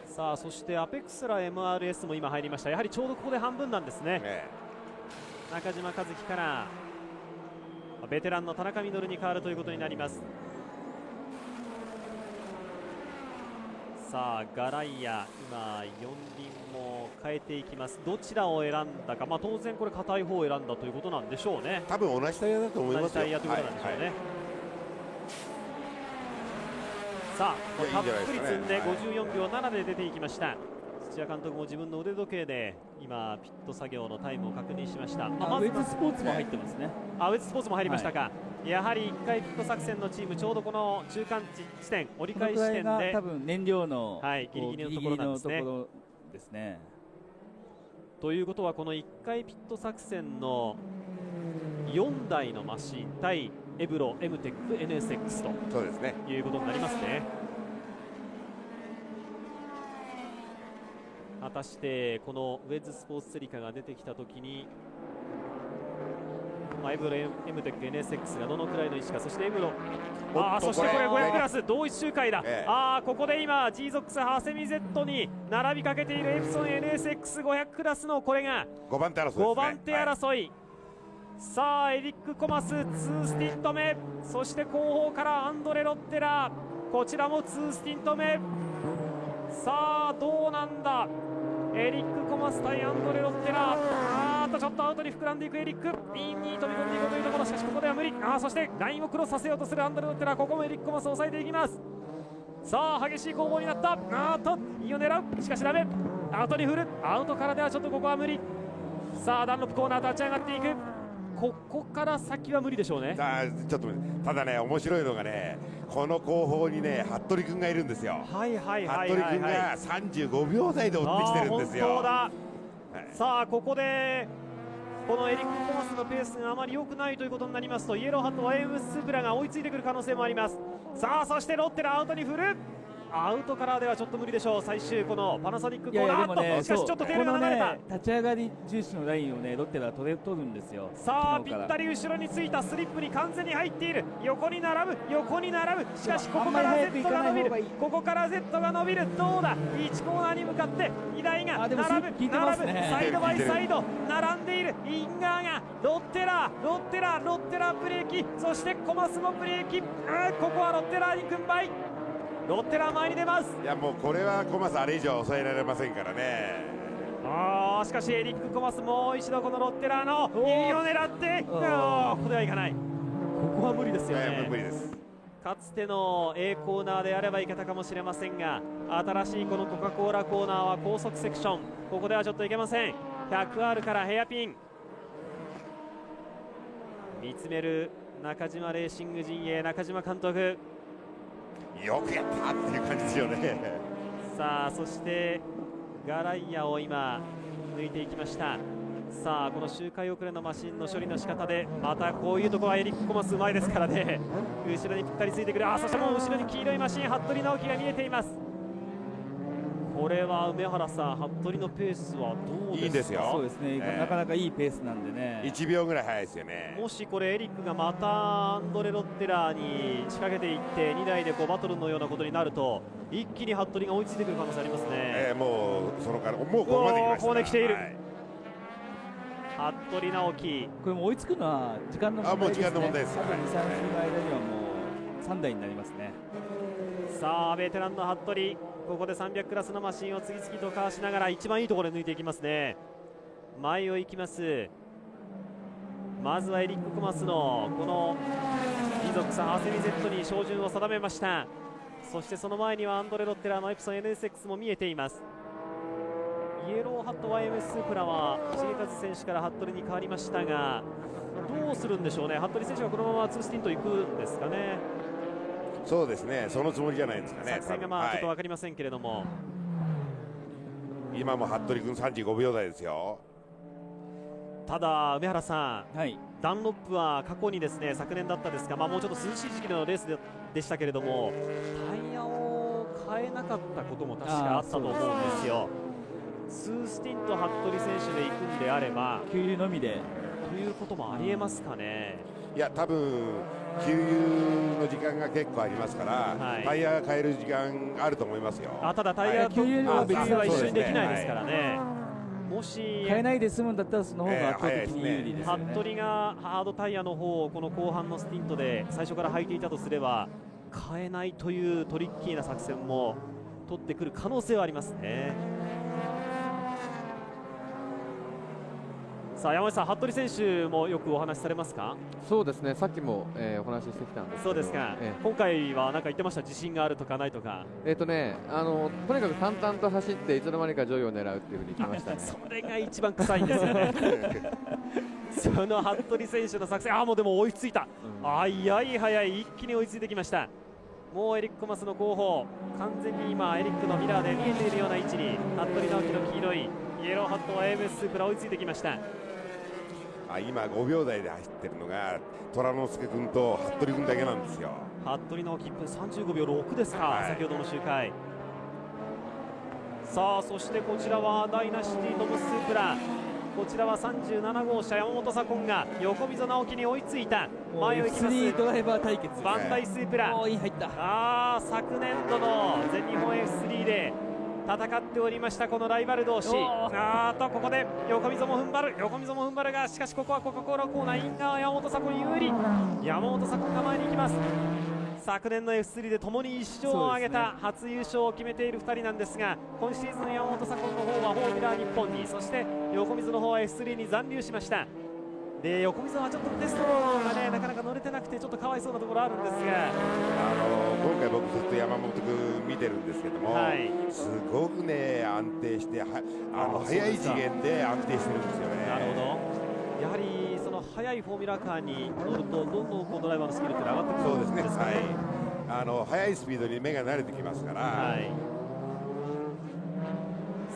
さあそしてアペックスラ MRS も今入りました。やはりちょうどここで半分なんですね。中島和樹からベテランの田中稔に変わるということになります。さあガライア、今4輪も変えていきます。どちらを選んだか、当然これ硬い方を選んだということなんでしょうね。多分同じタイヤだと思いますよ。同じタイヤということなんでしょうね。さあたっぷり積んで54秒7で出ていきました。土屋監督も自分の腕時計で今ピット作業のタイムを確認しました。ウェズスポーツも入ってますね。ウェズスポーツも入りましたか。やはり1回ピット作戦のチーム、ちょうどこの中間地点、折り返し地点で多分燃料のギリギリのところなんですね。ということはこの1回ピット作戦の4台のマシン対エブロ MTEC、NSX ということになりますね。果たしてこのウェズスポーツセリカが出てきたときに、エブロ MTEC、NSX がどのくらいの位置か、そしてエブロ、そしてこれ500クラス同一周回だ。ここで今 G-ZOX ハセミ Z に並びかけているエプソン NSX500 クラスのこれが5番手争いですね。5番手争い。さあエリック・コマス2スティント目、そして後方からアンドレ・ロッテラ、こちらも2スティント目。さあどうなんだ、エリック・コマス対アンドレ・ロッテラ。ちょっとアウトに膨らんでいくエリック、インに飛び込んでいこうというところ、しかしここでは無理。そしてラインをクロスさせようとするアンドレ・ロッテラ、ここもエリック・コマスを抑えていきます。さあ激しい攻防になった。インを狙う、しかしダメ、アウトに振る、アウトからではちょっとここは無理。さあダンロップコーナー立ち上がっていく、ここから先は無理でしょうね。ちょっとただね、面白いのがね、この後方にね服部君がいるんですよ。服部君が35秒台で追ってきてるんですよ。本当だ。さあここでこのエリック・コマスのペースがあまり良くないということになりますと、イエローハット YM スープラが追いついてくる可能性もあります。さあそしてロッテラアウトに振る、アウトからではちょっと無理でしょう。最終このパナソニックコーナー、しかしちょっとテールが流れた。立ち上がり重視のラインをねロッテラ取るんですよ。さあぴったり後ろについたスリップに完全に入っている。横に並ぶ、しかしここから Z が伸びる、ここから Z が伸びる。どうだ、1コーナーに向かって2台が並ぶ、サイドバイサイド並んでいる。イン側がロッテラブレーキ、そしてコマスもブレーキ。ここはロッテラに軍配。ロッテラ前に出ます。いやもうこれはコマスあれ以上抑えられませんからね。しかしエリック・コマスもう一度このロッテラの右を狙って、ここではいかない。ここは無理ですよね。無理です。かつての A コーナーであればいけたかもしれませんが、新しいこのコカ・コーラコーナーは高速セクション、ここではちょっといけません。 100R からヘアピン見つめる中島レーシング陣営、中島監督、よくやったっていう感じですよね。さあそしてガライアを今抜いていきました。さあこの周回遅れのマシンの処理の仕方で、またこういうところはエリック・コマスうまいですからね。後ろにぴったりついてくる。そしてもう後ろに黄色いマシン、服部直樹が見えています。これは梅原さん、服部のペースはどうですか。いいですよ。そうですね、なかなかいいペースなんでね。1秒ぐらい速いですよね。もしこれエリックがまたアンドレ・ロッテラーに仕掛けていって2台でこうバトルのようなことになると、一気に服部が追いついてくる可能性ありますね。もうそのからもうここまで来ました。ここで来ている、服部直樹。これも追いつくのは時間の問題ですね。もう時間の問題です。あと2、3周の間にはもう3台になりますね。さあベテランの服部、ここで300クラスのマシンを次々とかわしながら一番いいところで抜いていきますね。前を行きます。まずはエリック・コマスのこのリゾックスアーセミ Z に照準を定めました。そしてその前にはアンドレ・ロッテラーのエプソン NSX も見えています。イエローハット YM スープラは重和選手から服部に変わりましたが、どうするんでしょうね。服部選手はこのまま2スティント行くんですかね。そうですね、そのつもりじゃないですかね。作戦がまあちょっと分かりませんけれども、今も服部君35秒台ですよ。ただ梅原さん、ダンロップは過去にですね、昨年だったですが、もうちょっと涼しい時期のレースでしたけれども、タイヤを変えなかったことも確かあったと思うんですよ。2スティント服部選手で行くんであれば給油のみでということもありえますかね。いや、多分給油の時間が結構ありますから、タイヤが変える時間あると思いますよ。ただタイヤと給油は一緒にできないですからね。もし変えないで済むんだったらその方が圧倒的に有利ですよね。服部がハードタイヤの方をこの後半のスティントで最初から履いていたとすれば、変えないというトリッキーな作戦も取ってくる可能性はありますね。さあ山内さん、服部選手もよくお話しされますか？そうですね、さっきも、お話ししてきたんですけど。そうですか、今回は何か言ってました？自信があるとかないとか。とにかく淡々と走っていつの間にか上位を狙うっていうふうに言ってましたね。それが一番臭いんですよね。その服部選手の作戦、もうでも追いついた、早い、一気に追いついてきました。もうエリック・コマスの後方、完全に今エリックのミラーで見えているような位置に服部直樹の黄色いイエローハットは AMS スープラ追いついてきました。今5秒台で走ってるのが虎之助君と服部君だけなんですよ。服部直樹1分35秒6ですか、先ほどの周回。さあそしてこちらはダイナシティトムスープラ、こちらは37号車山本左近が横溝直樹に追いついた。前を行きます F3 ドライバー対決、バンダイスープラ、入った。昨年度の全日本 F3 で戦っておりましたこのライバル同士。ここで横溝も踏ん張るが、しかしここはコカ・コーラコーナーイン側山本左近有利。山本左近が前に行きます。昨年の F3 でともに1勝を挙げた、初優勝を決めている2人なんですが、今シーズン山本左近の方はフォーミュラー日本に、そして横溝の方は F3 に残留しました。で横溝はちょっとテストがねなかなか乗れてなくてちょっとかわいそうなところあるんですが、今回僕ずっと山本君見てるんですけども、すごくね安定して速い次元で安定してるんですよね。なるほど。やはりその速いフォーミュラーカーに乗るとどんどんこうドライバーのスキルって上がってくるんですかね。そうですね、速いスピードに目が慣れてきますから、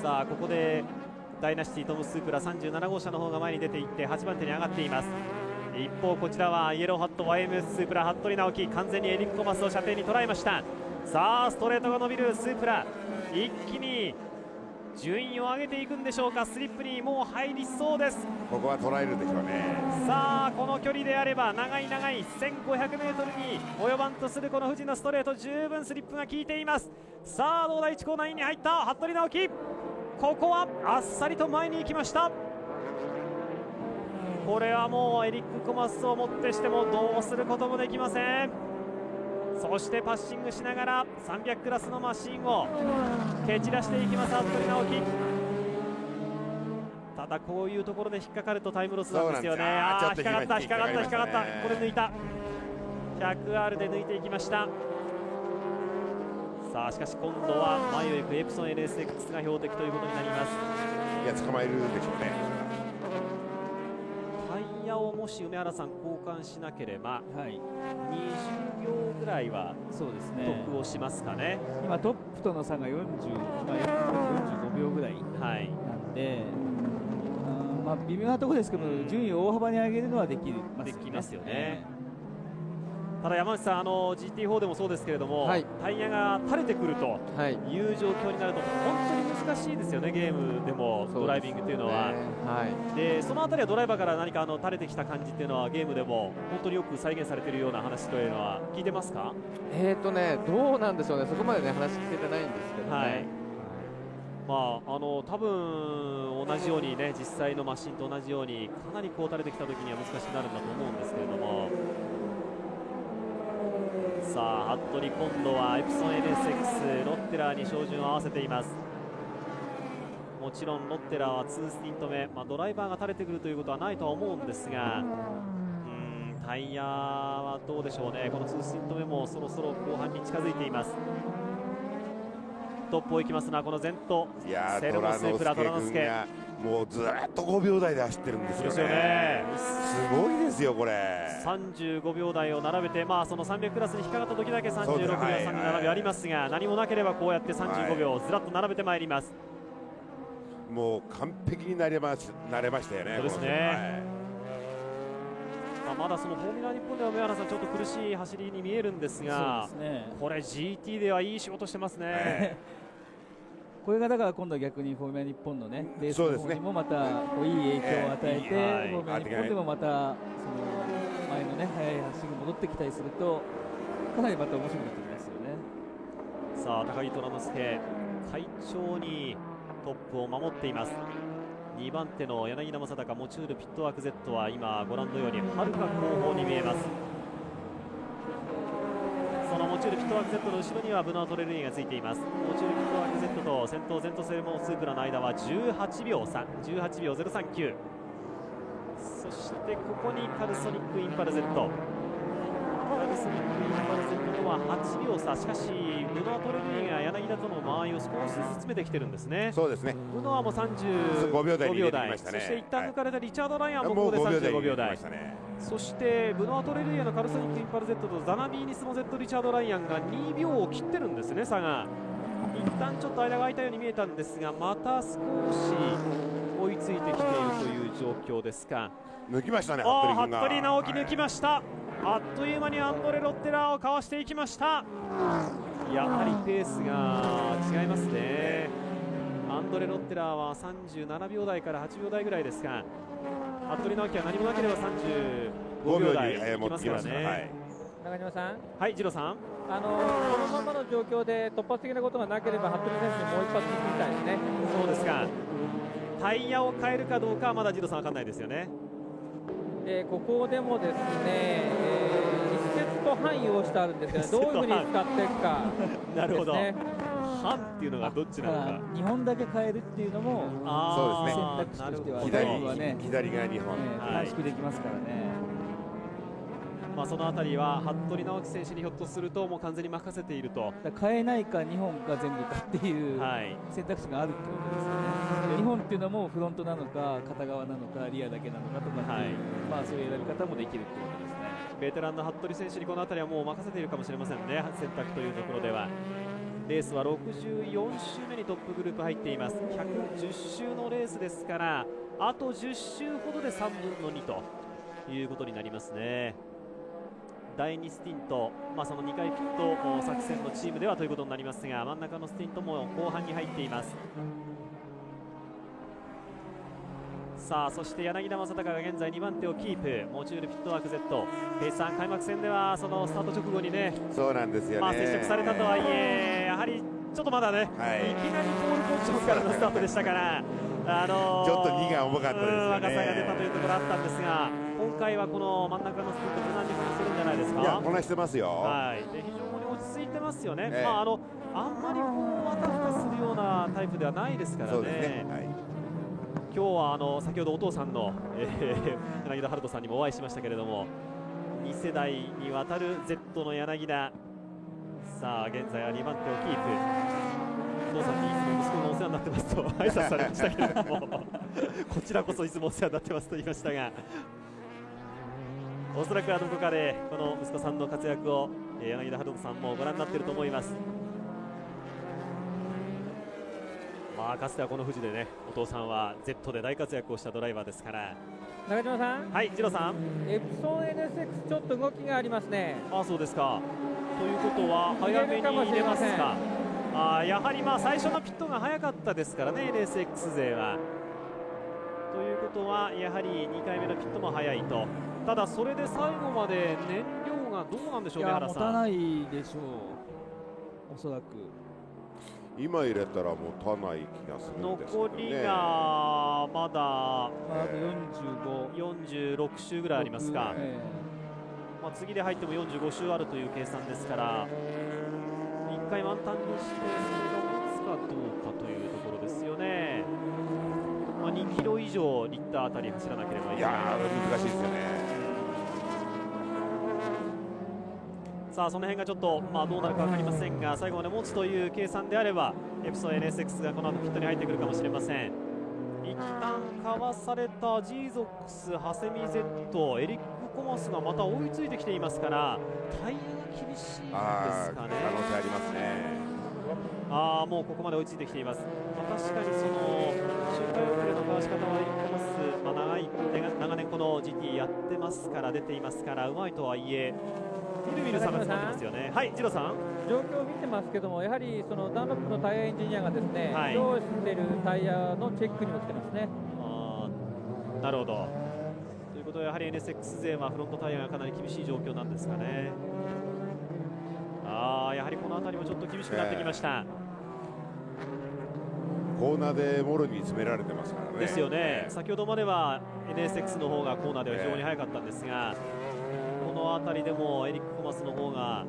さあここでダイナシティトムスープラ37号車の方が前に出ていって8番手に上がっています。一方こちらはイエローハット YMS スープラ服部直樹、完全にエリック・コマスを射程に捉えました。さあストレートが伸びるスープラ、一気に順位を上げていくんでしょうか。スリップにもう入りそうです。ここは捉えるでしょうね。さあこの距離であれば長い 1500m に及ばんとするこの富士のストレート、十分スリップが効いています。さあどうだ、1コーナーインに入った服部直樹、ここはあっさりと前に行きました。これはもうエリック・コマスをもってしてもどうすることもできません。そしてパッシングしながら300クラスのマシンを蹴散らしていきます服部直樹。ただこういうところで引っかかるとタイムロスなんですよね。引っかかった、これ抜いた。 100R で抜いていきました。さあしかし今度は前を行くエプソン NSX が標的ということになります。いや捕まえるでしょうね。タイヤをもし梅原さん交換しなければ、20秒ぐらいは得をしますかね。今トップとの差が45秒ぐらいなんで、微妙なところですけど順位を大幅に上げるのはできますよね。ただ山内さん、GT4 でもそうですけれども、タイヤが垂れてくるという状況になると本当に難しいですよね、ゲームでもドライビングというのは。でそのあたりはドライバーから何か垂れてきた感じっていうのはゲームでも本当によく再現されているような話というのは聞いてますか？どうなんでしょうね、そこまでね話聞けてないんですけどね。多分同じようにね、実際のマシンと同じようにかなりこう垂れてきた時には難しくなるんだと思うんですけれども。さあ服部、今度はエプソン NSX ロッテラーに照準を合わせています。もちろんロッテラーは2スティント目、ドライバーが垂れてくるということはないとは思うんですが、タイヤはどうでしょうね。この2スティント目もそろそろ後半に近づいています。トップを行きますのはこのゼントセルモスープラトラノスケ、もうずっと5秒台で走ってるんですよね。すごいですよこれ。35秒台を並べて、その300クラスに引っかかった時だけ36秒、37秒ありますが、何もなければこうやって35秒をずらっと並べてまいります。もう完璧になれましたよね。そうですね。まだそのフォーミュラ日本では上原さんちょっと苦しい走りに見えるんですが、これ GT ではいい仕事してますね。これがだから今度は逆にフォーミュラ日本のねレースの方にもまたこういい影響を与えて、フォーミュラ日本でもまたその前のね速い走りが戻ってきたりするとかなりまた面白くなってきますよね。さあ高木虎之介快調にトップを守っています。2番手の柳田正孝モチュールピットワーク Z は今ご覧のようにはるか後方に見えます。そのモチュールピットワーク Z の後ろにはブナートレルイがついています。モチュールピットワーク Z と先頭ゼントセルモンスープラの間は18秒差、18秒039。そしてここにカルソニックインパル Z、カルソニックインパル Z とは8秒差。しかしブノア・トレルイが柳田との間合いを少しずつ詰めてきてるんですね。そうですね。ブノアも35秒台に入れてきましたね。そして一旦抜かれたリチャード・ライアンもここで35秒台。そしてブノア・トレルイのカルソニックインパル Z とザナビーニスモ Z リチャード・ライアンが2秒を切ってるんですね、差が。一旦ちょっと間が空いたように見えたんですが、また少し追いついてきているという状況ですか。抜きましたね。服部直樹抜きました。あっという間にアンドレ・ロッテラーをかわしていきました。やはりペースが違いますね。アンドレ・ロッテラーは37秒台から8秒台ぐらいですが、服部直樹は何もなければ35秒台いきますからね。中島さん、はい、次郎さん、このままの状況で突発的なことがなければ服部選手にもう一発聞きたいですね。そうですか。タイヤを変えるかどうかはまだ次郎さん分かんないですよね。ここでもですね、1セット半用してあるんですが、どういうふうに使っていくかなるほど。半っていうのがどっちなのか。2本だけ変えるっていうのも選択肢としては左が2本短縮できますからね。そのあたりは服部直樹選手にひょっとするともう完全に任せていると。変えないか2本か全部かっていう選択肢があるってことですよね。2本っていうのもフロントなのか片側なのかリアだけなのかとかっていう、そういう選び方もできるってことですね。ベテランの服部選手にこのあたりはもう任せているかもしれませんね、選択というところでは。レースは64周目にトップグループ入っています。110周のレースですから、あと10周ほどで3分の2ということになりますね。第2スティント、その2回ピット作戦のチームではということになりますが、真ん中のスティントも後半に入っています。さあそして柳田正孝が現在2番手をキープ。モチュールピットワーク Z、 ペイさん開幕戦ではそのスタート直後にね、そうなんですよね、接触されたとはいえやはりちょっとまだね、いきなりポールポジションからのスタートでしたからちょっと2が重かったですよね。若さが出たというところあったんですが、今回はこの真ん中のスピード無難にこなしてるんじゃないですか。いや、こなしてますよ。で非常に落ち着いてますよね。あんまりこうあたふたするようなタイプではないですからね。今日は先ほどお父さんの、柳田春人さんにもお会いしましたけれども、2世代にわたる Z の柳田、さあ現在は2番手をキープ。お父さんにいつも息子がお世話になってますと挨拶されましたけれどもこちらこそいつもお世話になってますと言いましたが、おそらくどこかでこの息子さんの活躍を柳田春人さんもご覧になっていると思います。かつてはこの富士でね、お父さんは Z で大活躍をしたドライバーですから。中島さん、はい、次郎さん、エプソン NSX ちょっと動きがありますね。そうですか。ということは早めに入れますか。やはり最初のピットが早かったですからね、NSX 勢は。ということはやはり2回目のピットも早いと。ただそれで最後まで燃料がどうなんでしょうね、原さん。持たないでしょう、おそらく。今入れたら持たない気がするんですけどね。残りがまだ45、46周ぐらいありますか。次で入っても45周あるという計算ですから、1回満タンにしてそれが持つかどうかというところですよね。2キロ以上リッターあたり走らなければいけない。いや難しいですよね。さあその辺がちょっと、どうなるか分かりませんが、最後まで持つという計算であればエプソン NSX がこの後ピットに入ってくるかもしれません。一旦かわされたジーゾックス、ハセミ Z、エリック・コマスがまた追いついてきていますから、タイヤが厳しいですかね。可能性ありますね。もうここまで追いついてきています。確かにその周回遅れのかわし方はエリック・コマス、長年この GT やってますから出ていますからうまいとはいえみるみる差が詰まってますよね。はい、ジローさん。状況を見てますけども、やはりそのダンロップのタイヤエンジニアがですね、使用しているタイヤのチェックにも来てますね。なるほど。ということはやはり NSX 勢はフロントタイヤがかなり厳しい状況なんですかね。やはりこの辺りもちょっと厳しくなってきました。コーナーでもろに詰められてますからね。ですよね。先ほどまでは NSX の方がコーナーでは非常に速かったんですが、この辺りでもエリック・コマスの方が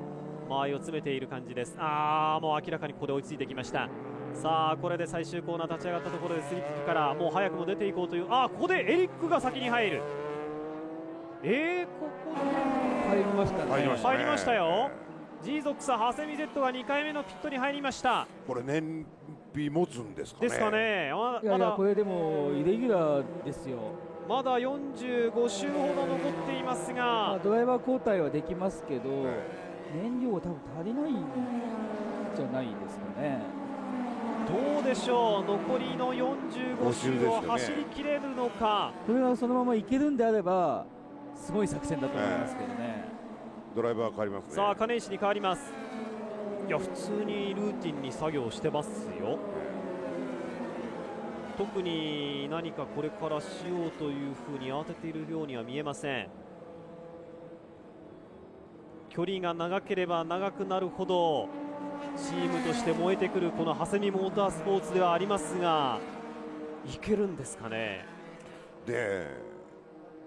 間合いを詰めている感じです。もう明らかにここで追いついてきました。さあこれで最終コーナー立ち上がったところでスリップからもう早くも出ていこうという、ここでエリックが先に入る。ここで入りましたね。入りましたよ。ジーゾックス、ハセミ Z が2回目のピットに入りました。これ燃費持つんですかね。ですかね。まだこれでもイレギュラーですよ。まだ45周ほど残っていますが、ドライバー交代はできますけど、燃料が多分足りないんじゃないですかね。どうでしょう、残りの45周を走り切れるのか。これがそのままいけるんであればすごい作戦だと思いますけどね。ドライバー変わりますね。さあ金石に変わります。いや普通にルーティンに作業してますよ。特に何かこれからしようというふうに慌てているようには見えません。距離が長ければ長くなるほどチームとして燃えてくるこのハセミモータースポーツではありますが、いけるんですかね。で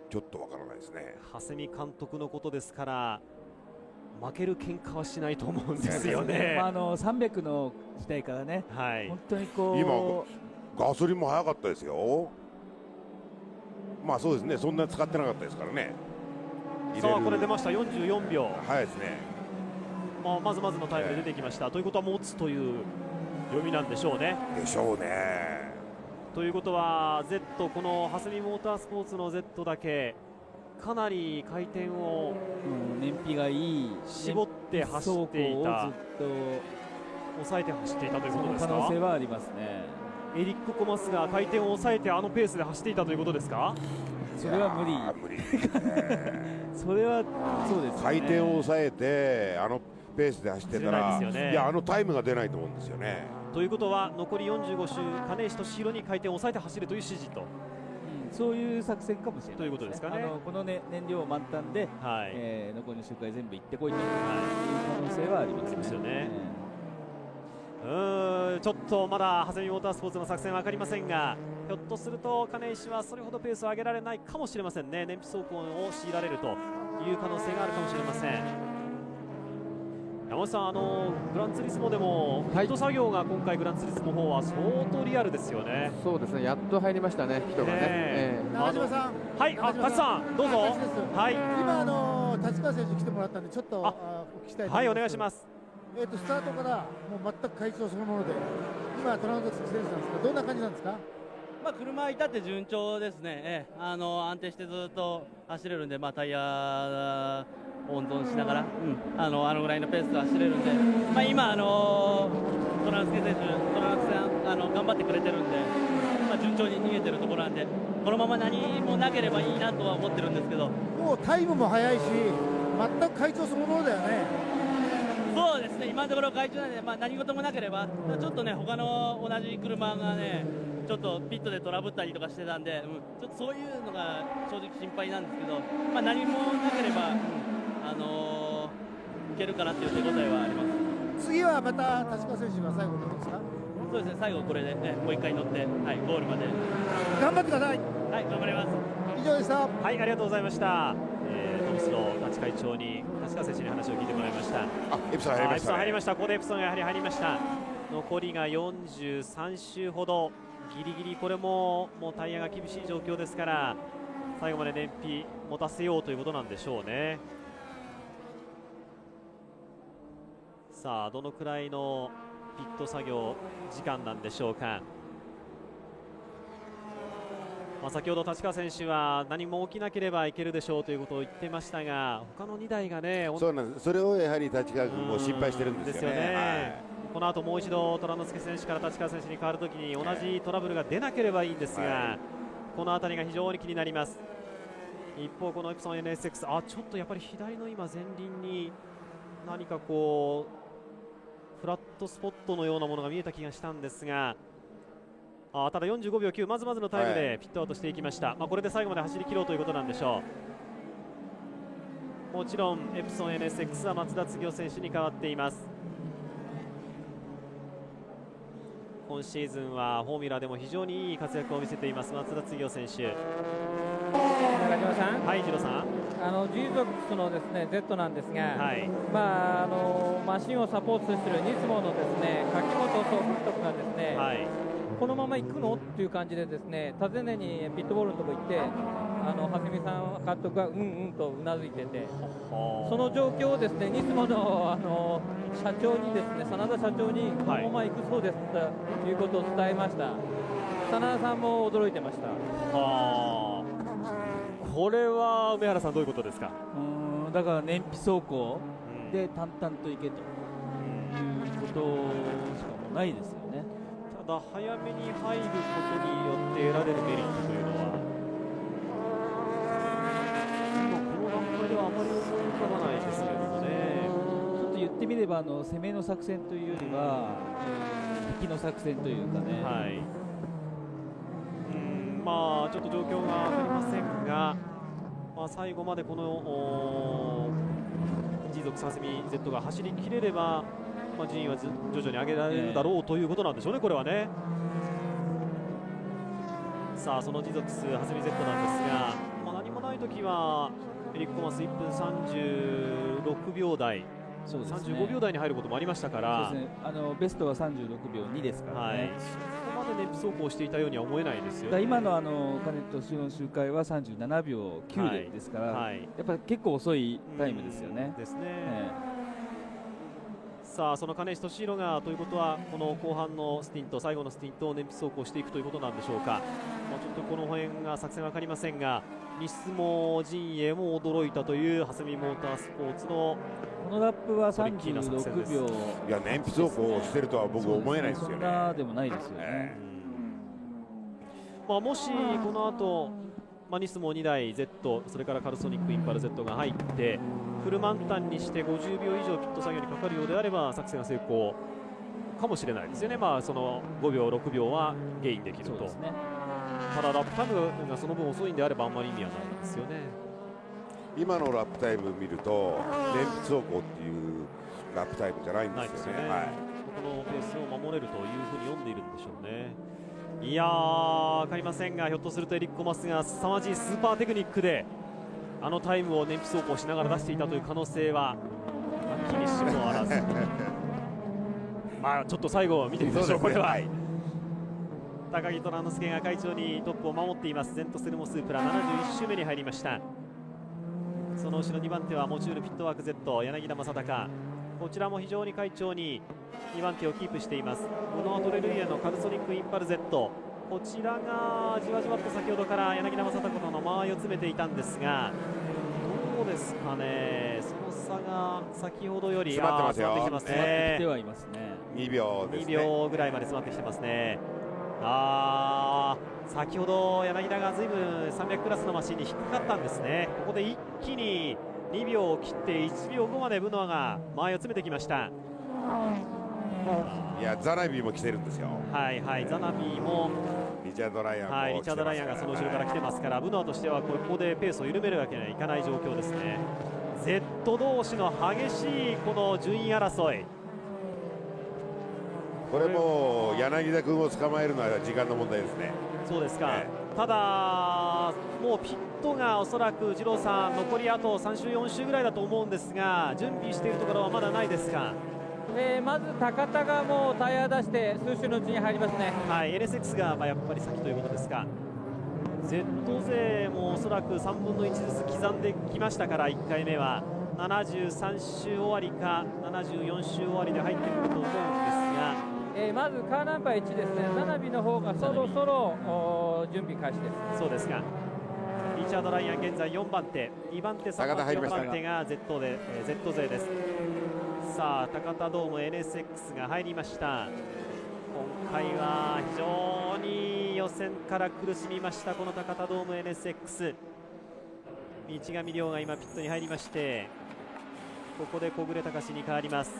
ちょっとわからないですね。ハセミ監督のことですから負ける喧嘩はしないと思うんですよね。300の時代からね、本当にこう今ガソリンも早かったですよ。そうですね、そんな使ってなかったですからね。さあこれ出ました、44秒。早いですね。まずまずのタイムで出てきました。ということは持つという読みなんでしょうね。でしょうね。ということは Z、 このハセミモータースポーツの Z だけかなり回転を燃費がいい絞って走っていた、抑えて走っていたということですか。その可能性はありますね。エリック・コマスが回転を抑えてあのペースで走っていたということですか。それは無理それはそうですね。回転を抑えてあのペースで走ってたら、いやあのタイムが出ないと思うんですよね。ということは残り45周、金石とシロに回転を抑えて走るという指示と、そういう作戦かもしれない、ということですかね。この、燃料満タンで、残りの周回全部行ってこいという可能性はありますよね。ちょっとまだハセミモータースポーツの作戦は分かりませんが、ひょっとすると金石はそれほどペースを上げられないかもしれませんね。燃費走行を強いられるという可能性があるかもしれません。山本さん、グランツーリスモでもピット作業が今回グランツーリスモ方は相当リアルですよね。そうですね、やっと入りましたね、人がね。中島さん、はい、舘さんどうぞ。はい、今立川選手来てもらったんでちょっとお聞きしたいと思います。はい、お願いします。スタートからもう全く快調そのもので、今トランド選手なんですが、どんな感じなんですか。車至って順調ですね。安定してずっと走れるんで、タイヤを温存しながら、あのぐらいのペースで走れるんで、今トランスケ選手、トランスさん頑張ってくれてるんで、順調に逃げてるところなんで、このまま何もなければいいなとは思ってるんですけど、もうタイムも速いし、全く快調そのものだよね。そうですね、今のところ快調なんで、何事もなければ、ちょっとね、他の同じ車がね、ちょっとピットでトラブったりとかしてたんで、ちょっとそういうのが正直心配なんですけど、何もなければ、いけるかなっていう手応えはあります。次はまた立川選手が最後乗るんですか。そうですね、最後これで、もう一回乗って、ゴールまで頑張ってください。はい、頑張ります。以上でした。はい、ありがとうございました。ミスの立会長に立川選手に話を聞いてもらいました。エプソン入りましたね。入りました。ここでエプソンがやはり入りました。残りが43周ほど、ギリギリこれもうタイヤが厳しい状況ですから、最後まで燃費持たせようということなんでしょうね。さあどのくらいのピット作業時間なんでしょうか。先ほど立川選手は何も起きなければいけるでしょうということを言ってましたが、他の2台がね、そうなんです。それをやはり立川君も心配してるんですよね。この後もう一度虎之介選手から立川選手に変わるときに同じトラブルが出なければいいんですが、この辺りが非常に気になります。一方このエプソン NSX、 ちょっとやっぱり左の今前輪に何かこうフラットスポットのようなものが見えた気がしたんですが、ただ45秒9、まずまずのタイムでピットアウトしていきました。これで最後まで走り切ろうということなんでしょう。もちろんエプソン NSX は松田次生選手に代わっています。今シーズンはフォーミュラでも非常にいい活躍を見せています松田次生選手。中島さん、はい、次郎さん、G 族のですね Z なんですが、マシンをサポートしているニスモのですね柿本総監督がですね、このまま行くのっていう感じでですね、尋ねにピットボールのところ行って、蓮見さん監督がうんうんとうなずいてて、その状況をですねニスモの社長にですね、真田社長にこのまま行くそうですということを伝えました。真田さんも驚いてました。これは梅原さんどういうことですか。だから燃費走行で淡々と行けということしかもないですよね。ただ早めに入ることによって得られるメリットというのはこの段階ではあまり思い浮かばないですけれどもね。ちょっと言ってみれば攻めの作戦というよりは、引きの作戦というかね、ちょっと状況が分かりませんが、最後までこの G 族サスミ Z が走りきれれば、順位は徐々に上げられるだろうということなんでしょうね、これはね。さあその G 族スハスミ Z なんですが、何もないときはエリック・コマス1分36秒台、35秒台に入ることもありましたから、ベストは36秒2ですからね。そこまで燃費走行していたようには思えないですよね。今の金との周回は37秒9ですから、やっぱり結構遅いタイムですよね。さあその金石俊弘がということは、この後半のスティント、最後のスティントを燃費走行していくということなんでしょうか。ちょっとこの辺が作戦が分かりませんが、ニスモ陣営も驚いたという蓮見モータースポーツのこのラップは36秒。いや燃費走行してるとは僕思えないですよね。そんなでもないですよね。もしこの後、ニスモ2台 Z、 それからカルソニックインパル Z が入ってフル満タンにして50秒以上ピット作業にかかるようであれば作戦が成功かもしれないですよね。その5秒6秒はゲインできると。ただラップタイムがその分遅いんであればあんまり意味はないんですよね。今のラップタイム見ると燃費走行っていうラップタイムじゃないんですよね。このペースを守れるというふうに読んでいるんでしょうね。いやー分かりませんが、ひょっとするとエリック・コマスが凄まじいスーパーテクニックでタイムを燃費走行しながら出していたという可能性は気にしもあらずちょっと最後見てみましょう。これは高木虎之介が会長にトップを守っています。ゼントセルモスープラ71周目に入りました。その後ろ2番手はモチュールピットワーク Z 柳田正孝、こちらも非常に快調に2番手をキープしています。このアトレルイエのカルソニックインパル Z、 こちらがじわじわと先ほどから柳田正孝の間合いを詰めていたんですが、どうですかね、その差が先ほどより詰まってますよ。詰まってきてますね。来てはいますね。2秒ですね。2秒ぐらいまで詰まってきてますね。先ほど柳田がずいぶん300クラスのマシンに引っかかったんですね。ここで一気に2秒を切って1秒後までブノアが間合いを詰めてきました。いやザナビーも来てるんですよ。ザナビーもリチャード・ライアンもリチャード・ライアンがその後ろから来てますから、ブノアとしてはここでペースを緩めるわけにはいかない状況ですね。Z 同士の激しいこの順位争い、これもう柳田君を捕まえるのは時間の問題ですね。そうですか、ただもうピッことがおそらく二郎さん残りあと3週4週ぐらいだと思うんですが、準備しているところはまだないですか？まず高田がもうタイヤ出して数週のうちに入りますね。はい、NSX がやっぱり先ということですか。Z 勢もおそらく3分の1ずつ刻んできましたから、1回目は73週終わりか74週終わりで入ってくると思うんですが、まずカーナンバー1ですね、ザナビの方がそろそろ準備開始です。そうですか。リチャード・ライアン現在4番手、2番手、3番手、4番手が Z 勢です。さあ高田ドーム NSX が入りました。今回は非常に予選から苦しみましたこの高田ドーム NSX。 道上亮が今ピットに入りまして、ここで小暮隆に変わります。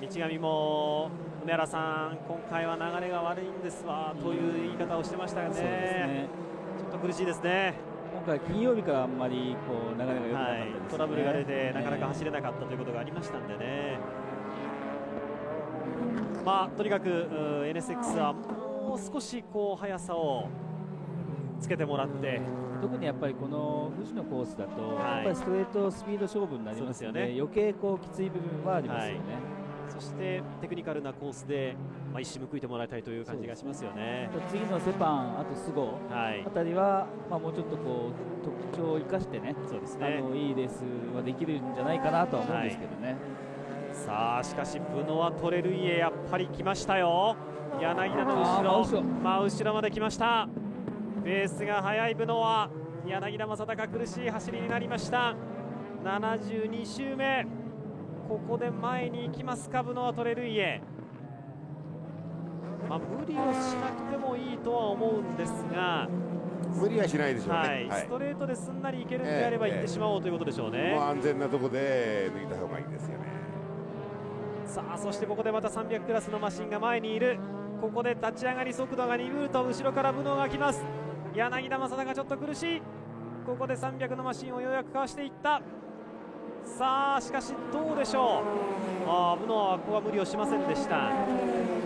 道上も梅原さん、今回は流れが悪いんですわという言い方をしてましたよ ね。ちょっと苦しいですね。今回金曜日からあんまりこう流れが良くなかったですね。トラブルが出てなかなか走れなかったということがありましたんでね。まあとにかく NSX はもう少しこう速さをつけてもらって、特にやっぱりこの富士のコースだと、やっぱりストレートスピード勝負になりますよね。余計こうきつい部分はありますよね。そしてテクニカルなコースで、一矢報いてもらいたいという感じがしますよね。次のセパン、あとスゴあたりは、もうちょっとこう特徴を生かしてね、そうですね、いいレースはできるんじゃないかなとは思うんですけどね。さあしかしブノワ・トレルイエやっぱり来ましたよ。柳田の後ろ、後ろまで来ました。ベースが速いブノワ、柳田正孝苦しい走りになりました。72周目、ここで前に行きますかブノワ・トレルイエ。無理をしなくてもいいとは思うんですが、無理はしないでしょうね。ストレートですんなりいけるんであれば行ってしまおうということでしょうね。もう安全なところで抜いた方がいいですよね。さあそしてここでまた300クラスのマシンが前にいる。ここで立ち上がり速度が鈍ると後ろからブノが来ます。柳田正孝ちょっと苦しい。ここで300のマシンをようやくかわしていった。さあしかしどうでしょう。ブノはここは無理をしませんでした。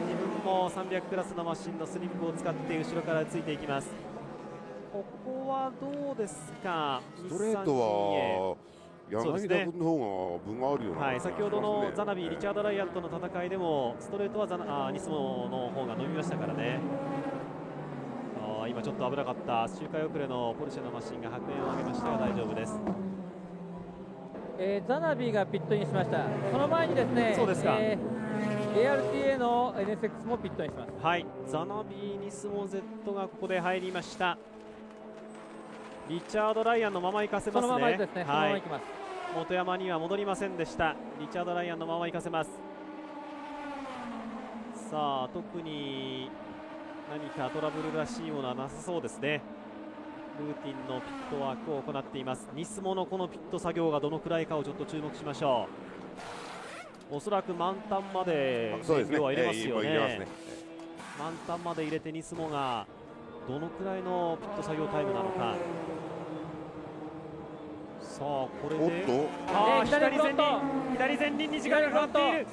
自分も300クラスのマシンのスリップを使って後ろからついていきます。ここはどうですか。ストレートは柳田君の方が分があるような、先ほどのザナビ、リチャード・ライアンとの戦いでもストレートはニスモの方が伸びましたからね。今ちょっと危なかった周回遅れのポルシェのマシンが白煙を上げましたが大丈夫です。ザナビがピットインしました。その前にですね、そうですか、ARTA の NSX もピットインします。はい、ザナビ、ニスモ Z がここで入りました。リチャード・ライアンのまま行かせますね。そのままですね、そのまま行きます。本山には戻りませんでした。リチャード・ライアンのまま行かせます。さあ特に何かトラブルらしいものはなさそうですね。ルーティンのピットワークを行っています。ニスモのこのピット作業がどのくらいかをちょっと注目しましょう。おそらく満タンまで燃料は入れますよね。満タンまで入れてニスモがどのくらいのピット作業タイムなのか。さあこれで左前輪に時間がかかっている。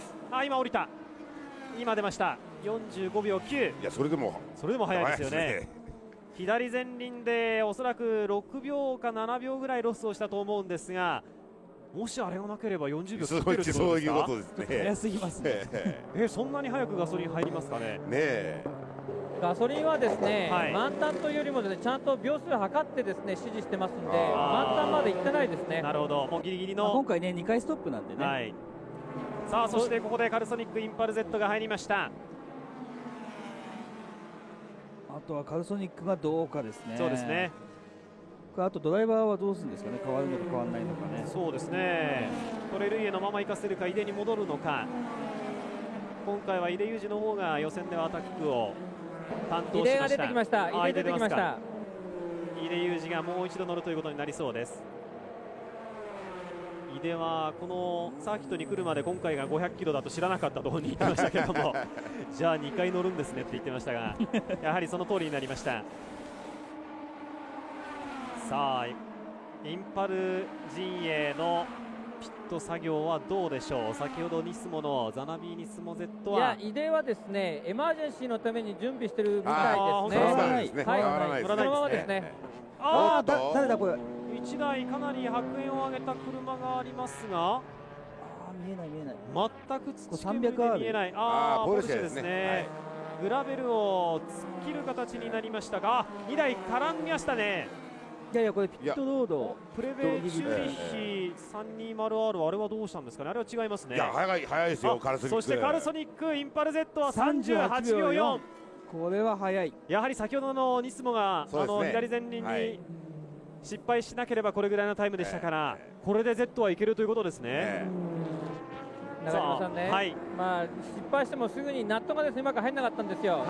今降りた。今出ました。45秒9。いやそれでも速いですよね。左前輪でおそらく6秒か7秒ぐらいロスをしたと思うんですが、もしあれがなければ40秒切ってるってことですか。そういうことですね。速すぎますね。そんなに早くガソリン入りますかね。ガソリンはですね、満タンというよりもですね、ちゃんと秒数測ってですね指示してますんで、満タンまで行ってないですね。なるほど、もうギリギリの。今回ね2回ストップなんでね。さあそしてここでカルソニックインパル Z が入りました。あとはカルソニックがどうかですね。そうですね。あとドライバーはどうするんですかね。変わるのか変わらないのかね。そうですね。トレルイエのまま行かせるか井出に戻るのか。今回は井出裕二の方が予選ではアタックを担当しました。井出が出てきました。井出出てきました。井出裕二がもう一度乗るということになりそうです。井出はこのサーキットに来るまで今回が500キロだと知らなかったと本人言ってましたけれどもじゃあ2回乗るんですねって言ってましたがやはりその通りになりました。さあインパル陣営のピット作業はどうでしょう。先ほどニスモのザナビーニスモ Z は、いや、井出はですねエマージェンシーのために準備してるみたいですね。乗らないですね。はい、乗らないですね。そのままですね。ああ、誰だこれ。1台かなり白煙を上げた車がありますが、見えない見えない。全く土煙で見えない。ああ、ポルシェですね。グラベルを突っ切る形になりましたが、2台絡みましたね。いやいや、これピットロードプレベチューリッヒ 320R、あれはどうしたんですかね。あれは違いますね。いや、早いですよ、カルソニック。そしてカルソニックインパル Z は38秒4。これは早い。やはり先ほどのニスモが、左前輪に失敗しなければこれぐらいのタイムでしたから、これで Z はいけるということですね。中島さんね、まあ失敗してもすぐにナットがですねうまく入らなかったんですよ。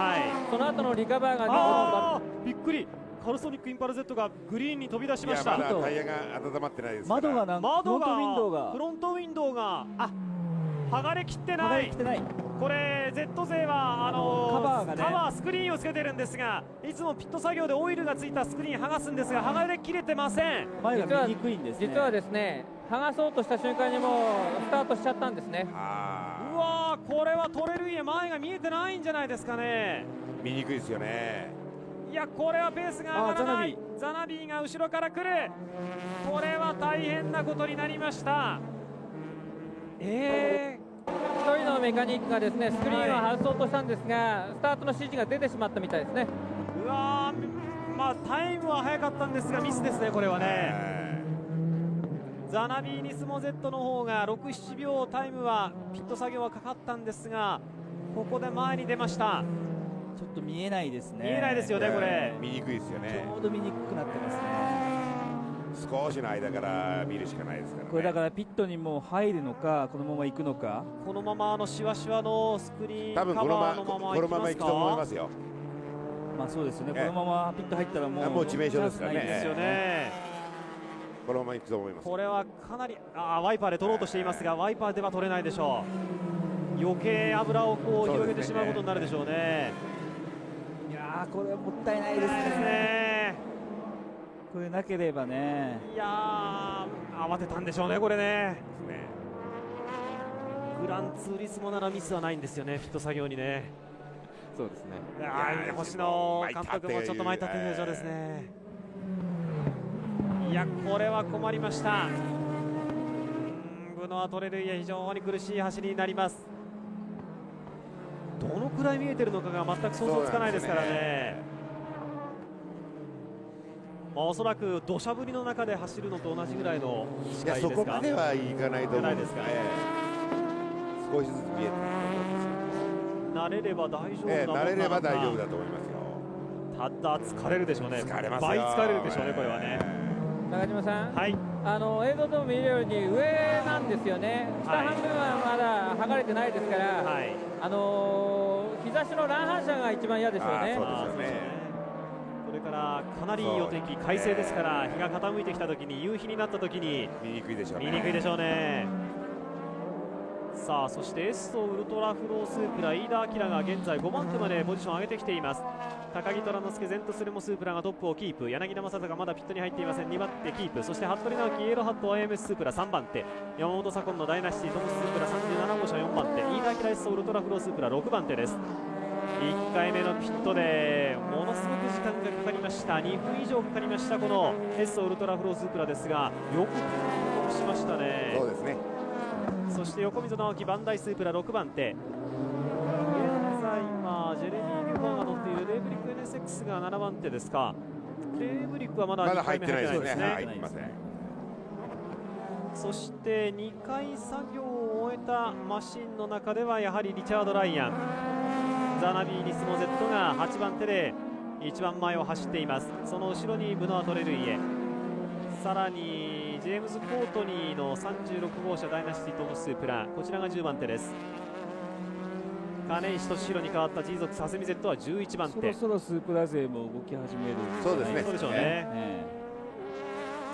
その後のリカバーがびっくり。カルソニックインパル Z がグリーンに飛び出しました。まだタイヤが温まってないですから。フロントウィンドウが剥がれきってない。これ Z 勢はカバースクリーンをつけてるんですが、いつもピット作業でオイルがついたスクリーン剥がすんですが、剥がれきれてません。前が見にくいんですね。実はですね剥がそうとした瞬間にもうスタートしちゃったんですね。うわー、これはトレルイエ前が見えてないんじゃないですかね。見にくいですよね。いや、これはペースが上がらない。ザナビーが後ろから来る。これは大変なことになりました。一人のメカニックがですねスクリーンを外そうとしたんですが、スタートの指示が出てしまったみたいですね。うわー、まあタイムは速かったんですがミスですね、これはね。ザナビーニスモ Z の方が6、7秒タイムはピット作業はかかったんですが、ここで前に出ました。ちょっと見えないですね。見えないですよね、これ。見にくいですよね。ちょうど見にくくなってますね。少しの間から見るしかないですからね。これだからピットにもう入るのか、このまま行くのか。このままシワシワのスクリーンカバーのままこのまま行くと思いますよ。まあそうですよね。このままピット入ったらもう致命傷ですからね。ですよね。このまま行くと思います。これはかなりワイパーで取ろうとしていますが、ワイパーでは取れないでしょう。余計油を広げてしまうことになるでしょうね。いやー、これはもったいないですね。これなければね。いやー、慌てたんでしょうね、これね。グランツーリスモならミスはないんですよね、フィット作業にね。そうですね。星野監督もちょっと参ったという表情ですね。いや、これは困りました。ブノア・トレルイエ、非常に苦しい走りになります。どのくらい見えてるのかが全く想像つかないですからね。おそらく土砂降りの中で走るのと同じぐらいの視界ですか。そこまではいかないと思うんですが、少しずつ見えてると思うんですよ。慣れれば大丈夫なものなのか。慣れれば大丈夫だと思いますよ。ただ疲れるでしょうね。疲れますよ。倍疲れるでしょうね、これはね。中島さん、映像でも見れるように上なんですよね。下半分はまだ剥がれてないですから、日差しの乱反射が一番嫌ですよね。そうですよね。それからかなりいいお天気、快晴ですから、日が傾いてきたときに、夕日になったときに見にくいでしょうね。見にくいでしょうね。さあ、そしてエッソウルトラフロースープラ、飯田明が現在5番手までポジションを上げてきています。高木虎之介、ゼントスルモスープラがトップをキープ、柳田正孝がまだピットに入っていません、2番手キープ、そして服部直樹、イエローハット IMS スープラ3番手、山本左近のダイナシティトムススープラ37号車4番手、飯田明エッソウルトラフロースープラ6番手です。1回目のピットでものすごく時間がかかりました。2分以上かかりました、このエッソウルトラフロースープラですが、よくピットしましたね。そうですね。そして横溝直樹、バンダイスープラ6番手、現在ジェレミー・ギュファンが乗っているレーブリック NSX が7番手ですか。レーブリックはまだ2回目入ってないですね。入ってません。そして2回作業を終えたマシンの中ではやはりリチャード・ライアン、ザナビーニスモ Z が8番手で一番前を走っています。その後ろにブノア・トレルイエ、さらにジェームズ・コートニーの36号車ダイナシティトムスープラ、こちらが10番手です。金石俊弘に代わったジーゾックス・ハセミ Z は11番手。そろそろスープラ勢も動き始める。そうですね。そうでしょうね。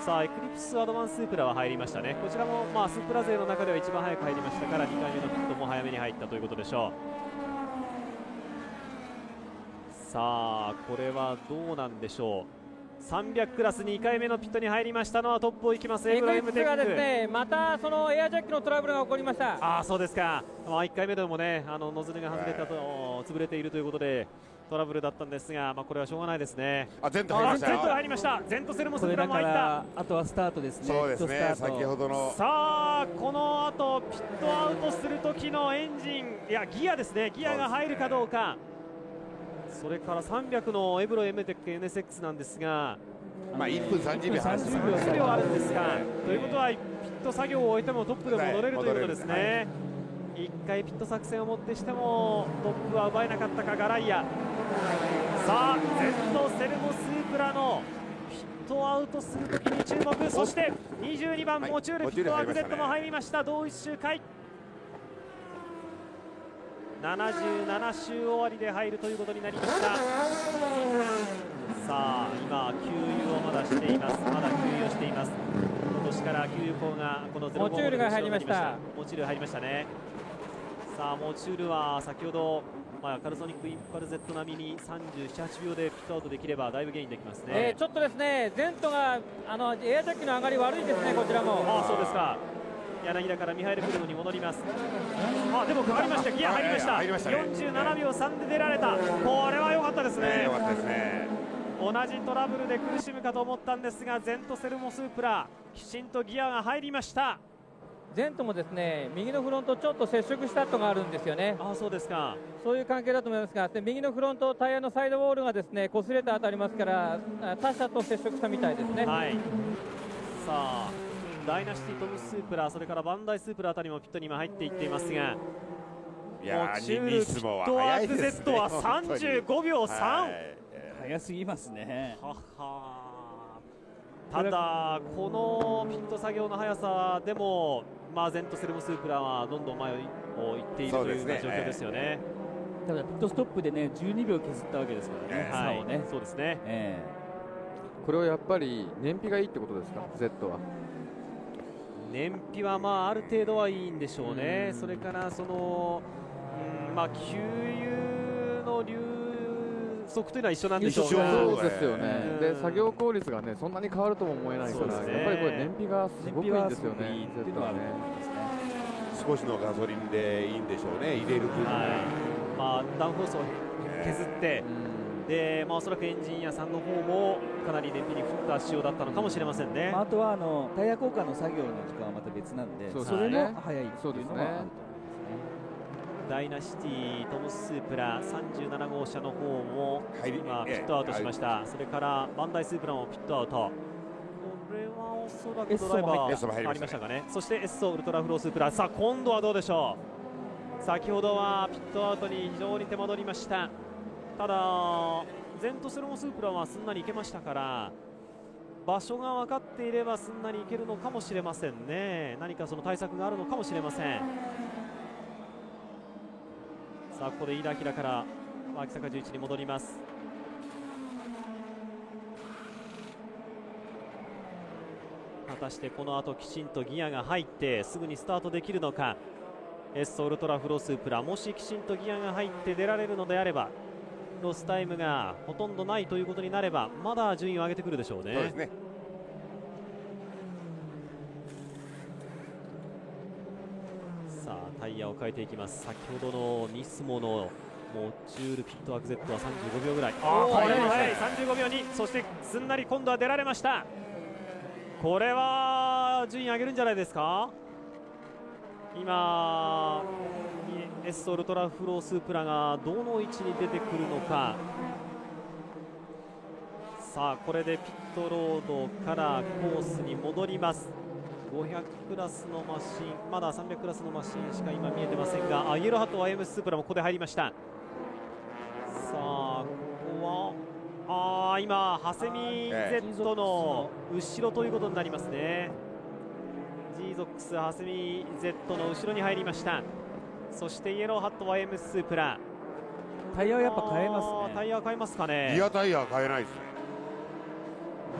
さあエクリプスアドバンスープラは入りましたね。こちらもスープラ勢の中では一番早く入りましたから2回目のピットも早めに入ったということでしょう。さあこれはどうなんでしょう。300クラス2回目のピットに入りましたのはトップを行きますエエクリプスがですク。ね、またそのエアジャックのトラブルが起こりました。ああそうですか、1回目でもねノズルが外れたと、潰れているということでトラブルだったんですが、これはしょうがないですね。ゼント入りましたよ。ゼント入りました。ゼントセルもスープラも入った。あとはスタートですね。そうですね、先ほどのさあこの後ピットアウトする時のエンジン、いやギアですね、ギアが入るかどうか。それから300のエブロ MTEC NSX なんですが、1分30秒30秒あるんですが、ということはピット作業を終えてもトップで戻れるということですね。1回ピット作戦をもってしてもトップは奪えなかったかガライア。さあゼットセルモスープラのピットアウトするときに注目。そして22番モチュールピットワーク Z も入りました。同一周回77周終わりで入るということになりました。さあ今給油をまだしています。まだ給油をしています。今年から給油口がこのゼロモチュールが入りました。モチュール入りましたね。さあモチュールは先ほど、カルソニックインパル Z 並みに37、8秒でピットアウトできればだいぶゲインできますね。ちょっとですねゼントがエアジャックの上がり悪いですね、こちらも。そうですか。柳田からミハイル・クルムに戻ります。でもかかりました、ギア入りました。47秒3で出られた。これは良かったですね。良かったですね。同じトラブルで苦しむかと思ったんですが、ゼントセルモスープラきちんとギアが入りました。ゼントもですね右のフロントちょっと接触した跡があるんですよね。そうですか。そういう関係だと思いますが、右のフロントタイヤのサイドウォールがですね擦れた跡ありますから、他車と接触したみたいですね。さあダイナシティトムスープラ、それからバンダイスープラあたりもピットに今入っていっていますが、モチュールピットワーク Z は35秒3。早すぎますね。ただこのピット作業の速さでも、ゼントセルモスープラはどんどん前を行っているというような状況ですよね。ただピットストップでね12秒削ったわけですからね、差をね。そうですね。これはやっぱり燃費がいいってことですか、Z は。燃費はある程度はいいんでしょうね。それからその、給油の流速というのは一緒なんでしょうが、そうですよね。で作業効率がねそんなに変わるとも思えないから、やっぱりこれ燃費がすごくいいんですよね。Z はね。少しのガソリンでいいんでしょうね、入れる分が。ダウンフォースを削って、でおそらくエンジン屋さんの方もかなり燃費に振った仕様だったのかもしれませんね。あとはタイヤ交換の作業の時間はまた別なんで、それも早いっていうのはあると思いますね。ダイナシティトムスープラ37号車の方も今ピットアウトしました。それからバンダイスープラもピットアウト。これはおそらくドライバーありましたかね。そしてエッソウルトラフロースープラ、さあ今度はどうでしょう。先ほどはピットアウトに非常に手間取りました。ただゼントセルモスープラはすんなり行けましたから、場所が分かっていればすんなり行けるのかもしれませんね。何かその対策があるのかもしれません。さあここで飯田明から秋坂11に戻ります。果たしてこの後きちんとギアが入ってすぐにスタートできるのか。エッソウルトラフロースープラ、もしきちんとギアが入って出られるのであれば、ロスタイムがほとんどないということになれば、まだ順位を上げてくるでしょうね。そうですね。さあタイヤを変えていきます。先ほどのニスモのモチュールピットワーク Z は35秒ぐらい。これも早い。35秒に、そしてすんなり今度は出られました。これは順位上げるんじゃないですか。今エッソウルトラフロースープラがどの位置に出てくるのか。さあこれでピットロードからコースに戻ります。500クラスのマシン、まだ300クラスのマシンしか今見えてませんが、イエローハット YM スープラもここで入りました。さあここは今ハセミ Z の後ろということになりますね。ジーゾックスハセミ Z の後ろに入りました。そしてイエローハット YM スープラ、タイヤはやっぱ変えますね。タイヤは変えますかね。リアタイヤは変えないですね。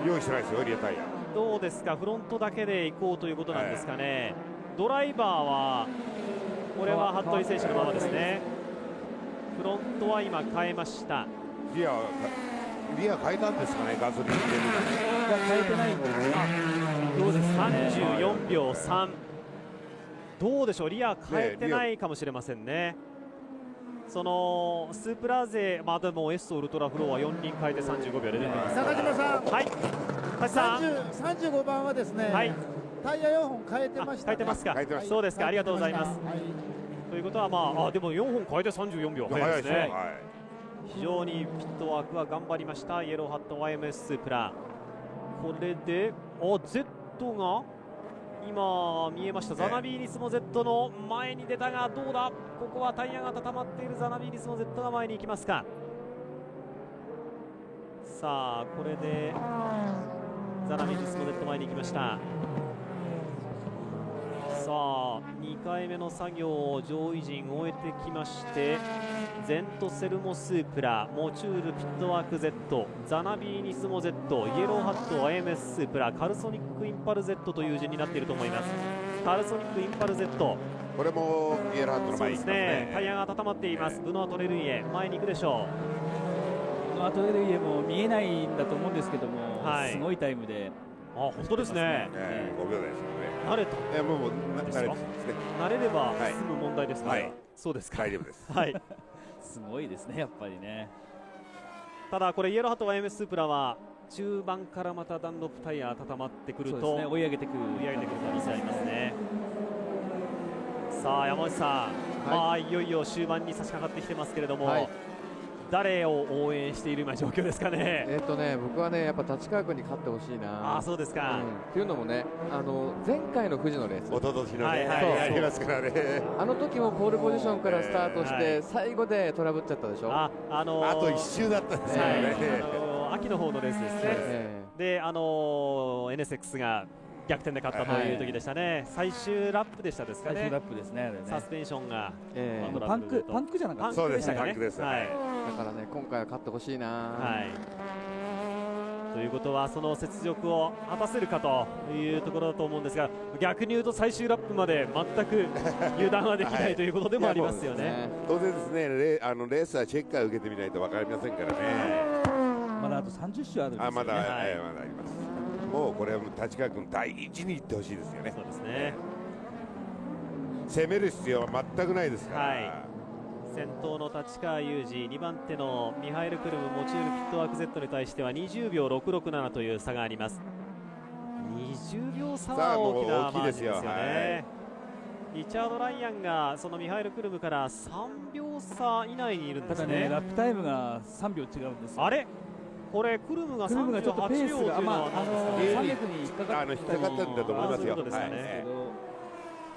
用意してないですよ、リアタイヤ。どうですか、フロントだけで行こうということなんですかね。ドライバーはこれは服部選手のままですね。フロントは今変えました。ギアはリア変えたんですかね、ガソリン入れるの変えてないんですどうですかね。34秒3、どうでしょう、リア変えてないかもしれませんね。そのスープラ勢、まあでもエッソウルトラフローは4人変えて35秒で出てますから。中島さん、はい、橋さん、35番はですね、はい、タイヤ4本変えてました、ね、変えてますか、そうですか、ありがとうございます。ということは、まあでも4本変えて34秒早いですね。非常にピットワークは頑張りましたイエローハット YMS スープラ。これでZ が今見えました。ザナビーニスモ Z の前に出たがどうだ、ここはタイヤが固まっているザナビーニスモ Z が前に行きますか。さあこれでザナビーニスモ Z 前に行きました。さあ2回目の作業を上位陣終えてきまして、ゼントセルモスープラ、モチュールピットワーク Z、 ザナビーニスモ Z、 イエローハット IMS スープラ、カルソニックインパル Z という順になっていると思います。カルソニックインパル Z、 これもイエローハットの前に行きますね。タイヤが温まっています。ブノアトレルイエ前に行くでしょう。ブノアトレルイエも見えないんだと思うんですけども、はい、すごいタイムで。本当ですね。5秒台ですよね。慣れた。もう慣れですね。慣れれば済む問題ですから。そうですか。大丈夫です。はい。すごいですね、やっぱりね。ただこれイエローハット YMS スープラは中盤からまたダンロップタイヤ温まってくると、追い上げてくる可能性ありますね。さあ山内さん、まあいよいよ終盤に差し掛かってきてますけれども、誰を応援している今状況ですかね。僕はねやっぱ立川君に勝ってほしいな。そうですか。っていうのもね、前回の富士のレース、一昨年のね、ありますからね。あの時もポールポジションからスタートして最後でトラブっちゃったでしょ。あと1周だったんですよね。秋の方のレースですね。でNSX が逆転で勝ったという時でしたね。最終ラップでしたですかね。最終ラップですね。サスペンションがパンクじゃなかった。そうでしたね。だからね今回は勝ってほしいな。ということはその雪辱を果たせるかというところだと思うんですが、逆に言うと最終ラップまで全く油断はできないということでもありますよね。当然ですね。レースはチェッカー受けてみないと分かりませんからね。まだあと30周あるんですよね。まだあります。もうこれは立川君第一に行ってほしいですよね。そうですね。攻める必要は全くないですから。先頭の立川雄二、2番手のミハエル・クルム、モチュールピットワーク Z に対しては20秒667という差があります。20秒差は大きなマージンですよね。リチャード・ライアンがそのミハエル・クルムから3秒差以内にいるんですね。ただね、ラップタイムが3秒違うんですよ。あれこれクルムが38秒というのは300に引っかかったんだと思いますよ。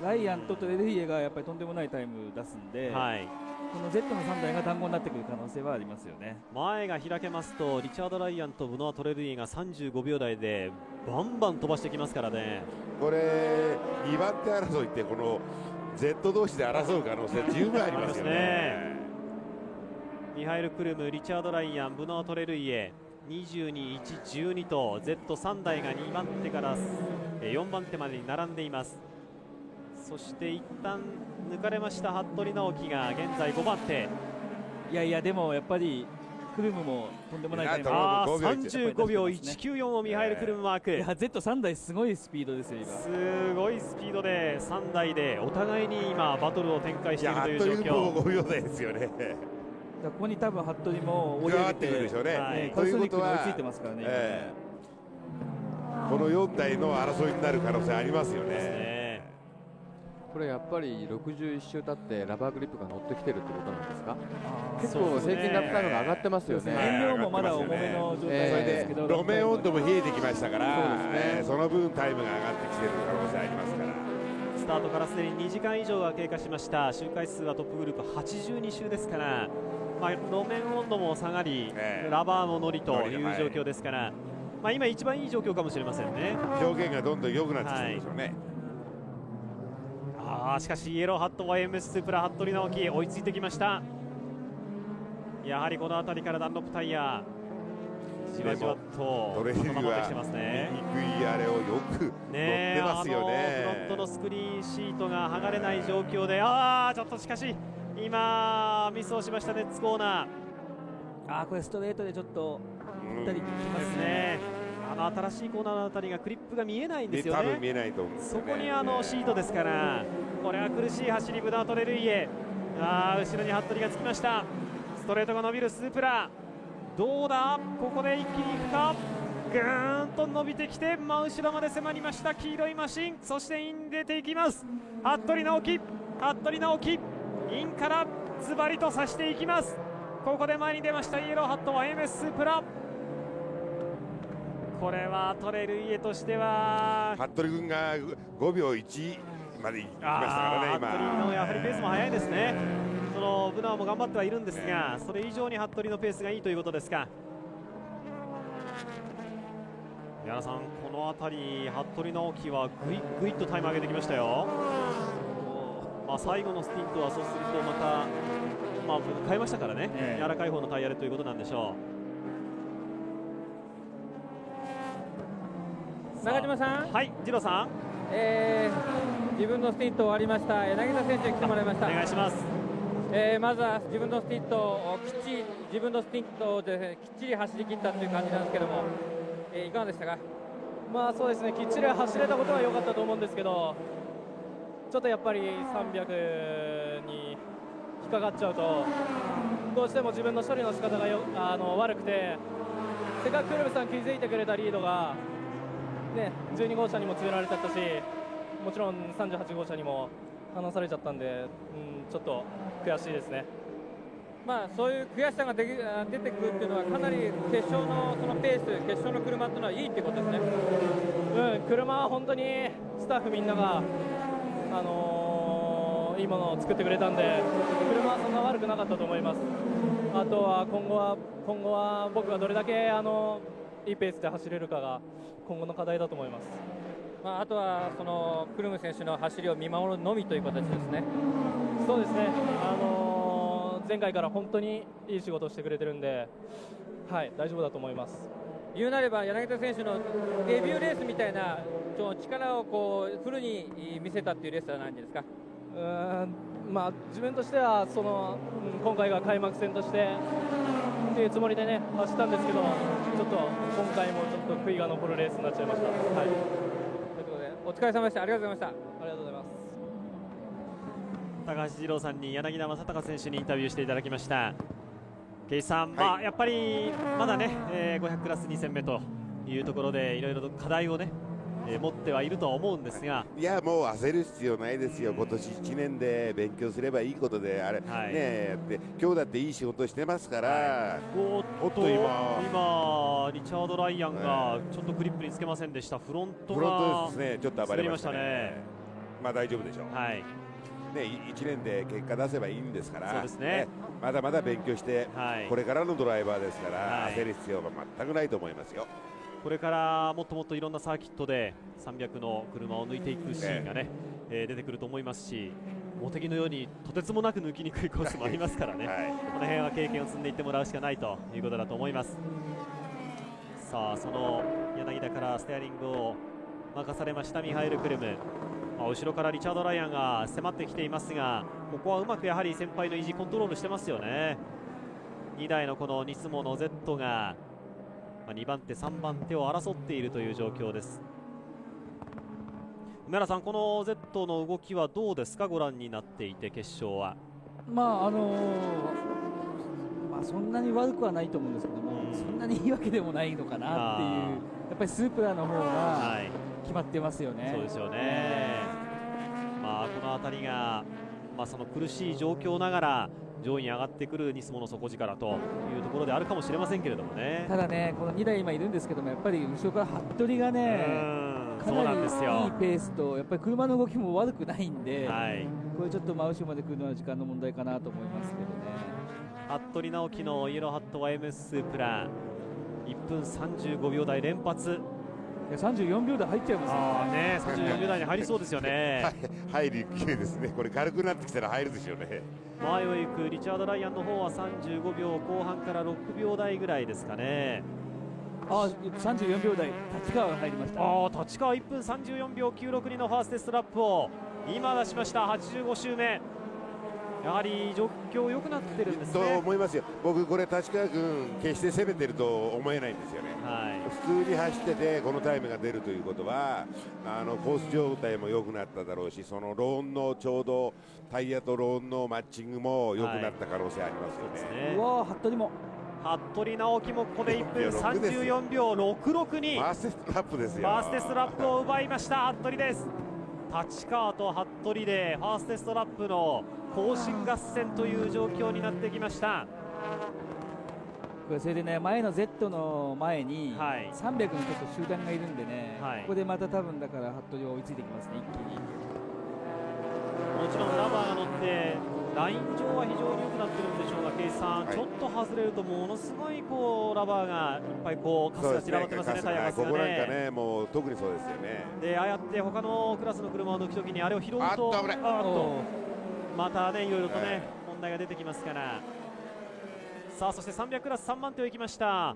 ライアンとトレルイエがやっぱりとんでもないタイム出すんで、この Z の3台が団子になってくる可能性はありますよね。前が開けますとリチャード・ライアンとブノア・トレルイエが35秒台でバンバン飛ばしてきますからね。これ2番手争いってこの Z 同士で争う可能性十分ありますよね。ミハエル・クルム、リチャード・ライアン、ブノア・トレルイエ22、1、12と Z3 台が2番手から4番手までに並んでいます。そして一旦抜かれました服部直樹が現在5番手。いやでもやっぱりクルムもとんでもないタイム。35秒194をミハエル・クルムマーク。Z3 台すごいスピードですよ今。すごいスピードで3台でお互いに今バトルを展開しているという状況。5秒台ですよね。ここに多分服部も追い上げてくるでしょうね。カルソニックに追いついてますからね。この4台の争いになる可能性ありますよね。これやっぱり61周経ってラバーグリップが乗ってきてるってことなんですか。結構平均ラップタイムが上がってますよね。燃料もまだ重めの状態ですけど、路面温度も冷えてきましたから、その分タイムが上がってきてる可能性ありますから。スタートからすでに2時間以上が経過しました。周回数はトップグループ82周ですから、路面温度も下がり、ラバーも乗りという状況ですから、今一番いい状況かもしれませんね。条件がどんどん良くなってきてるんでしょうね。しかしイエローハット YMS スープラ服部直樹追いついてきました。やはりこの辺りからダンロップタイヤじわじわとトレーニングは憎いあれをよく乗ってますよね。フロントのスクリーンシートが剥がれない状況で、ちょっとしかし今ミスをしました。ネッツコーナー。これストレートでちょっとたりきますね。新しいコーナーのあたりがクリップが見えないんですよね。多分見えないと思うんですよね。そこにシートですから、これは苦しい走り、ブナートレルイエ。後ろに服部がつきました。ストレートが伸びるスープラ、どうだ、ここで一気にいくか。ぐーんと伸びてきて真後ろまで迫りました黄色いマシン、そしてイン出ていきます。服部直樹インからズバリと差していきます。ここで前に出ましたイエローハット YMS スープラ。これはトレルイエとしては服部君が5秒1まで行きましたからね。今服部のやはりペースも速いですね。そのブナーも頑張ってはいるんですが、それ以上に服部のペースがいいということですか。宮原さん、この辺り服部直樹はぐいぐいっとタイム上げてきましたよ。最後のスティントはそうするとまた、変えましたからね、柔らかい方のタイヤでということなんでしょう。中島さん、はい、次郎さん、自分のスティント終わりました。柳田選手に来てもらいました。お願いします。まずは自分のスティントをきっちりきっちり走り切ったという感じなんですけども、いかがでしたか。そうですね、きっちり走れたことは良かったと思うんですけど、ちょっとやっぱり300に引っかかっちゃうと、どうしても自分の処理の仕方が悪くて、せっかくクルブさん気づいてくれたリードが、12号車にも詰められちゃったし、もちろん38号車にも離されちゃったんで、ちょっと悔しいですね。そういう悔しさが出てくるっていうのは、かなり決勝のそのペース、決勝の車っていうのはいいってことですね。車は本当にスタッフみんなが、いいものを作ってくれたんで、車はそんな悪くなかったと思います。あとは今後は僕がどれだけいいペースで走れるかが今後の課題だと思います。あとはそのクルム選手の走りを見守るのみという形ですね。そうですね、前回から本当にいい仕事をしてくれてるんで、大丈夫だと思います。言うなれば柳田選手のデビューレースみたいな力をフルに見せたっていうレースではないんですか。自分としては今回が開幕戦としてっていうつもりで走ったんですけど、ちょっと今回もちょっと悔いが残るレースになっちゃいました。ということでお疲れ様でした。ありがとうございました。ありがとうございます。高橋次郎さんに柳田正隆選手にインタビューしていただきました。ケイさん、やっぱりまだね、500クラス2戦目というところでいろいろと課題をね、持ってはいるとは思うんですが、いやもう焦る必要ないですよ。今年1年で勉強すればいいことでやって今日だっていい仕事してますから、おっと今リチャード・ライアンがちょっとグリップにつけませんでした。フロントがですね、ちょっと暴れましたね。大丈夫でしょう。1年で結果出せばいいんですから、そうですね、まだまだ勉強して、これからのドライバーですから、焦る必要が全くないと思いますよ。これからもっともっといろんなサーキットで300の車を抜いていくシーンがね、出てくると思いますし、茂木のようにとてつもなく抜きにくいコースもありますからね、この辺は経験を積んでいってもらうしかないということだと思います。さあ、その柳田からステアリングを任されましたミハエル・クルム、後ろからリチャード・ライアンが迫ってきていますが、ここはうまくやはり先輩の意地コントロールしてますよね。2台のこのニスモの Z が2番手3番手を争っているという状況です。梅原さん、この Z の動きはどうですか、ご覧になっていて決勝は。そんなに悪くはないと思うんですけども、そんなにいいわけでもないのかなっていう、やっぱりスープラの方が決まってますよね。そうですよね。この辺りが、その苦しい状況ながら上位に上がってくるニスモの底力というところであるかもしれませんけれどもね。ただね、この2台今いるんですけども、やっぱり後ろから服部がね、かなりいいペースと、やっぱり車の動きも悪くないんで、これちょっと真後ろまで来るのは時間の問題かなと思いますけどね。服部直樹のイエローハット YMS スープラ1分35秒台連発。34秒台入っちゃいますね。34秒台に入りそうですよね。入る勢いですね。これ軽くなってきたら入るでしょうね。前を行くリチャード・ライアンの方は35秒後半から6秒台ぐらいですかね。34秒台、立川が入りました。立川1分34秒962のファーストテストラップを今出しました。85周目、やはり状況良くなってるんですね。と思いますよ。僕これ立川君決して攻めてると思えないんですよね。普通に走っててこのタイムが出るということはコース状態も良くなっただろうし、そのローンのちょうどタイヤとローンのマッチングも良くなった可能性ありますよね。うわー、服部も服部直樹もここで1分34秒66にファーストストラップですよ。ファーストストラップを奪いました服部です。立川と服部でファーストストラップの更新合戦という状況になってきました。それでね、前の Z の前に300のちょっと集団がいるんでね、ここでまた多分だから服部は追いついてきますね、一気に。もちろんラバーが乗ってライン上は非常に良くなってるんでしょうが、ケイさん、ちょっと外れるとものすごいこうラバーがいっぱいこうカスが散らばってますね、タイヤがここなんかね、もう特にそうですよね。で、ああやって他のクラスの車を抜くときにあれを拾うとまたね、いろいろとね、問題が出てきますから。さあ、そして300クラス3番手を行きました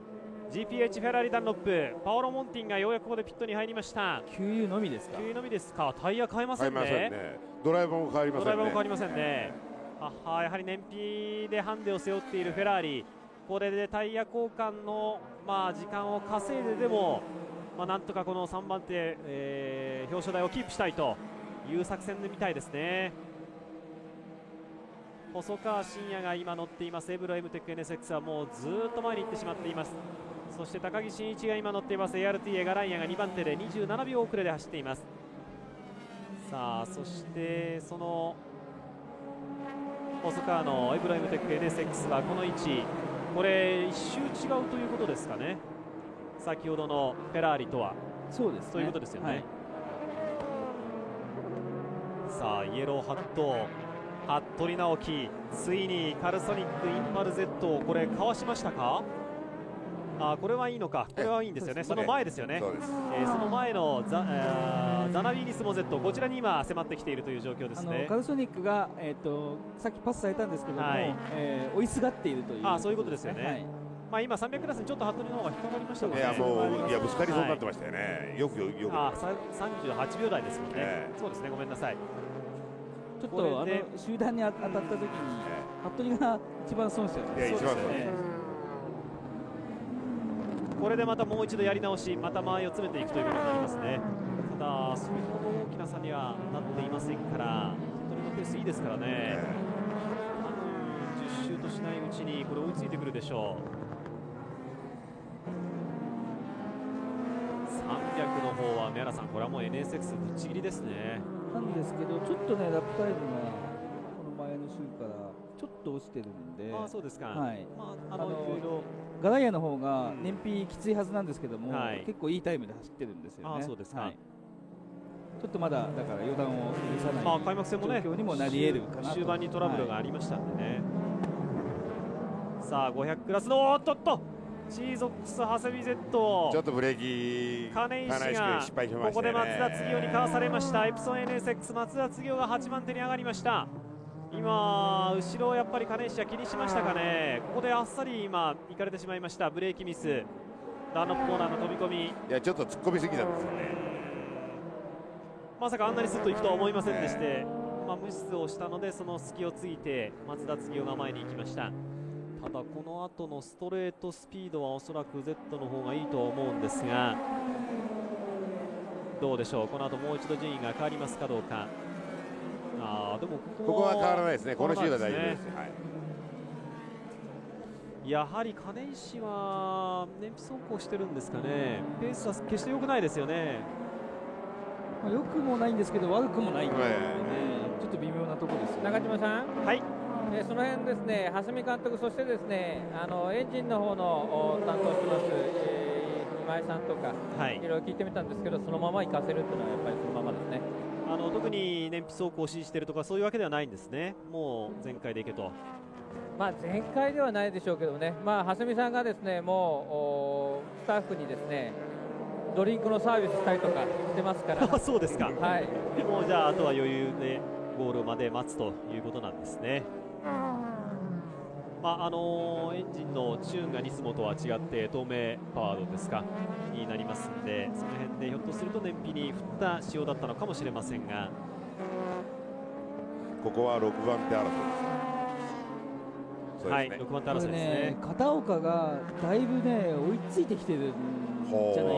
GPH フェラーリダンロップ、パオロ・モンティンがようやくここでピットに入りました。給油のみですか。給油のみですか。タイヤ変えませんね。ドライバーも変わりませんね。ドライバーも変わりませんね。やはり燃費でハンデを背負っているフェラーリ、これでタイヤ交換の、時間を稼いででも、なんとかこの3番手、表彰台をキープしたいという作戦でみたいですね。細川信也が今乗っていますエブロ M-TEC NSX はもうずっと前に行ってしまっています。そして高木真一が今乗っています ART エガライアが2番手で27秒遅れで走っています。さあ、そしてその細川のエブロ M-TEC NSX はこの位置、これ一周違うということですかね、先ほどのフェラーリとは。そうですね、ということですよね。さあ、イエローハット服部直樹、ついにカルソニックインパル Z をこれかわしましたか。これはいいのか、これはいいんですよね。その前ですよね。その前のザナビーニスモ Z、 こちらに今迫ってきているという状況ですね。カルソニックが、さっきパスされたんですけども、追いすがっているという、そういうことですよね。今300クラスにちょっと服部の方が引っかかりましたかね。いやぶつかりそうになってましたよね。よく38秒台ですもんね。そうですね、ごめんなさい。ちょっと集団に当たった時に服部が一番損したよね。一番損です。これでまたもう一度やり直し、また間合いを詰めていくということになりますね。ただそれほど大きな差にはなっていませんから、服部のペースいいですからね。10周としないうちにこれ追いついてくるでしょう。300の方は宮原さん、これはもう NSX ぶっちぎりですね。なんですけど、ちょっとねラップタイムがこの前の週からちょっと落ちてるんで。そうですか。はい。いろいろガライアの方が燃費きついはずなんですけども、結構いいタイムで走ってるんですよね。そうですか。ちょっとまだだから予断を許さない開幕戦もね、状況にもなり得るかなと。終盤にトラブルがありましたんでね。さあ、500クラスのチーゾックスハセビ Z、 ちょっとブレーキ金石が失敗しましたね。ここで松田継生にかわされました。エプソン NSX 松田継生が8番手に上がりました。今後ろをやっぱり金石は気にしましたかね。ここであっさり今行かれてしまいました。ブレーキミス、ダンロップコーナーの飛び込み、いやちょっと突っ込みすぎたんですよね。まさかあんなにスッと行くとは思いませんでして、無視をしたのでその隙をついて松田継生が前に行きました。ただこの後のストレートスピードはおそらく Z の方がいいとは思うんですが、どうでしょう、この後もう一度順位が変わりますかどうか。でもここは変わらないですね。この週は大丈夫です。やはり金石は燃費走行してるんですかね。ペースは決して良くないですよね。良くもないんですけど悪くもないんでね、ちょっと微妙なところですよね。中島さん、はい、その辺ですね、蓮見監督、そしてですね、エンジンの方の担当してます、今井さんとか、いろいろ聞いてみたんですけど、そのまま行かせるっていうのはやっぱりそのままですね。特に燃費走行を指示しているとかそういうわけではないんですね。もう全開でいけと。全開ではないでしょうけどね、蓮見さんがですね、もうスタッフにですね、ドリンクのサービスしたりとかしてますから。そうですか。はい。でもじゃああとは余裕でゴールまで待つということなんですね。エンジンのチューンがニスモとは違って透明パワードですかになりますので、その辺でひょっとすると燃費に振った仕様だったのかもしれませんが、ここは6番手争いです。はい、6番手争いですね。片岡がだいぶね追いついてきてるんじゃない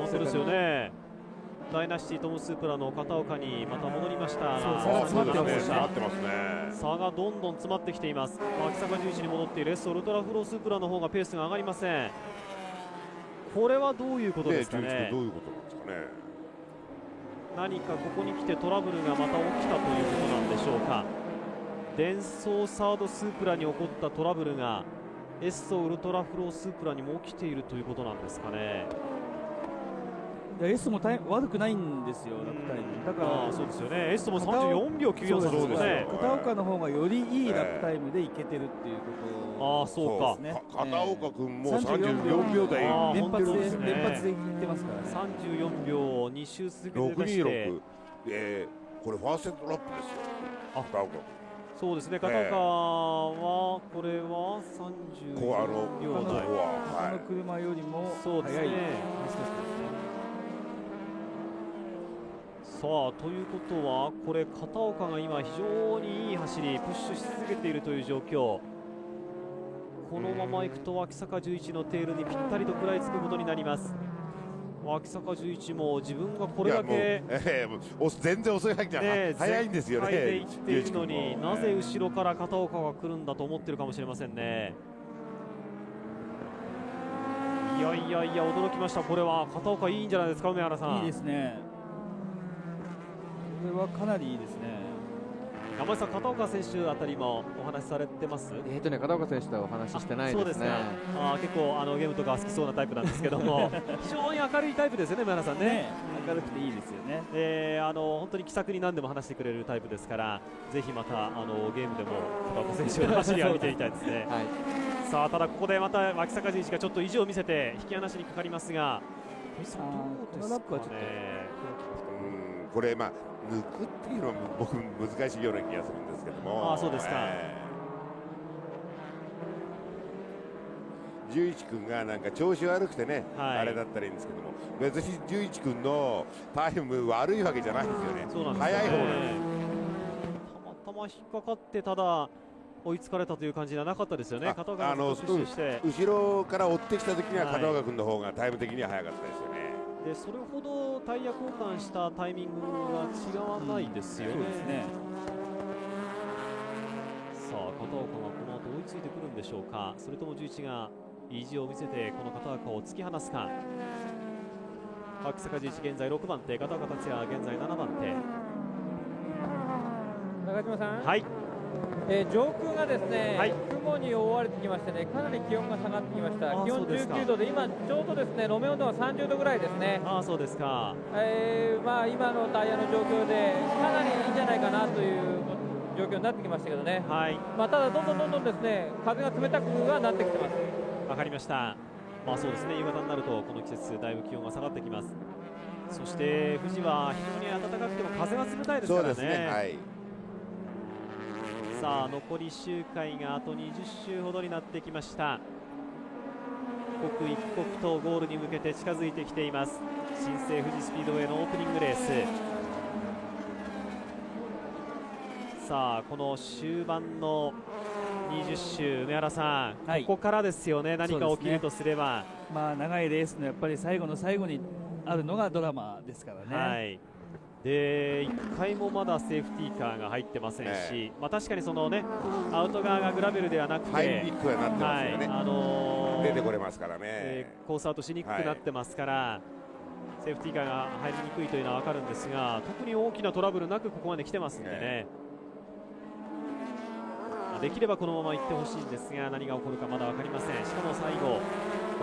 ですか。本当ですよね。ダイナシティトムスープラの片岡にまた戻りましたが、差が詰まってますね。差がどんどん詰まってきています。秋坂11に戻っているウルトラフロースープラの方がペースが上がりません。これはどういうことですかね。どういうことなんですかね。何かここに来てトラブルがまた起きたということなんでしょうか。デンソーサードスープラに起こったトラブルがエッソウルトラフロースープラにも起きているということなんですかね。いやエッソも悪くないんですよ、ラップタイム。だからそうですよね。エッソも34秒94差ですよね。片岡の方がよりいいラップタイムでいけてるっていうこと。そうか。片岡君も34秒台連発でいってますからね。34秒2周続けて出して626、これファーストラップですよ。片岡君。そうですね。片岡はこれは34秒台。他の車よりも速い。さあということはこれ片岡が今非常にいい走りプッシュし続けているという状況。このままいくと脇坂11のテールにぴったりと食らいつくことになります。脇坂11も自分がこれだけ全然遅いわけじゃない早いんですよね。でいっているのになぜ後ろから片岡が来るんだと思ってるかもしれませんね。いや驚きました。これは片岡いいんじゃないですか、梅原さん。いいですね。これはかなりいいですね。山井さん、片岡選手あたりもお話しされてます？片岡選手とはお話ししてないですね。そうですか。結構ゲームとか好きそうなタイプなんですけども非常に明るいタイプですよね、梅原さんね。明るくていいですよね。本当に気さくに何でも話してくれるタイプですから、ぜひまたゲームでも片岡選手の走りを見てみたいですね。はい、さあただここでまた脇坂11がちょっと意地を見せて引き離しにかかりますが、どうですかね。これ抜くっていうのは僕難しいような気がするんですけども。そうですか。11君がなんか調子悪くてね、あれだったらいいんですけども、別に11君のタイム悪いわけじゃないんですよね。そうなんですよね。早い方なんです。たまたま引っかかってただ追いつかれたという感じではなかったですよね。片岡が後ろから追ってきた時には片岡君の方がタイム的には早かったですよね。でそれほどタイヤ交換したタイミングが違わないですよね。さあ片岡がこの後追いついてくるんでしょうか。それとも11が意地を見せてこの片岡を突き放すか。脇坂11現在6番手、片岡達也現在7番手。中島さん、はい、上空がですね、雲に覆われてきましてね、かなり気温が下がってきました。気温19度で今ちょうどですね路面温度は30度ぐらいですね。そうですか。今のタイヤの状況でかなりいいんじゃないかなという状況になってきましたけどね。ただどんどんですね風が冷たくはなってきてます。わかりました。そうですね、夕方になるとこの季節だいぶ気温が下がってきます。そして富士は非常に暖かくても風が冷たいですからね。そうですね。さあ残り周回があと20周ほどになってきました。刻一刻とゴールに向けて近づいてきています。新生富士スピードウェイのオープニングレース。さあこの終盤の20周、梅原さん、ここからですよね。何か起きるとすれば、長いレースのやっぱり最後の最後にあるのがドラマですからね。で1回もまだセーフティーカーが入ってませんし、確かにそのねアウト側がグラベルではなくて入りにくくなってますよね。出てこれますからね。コースアウトしにくくなってますから、セーフティーカーが入りにくいというのは分かるんですが、特に大きなトラブルなくここまで来てますんでね。できればこのまま行ってほしいんですが、何が起こるかまだ分かりません。しかも最後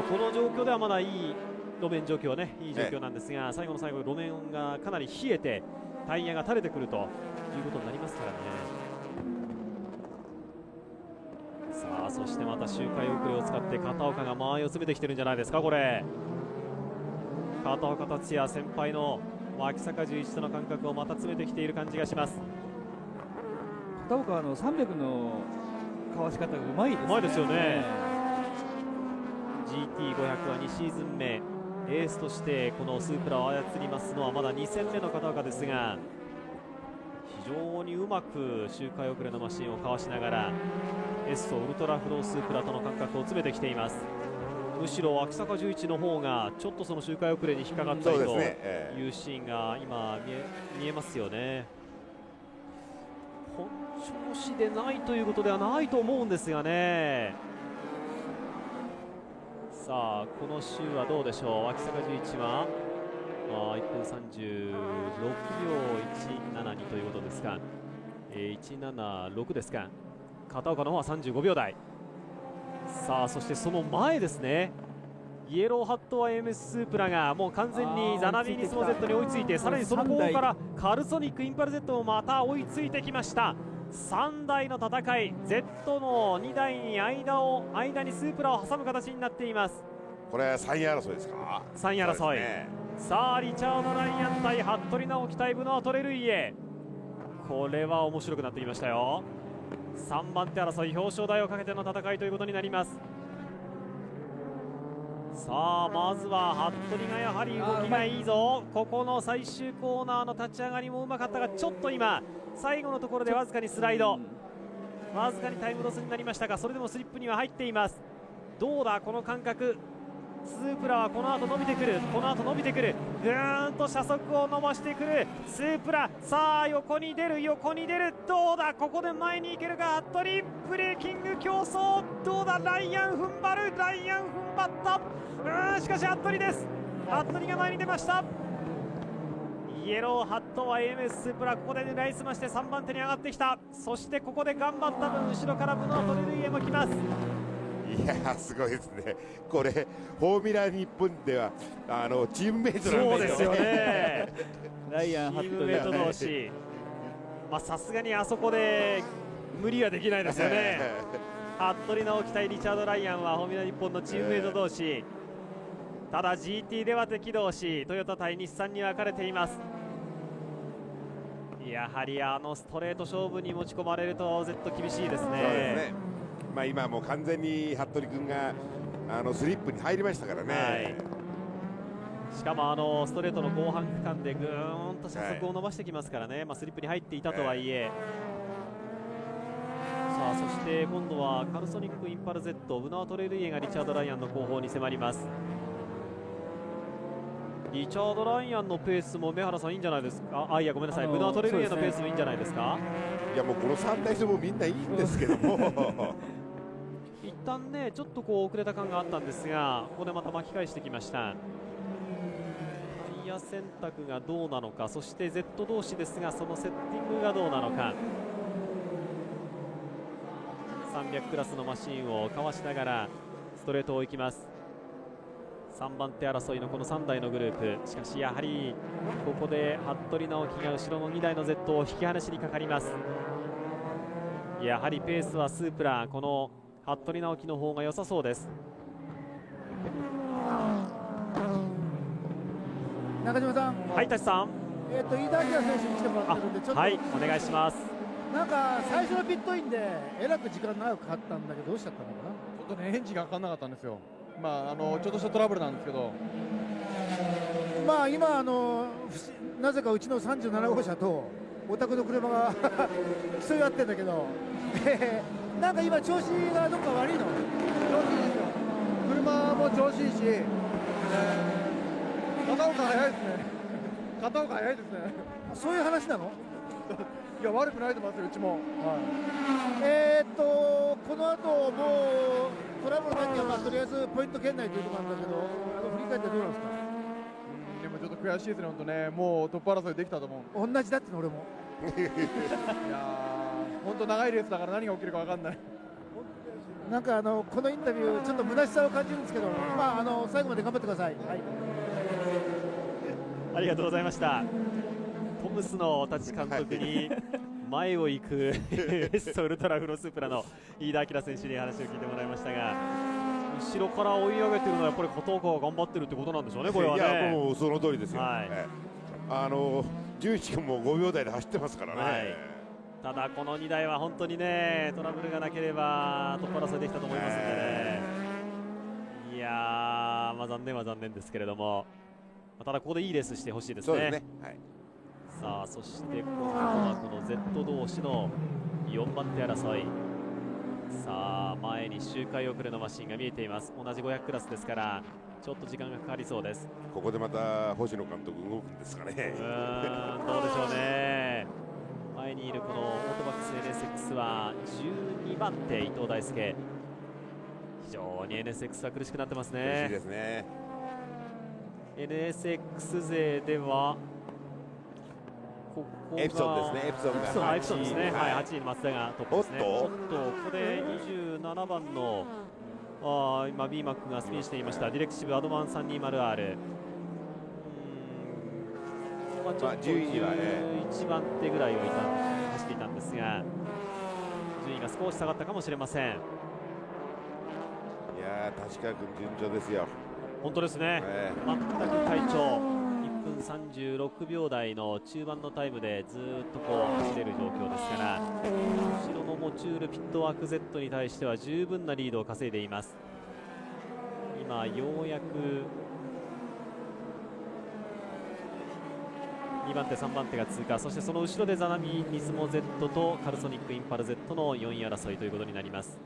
この状況ではまだいい路面状況ね、いい状況なんですが、最後の最後路面がかなり冷えてタイヤが垂れてくるということになりますからね。さあそしてまた周回遅れを使って片岡が間合いを詰めてきてるんじゃないですか。これ片岡達也先輩の脇坂11との間隔をまた詰めてきている感じがします。片岡は300のかわし方がうまいですね。うまいですよね。 GT500 は2シーズン目、エースとしてこのスープラを操りますのはまだ2戦目の片岡ですが、非常にうまく周回遅れのマシンをかわしながらエッソウルトラフロースープラとの間隔を詰めてきています。むしろ秋坂11の方がちょっとその周回遅れに引っかかったりというシーンが今見えますよね。本調子でないということではないと思うんですがね。さあこの週はどうでしょう。秋坂11は1分36秒172ということですか、176ですか。片岡の方は35秒台。さあそしてその前ですね、イエローハットは AMS スープラがもう完全にザナビーニスモ Z に追いついて、さらにその後方からカルソニックインパル Z もまた追いついてきました。3台の戦い、 Z の2台に間にスープラを挟む形になっています。これは3位争いですか。3位争い、さあリチャード・ライアン対服部直樹対ブノア・トレルイエ、これは面白くなってきましたよ。3番手争い、表彰台をかけての戦いということになります。さあまずは服部がやはり動きがいいぞ。ここの最終コーナーの立ち上がりもうまかったが、ちょっと今最後のところでわずかにスライド、わずかにタイムロスになりましたが、それでもスリップには入っています。どうだこの感覚、スープラはこの後伸びてくる、この後伸びてくる、ぐーんと車速を伸ばしてくるスープラ。さあ横に出る、横に出る、どうだここで前に行けるか。服部ブレーキング競争、どうだライアン踏ん張る、ライアン踏ん張った。しかし服部です、服部が前に出ました。イエローハットは AMS スープラ、ここで狙いすまして3番手に上がってきた。そしてここで頑張った分後ろからブノートレルイエも来ます。いやーすごいですね。これフォーミュラ日本ではチームメイトなんですよね。ライアン、チームメイト同士、さすがにあそこで無理はできないですよね。服部直樹対リチャード・ライアンはフォーミュラ日本のチームメイト同士、ただ GT では敵同士、トヨタ対日産に分かれています。やはりストレート勝負に持ち込まれると Z 厳しいですね。そうですね。今もう完全に服部君がスリップに入りましたからね、しかもストレートの後半区間でぐーんと車速を伸ばしてきますからね、スリップに入っていたとはいえ、さあそして今度はカルソニックインパル Z ブナートレルイエがリチャード・ライアンの後方に迫ります。リチャード・ライアンのペースも目原さんいいんじゃないですか。いやごめんなさい、ブナートレルイエのペースもいいんじゃないですか。いやもうこの3台ともみんないいんですけども一旦ねちょっと遅れた感があったんですが、ここでまた巻き返してきました。タイヤ選択がどうなのか、そして Z 同士ですがそのセッティングがどうなのか。300クラスのマシンをかわしながらストレートを行きます。3番手争いのこの3台のグループ、しかしやはりここで服部直樹が後ろの2台の Z を引き離しにかかります。やはりペースはスープラ、この服部直樹の方が良さそうです。中島さん、はい舘さん、飯田明選手に来てもらってるんで、ちょっとはいお願いします。なんか最初のピットインでえらく時間長くかかったんだけど、どうしちゃったのかな。ちょっとねエンジンがかかんなかったんですよ。ちょっとしたトラブルなんですけど、今なぜかうちの37号車とお宅の車が競い合ってんだけどなんか今調子がどっか悪いの。調子いいですよ。車も調子いいし、片岡早いですね。片岡早いですね。そういう話なのいや悪くないと思いますよ、うちも。この後もうトラブルなきゃとりあえずポイント圏内というところなんだけど、振り返ってどうなんですか。でもちょっと悔しいですね、本当ね。もうトップ争いできたと思う。同じだっての俺もいや本当長いレースだから何が起きるか分かんない。なんかこのインタビューちょっと虚しさを感じるんですけど、最後まで頑張ってください。はい、ありがとうございました。トムスの舘監督に前を行くエッソウルトラフロスープラの飯田明選手に話を聞いてもらいましたが、後ろから追い上げてるのはやっぱり片岡が頑張ってるってことなんでしょうね、これはね。いやもうその通りですよ。11君も5秒台で走ってますからね。ただこの2台は本当にねトラブルがなければトップ争いできたと思いますのでね、いやー、残念は残念ですけれども、ただここでいいレースしてほしいですね。そうですね、はい、さあそして今度はこの Z 同士の4番手争い。さあ前に周回遅れのマシンが見えています。同じ500クラスですからちょっと時間がかかりそうです。ここでまた星野監督動くんですかね。どうでしょうね。前にいるこのオートバックス NSX は12番手伊藤大輔。非常に NSX は苦しくなってますね。苦しいですね。 NSX 勢ではここがエプソンですね。エプソンがエプソンですね。はい、8位の松田がトップですね。ここで27番の今 B マックがスピンしていましたディレクシブアドバン 320R。ちょっと11番手ぐらいを走っていたんですが順位が少し下がったかもしれません。いやー、確か君順調ですよ。本当ですね。全く快調。1分36秒台の中盤のタイムでずっと走れる状況ですから後ろのモチュールピットワーク Z に対しては十分なリードを稼いでいます。今ようやく2番手3番手が通過。そしてその後ろでザナミニスモ Z とカルソニックインパル Z の4位争いということになります。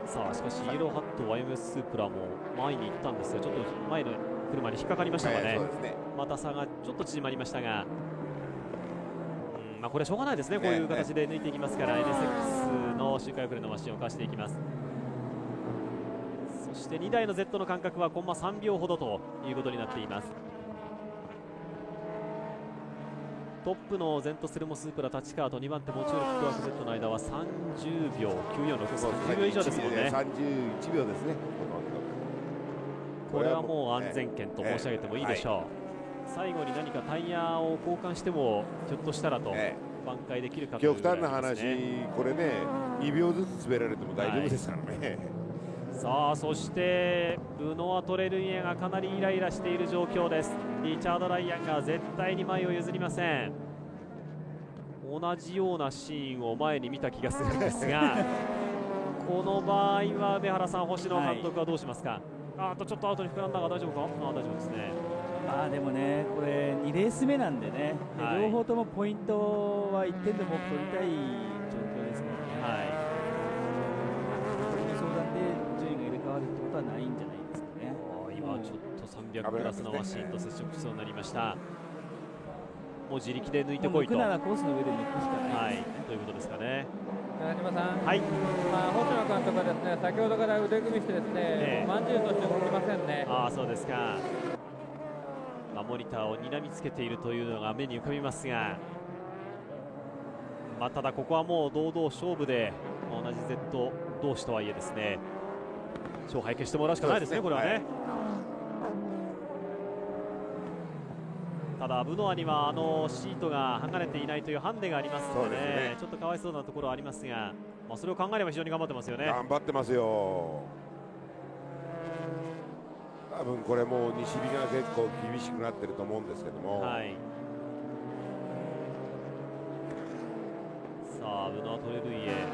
さあしかしイエローハット YMS スープラも前に行ったんですがちょっと前の車に引っかかりましたかね。また差がちょっと縮まりましたが、これはしょうがないですね。こういう形で抜いていきますから NSX の周回遅れのマシンを貸していきます。そして2台の Z の間隔はコンマ3秒ほどということになっています。トップのゼントスルモスープラ立川と2番手モチュールフットワーク Z の間は30秒946、30秒以上ですもんね。31秒ですね。これはもう安全圏と申し上げてもいいでしょう。最後に何かタイヤを交換してもひょっとしたらと挽回できるかというぐらいですね。極端な話、これね2秒ずつ滑られても大丈夫ですからね。さあそしてブノア・トレルイエがかなりイライラしている状況です。リチャード・ライアンが絶対に前を譲りません。同じようなシーンを前に見た気がするんですがこの場合は梅原さん、星野監督はどうしますか。ちょっとアウトに膨らんだが大丈夫か。大丈夫ですね。でもね、これ2レース目なんでね、両方ともポイントは1点でも取りたい状況ですからね。相談で順位が入れ替わるってことはないんじゃないですかね。今ちょっと300クラスのマシンと接触しそうになりました。もう自力で抜いてこいと。抜くならコースの上で抜くしかないですね。ということですかね。寺島さん、はい、星野監督はですね、先ほどから腕組みしてですね、まんじゅうとして動きませんね。そうですか。モニターを睨みつけているというのが目に浮かびますが、ただここはもう堂々勝負で同じ Z 同士とはいえですね、勝敗消してもらうしかないですね、これはね。ただブノアにはシートが剥がれていないというハンデがありますので、ちょっとかわいそうなところはありますが、それを考えれば非常に頑張ってますよね。頑張ってますよ。多分これもう西日が結構厳しくなってると思うんですけども、さあブノア・トレルイエ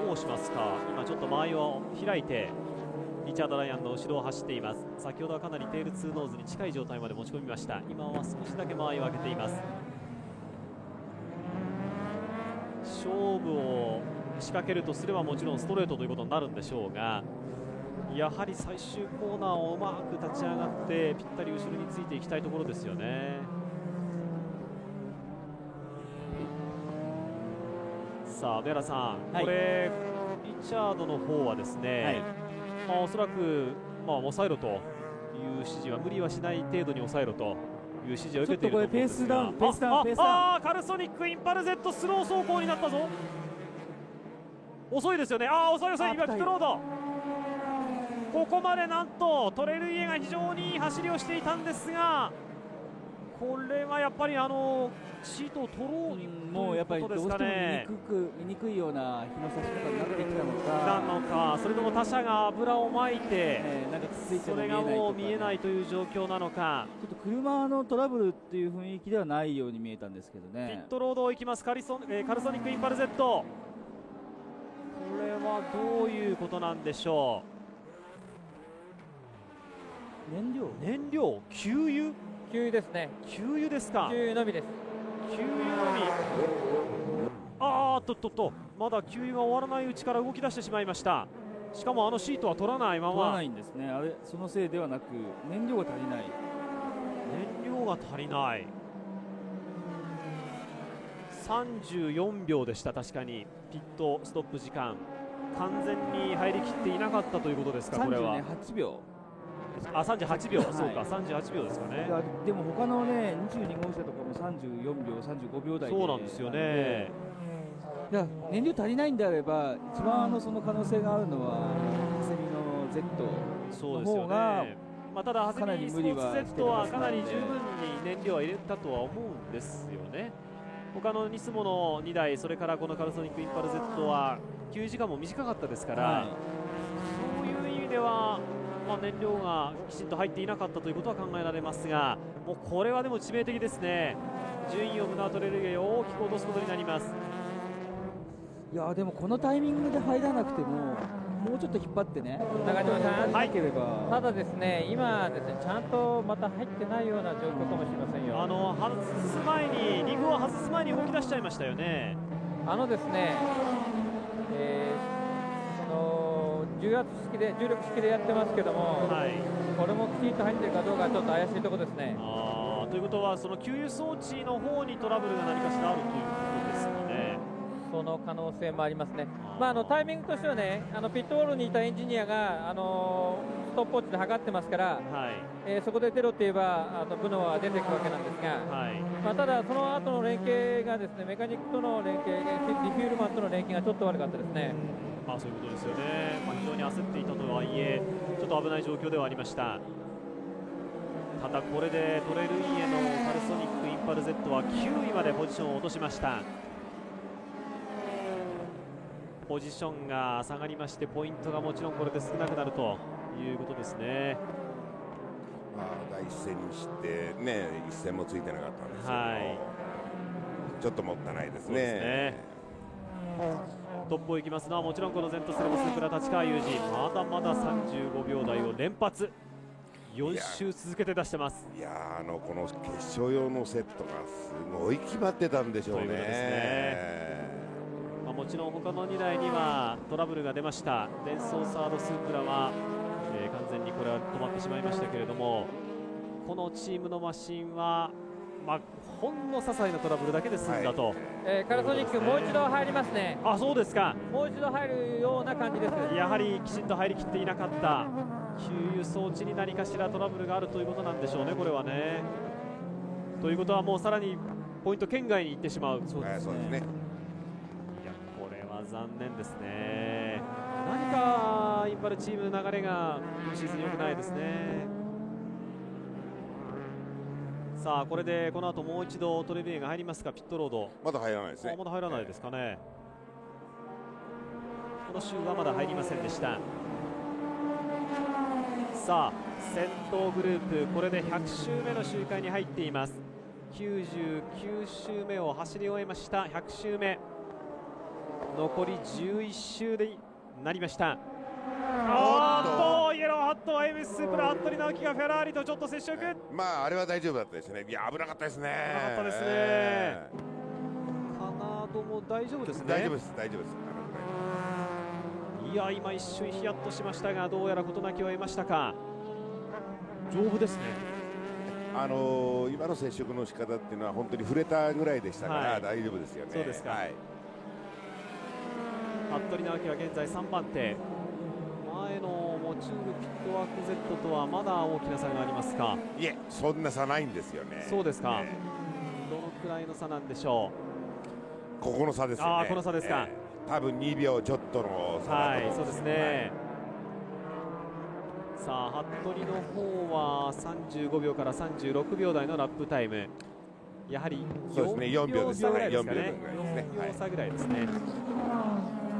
どうしますか。今ちょっと間合いを開いてリチャード・ライアンの後ろを走っています。先ほどはかなりテール2ノーズに近い状態まで持ち込みました。今は少しだけ間合いを上げています。勝負を仕掛けるとすればもちろんストレートということになるんでしょうが、やはり最終コーナーをうまく立ち上がってぴったり後ろについていきたいところですよね。さあ梅原さん、これリチャードの方はですね、おそらく抑えろという指示は無理はしない程度に抑えろという指示を受けていると思うんですが、ペースダウン。カルソニックインパル Z スロー走行になったぞ。遅いですよね。遅い今ピットロード。ここまでなんとトレルイエが非常にいい走りをしていたんですが、これはやっぱりシートを取ろうもうやっぱりどうしても見にくいような日の差し方になってきたのか、それとも他社が油をまいて、それがもう見えないという状況なのか。ちょっと車のトラブルっていう雰囲気ではないように見えたんですけどね。ピットロードを行きますカルソニックインパル Z。 これはどういうことなんでしょう。燃料給油ですね。給油ですか。給油のみです。給油のみ。まだ給油が終わらないうちから動き出してしまいました。しかもあのシートは取らないまま。取らないんですね。あれ、そのせいではなく燃料が足りない。燃料が足りない。34秒でした。確かにピットストップ時間完全に入りきっていなかったということですか。これは38秒。38秒、そうか、38秒ですかね。でも他のね、22号車とかも34秒、35秒台で。そうなんですよね。いや、燃料足りないんであれば、一番その可能性があるのはハセミの Z の方が、ただハセミスポーツ Z はかなり十分に燃料は入れたとは思うんですよね。他のニスモの2台、それからこのカルソニックインパル Z は給油時間も短かったですから、そういう意味では、燃料がきちんと入っていなかったということは考えられますが、もうこれはでも致命的ですね。順位をムナートレルゲを大きく落とすことになります。いやでもこのタイミングで入らなくてももうちょっと引っ張ってね、中島さん、なければ。ただですね、今ですね、ちゃんとまた入ってないような状況かもしれませんよ。外す前にリングを外す前に動き出しちゃいましたよね。ですね、その重圧式で重力式でやってますけども、これもきちんと入っているかどうかちょっと怪しいところですね。ということはその給油装置の方にトラブルが何かしらあるということですかね。その可能性もありますね。タイミングとしてはね、ピットウォールにいたエンジニアがストップウォッチで測ってますから、そこで出ろと言えばブノは出ていくわけなんですが、ただその後の連携がですね、メカニックとの連携、リフュールマンとの連携がちょっと悪かったですね。そういうことですよね。非常に焦っていたとはいえ、ちょっと危ない状況ではありました。ただこれでトレルイエのカルソニックインパル Z は9位までポジションを落としました。ポジションが下がりまして、ポイントがもちろんこれで少なくなるということですね。第一戦にしてね、一戦もついてなかったんですけど、ちょっともったいないですね。トップを行きますのはもちろんこのゼントセレモスープラ立川裕二、まだまだ35秒台を連発、4周続けて出してます。この決勝用のセットがすごい決まってたんでしょうね。もちろん他の2台にはトラブルが出ました。デンソーサードスープラは、完全にこれは止まってしまいましたけれども、このチームのマシンは、ほんの些細なトラブルだけで済んだと、カルソニックもう一度入りますね。そうですか。もう一度入るような感じです。やはりきちんと入りきっていなかった給油装置に何かしらトラブルがあるということなんでしょうね、これはね。ということはもうさらにポイント圏外に行ってしまう。そうですね。残念ですね。何かインパルチームの流れが今シーズン良くないですね。さあこれでこの後もう一度トレビエが入りますか。ピットロードまだ入らないですね。まだ入らないですかね。この週はまだ入りませんでした。さあ先頭グループ、これで100周目の周回に入っています。99周目を走り終えました。100周目残り11周でなりました。イエローハット IMS スープラ服部直樹がフェラーリとちょっと接触。あれは大丈夫だったですね。いや危なかったですね。危なかったですね。カナドも大丈夫ですね。大丈夫です。大丈夫です。いや今一瞬ヒヤッとしましたが、どうやら事なきを得ましたか。丈夫ですね。今の接触の仕方っていうのは本当に触れたぐらいでしたから大丈夫ですよね。そうですか。服部直樹は現在3番手、前のモチュールピットワーク Z とはまだ大きな差がありますか。いえ、そんな差ないんですよね。そうですか。どのくらいの差なんでしょう。ここの差ですよね。この差ですか。多分2秒ちょっとの差だと思うんです。そうですね。さあ服部の方は35秒から36秒台のラップタイム、やはり4秒差ぐらいですかね。4秒差ぐらいですね。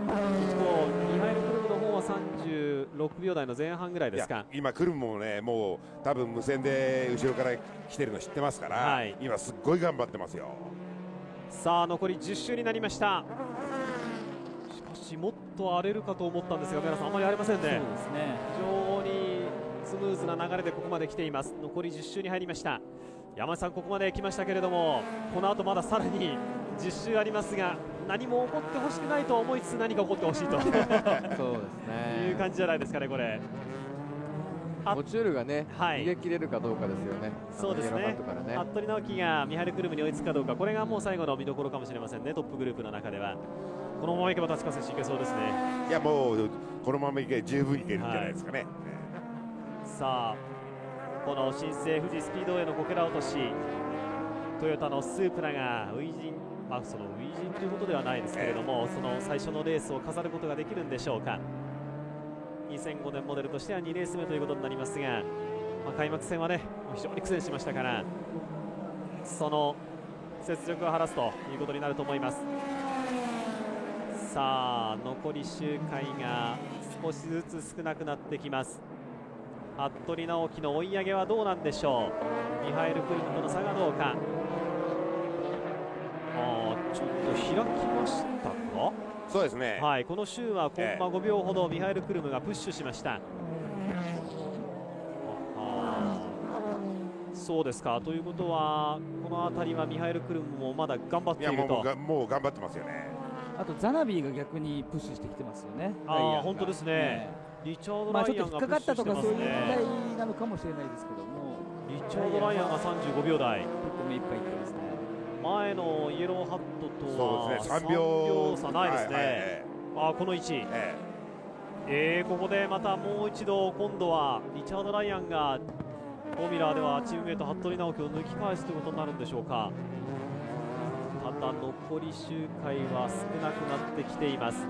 一方ミハエル・クルムの方は36秒台の前半ぐらいですか。今クルムもね、もう多分無線で後ろから来てるの知ってますから、今すっごい頑張ってますよ。さあ残り10周になりました。しかしもっと荒れるかと思ったんですが、皆さんあまり荒れませんね。そうですね。非常にスムースな流れでここまで来ています。残り10周に入りました。山内さん、ここまで来ましたけれども、この後まださらに10周ありますが、何も起こってほしくないと思いつつ何か起こってほしいとそうですねいう感じじゃないですかね、これ。モチュールがね、逃げ切れるかどうかですよね。そうですね。服部直樹がミハイル・クルムに追いつくかどうか、これがもう最後の見どころかもしれませんね、トップグループの中では。このままいけば立川選手いけそうですね。いや、もうこのままいけ十分いけるんじゃないですかね。さあ、この新生富士スピードウェイのこけら落とし、トヨタのスープラが初陣、その初陣ということではないですけれども、その最初のレースを飾ることができるんでしょうか。2005年モデルとしては2レース目ということになりますが、開幕戦はね非常に苦戦しましたから、その雪辱を晴らすということになると思います。さあ、残り周回が少しずつ少なくなってきます。服部直樹の追い上げはどうなんでしょう。ミハエル・クルムとの差がどうか。ちょっと開きましたか。そうですね。はい、この周はコンマ5秒ほどミハエル・クルムがプッシュしました。そうですか。ということはこの辺りはミハエル・クルムもまだ頑張っていると。もう頑張ってますよね。あとザナビーが逆にプッシュしてきてますよね。本当ですね。リチャード・ライアンがプッシュしてますね。ちょっと引っかかったとかそういう問題なのかもしれないですけども、リチャード・ライアンが35秒台。結構目いっぱいいってますね。前のイエローハットとは3秒差ないですね。この位置、ここでまたもう一度今度はリチャード・ライアンがフォーミュラーではチームメート服部直樹を抜き返すということになるんでしょうか。ただ残り周回は少なくなってきています。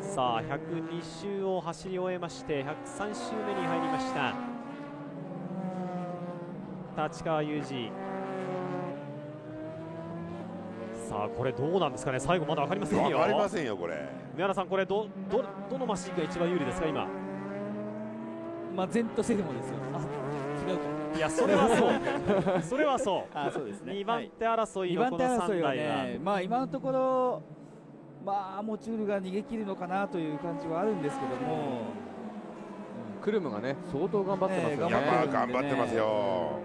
さあ、102周を走り終えまして103周目に入りました立川雄二。さあ、これどうなんですかね。最後まだ分かりませんよ。分かりませんよ、これ。宮原さん、これどのマシンが一番有利ですか、今。ゼントセルモですよ。違うか。いや、それはそうそれはそう。そうですね。2番手争いのこの3台は、今のところモチュールが逃げ切るのかなという感じはあるんですけども、クルムがね相当頑張ってますよね。頑張ってますよ。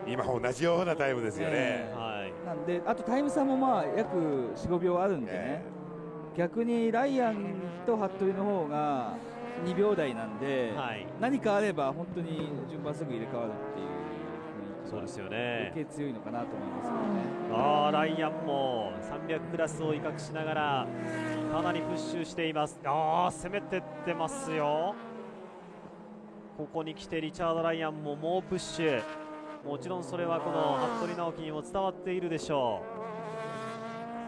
今同じようなタイムですよね。なんであとタイム差も約 4,5 秒あるんでね、逆にライアンと服部の方が2秒台なんで、何かあれば本当に順番すぐ入れ替わるっていう雰囲気、そうですよね。余計強いのかなと思いますけどね。ライアンも300クラスを威嚇しながらかなりプッシュしています。攻めてってますよ。ここに来てリチャード・ライアンも猛プッシュ。もちろんそれはこの服部直樹にも伝わっているでしょ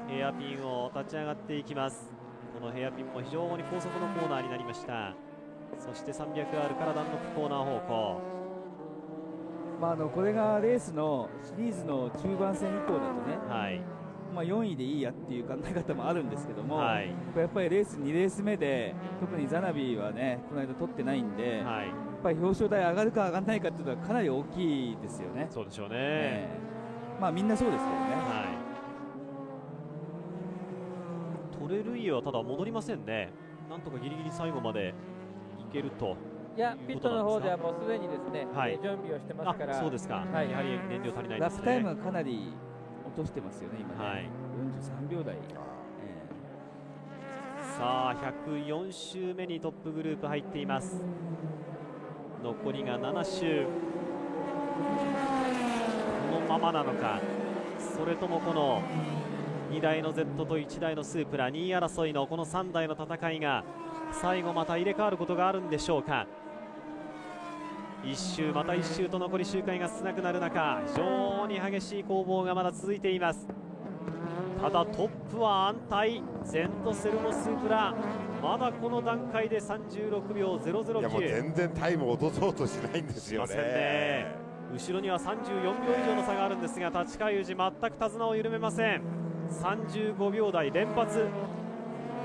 う。ヘアピンを立ち上がっていきます。このヘアピンも非常に高速のコーナーになりました。そして 300R からダンロップコーナー方向。これがレースのシリーズの中盤戦以降だとね、4位でいいやっていう考え方もあるんですけども、やっぱりレース2レース目で特にザナビーはねこの間取ってないんで、やっぱり表彰台上がるか上がらないかっていうのはかなり大きいですよね。そうでしょうね。みんなそうですけどね。トレルイエはただ戻りませんね。なんとかギリギリ最後までいけると。いや、ピットの方ではもうすでにですね、準備をしてますから。そうですか。やはり燃料足りないですね。ラップタイムはかなり落としてますよね、今ね。43秒台。さあ、104周目にトップグループ入っています。残りが7周。このままなのか、それともこの2台の Z と1台のスープラ、2位争いのこの3台の戦いが最後また入れ替わることがあるんでしょうか。1周また1周と残り周回が少なくなる中、非常に激しい攻防がまだ続いています。ただトップは安泰、ゼントセルモスープラ、まだこの段階で36秒009。いや、もう全然タイム落とそうとしないんですよね。後ろには34秒以上の差があるんですが、立川雄二全く手綱を緩めません。35秒台連発。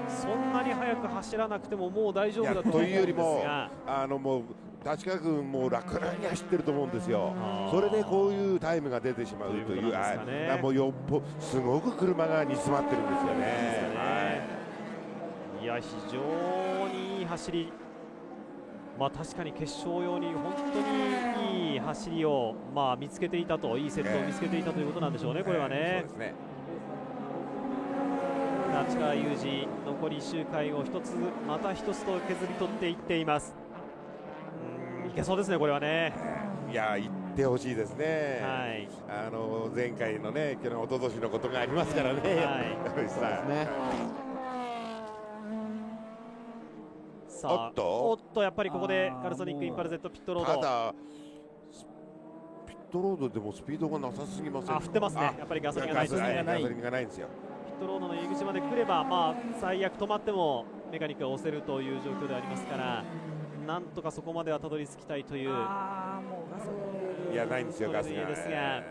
そんなに速く走らなくてももう大丈夫だと思うんですが、というよりももう立川君も楽々に走ってると思うんですよ。それでこういうタイムが出てしまうという、もうすごく車が煮詰まってるんですよね。いや、非常にいい走り。確かに決勝用に本当にいい走りを、見つけていたと、いいセットを見つけていたということなんでしょうね、これはね。そうですね。立川雄二、残り1周回を一つまた一つと削り取っていっています。いけそうですね、これはね。いや、行ってほしいですね。はい。前回のね、去年一昨年のことがありますからね。はい。そうですね。さあ、おっとやっぱりここでカルソニックインパル Z ピットロード。ただピットロードでもスピードがなさすぎませんか。振ってますね。やっぱりガソリンがない。ガソリンがないんですよ。ピットロードの入り口まで来れば、最悪止まってもメカニックが押せるという状況でありますから、なんとかそこまではたどり着きたいという。もうガソリン。いや、ないんですよ、ガスが。ですが、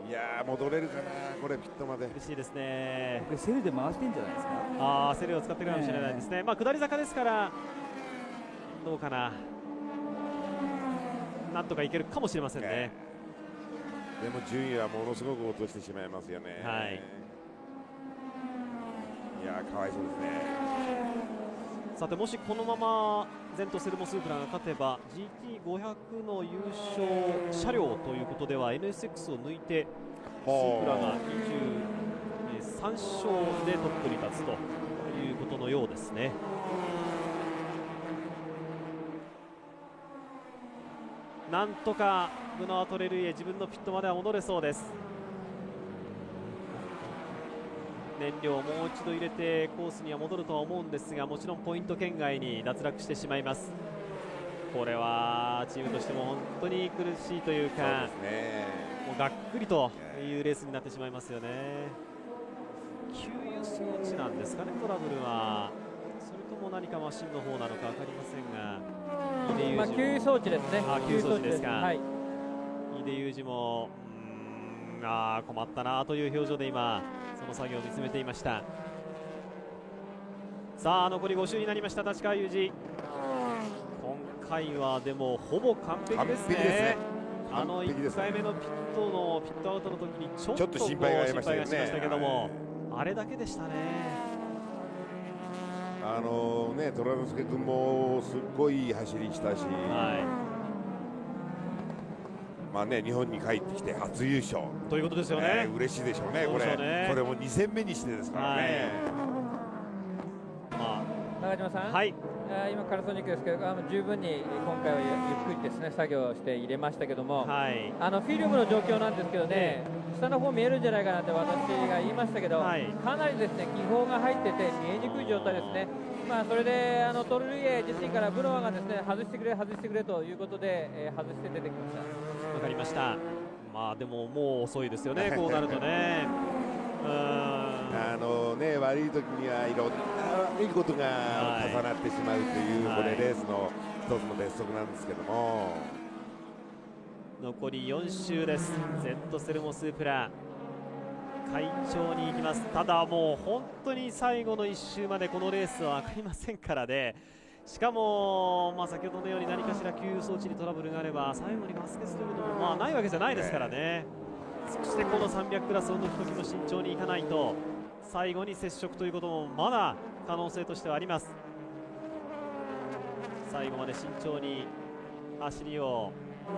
いや戻れるかな、これピットまで。嬉しいですね。これセルで回してんじゃないですか。セルを使ってるかもしれないですね。下り坂ですからどうかな。なんとかいけるかもしれませんね。でも順位はものすごく落としてしまいますよね。はい。いやかわいそうですね。さて、もしこのままゼントセルモスープラが勝てば GT500 の優勝車両ということでは NSX を抜いてスープラが23勝でトップに立つということのようですね。なんとかブノワ・トレルイエ自分のピットまでは戻れそうです。燃料をもう一度入れてコースには戻るとは思うんですが、もちろんポイント圏外に脱落してしまいます。これはチームとしても本当に苦しいというか、もうがっくりというレースになってしまいますよね。給油装置なんですかね、トラブルは。それとも何かマシンの方なのか分かりませんが、給油装置ですね。給油装置ですか。井出裕二も困ったなという表情で今その作業を見つめていました。さあ残り5周になりました。立川雄二、今回はでもほぼ完璧ですね。1回目のピットアウトの時にちょっと心配がしましたけども、あれだけでしたね。虎之助君もすっごい走りしたし、日本に帰ってきて初優勝ということですよね。嬉しいでしょうね、これも2戦目にしてですからね。中島さん、今、カルソニックですけど、十分に今回はゆっくりですね作業して入れましたけども、フィルムの状況なんですけどね、下の方見えるんじゃないかなって私が言いましたけど、かなりですね気泡が入ってて見えにくい状態ですね。それでトルルイエ自身からブノワがですね外してくれということで、外して出てきました。わかりました。でももう遅いですよね、こうなるとね。悪い時にはいろんないいことが重なってしまうという、これレースの一つの鉄則なんですけども。残り4周です。ゼントセルモスープラ快調に行きます。ただもう本当に最後の1周までこのレースは分かりませんからね。しかも、先ほどのように何かしら給油装置にトラブルがあれば最後にガス欠というのもないわけじゃないですからね。そしてこの300クラスを抜く時も慎重にいかないと、最後に接触ということもまだ可能性としてはあります。最後まで慎重に走りを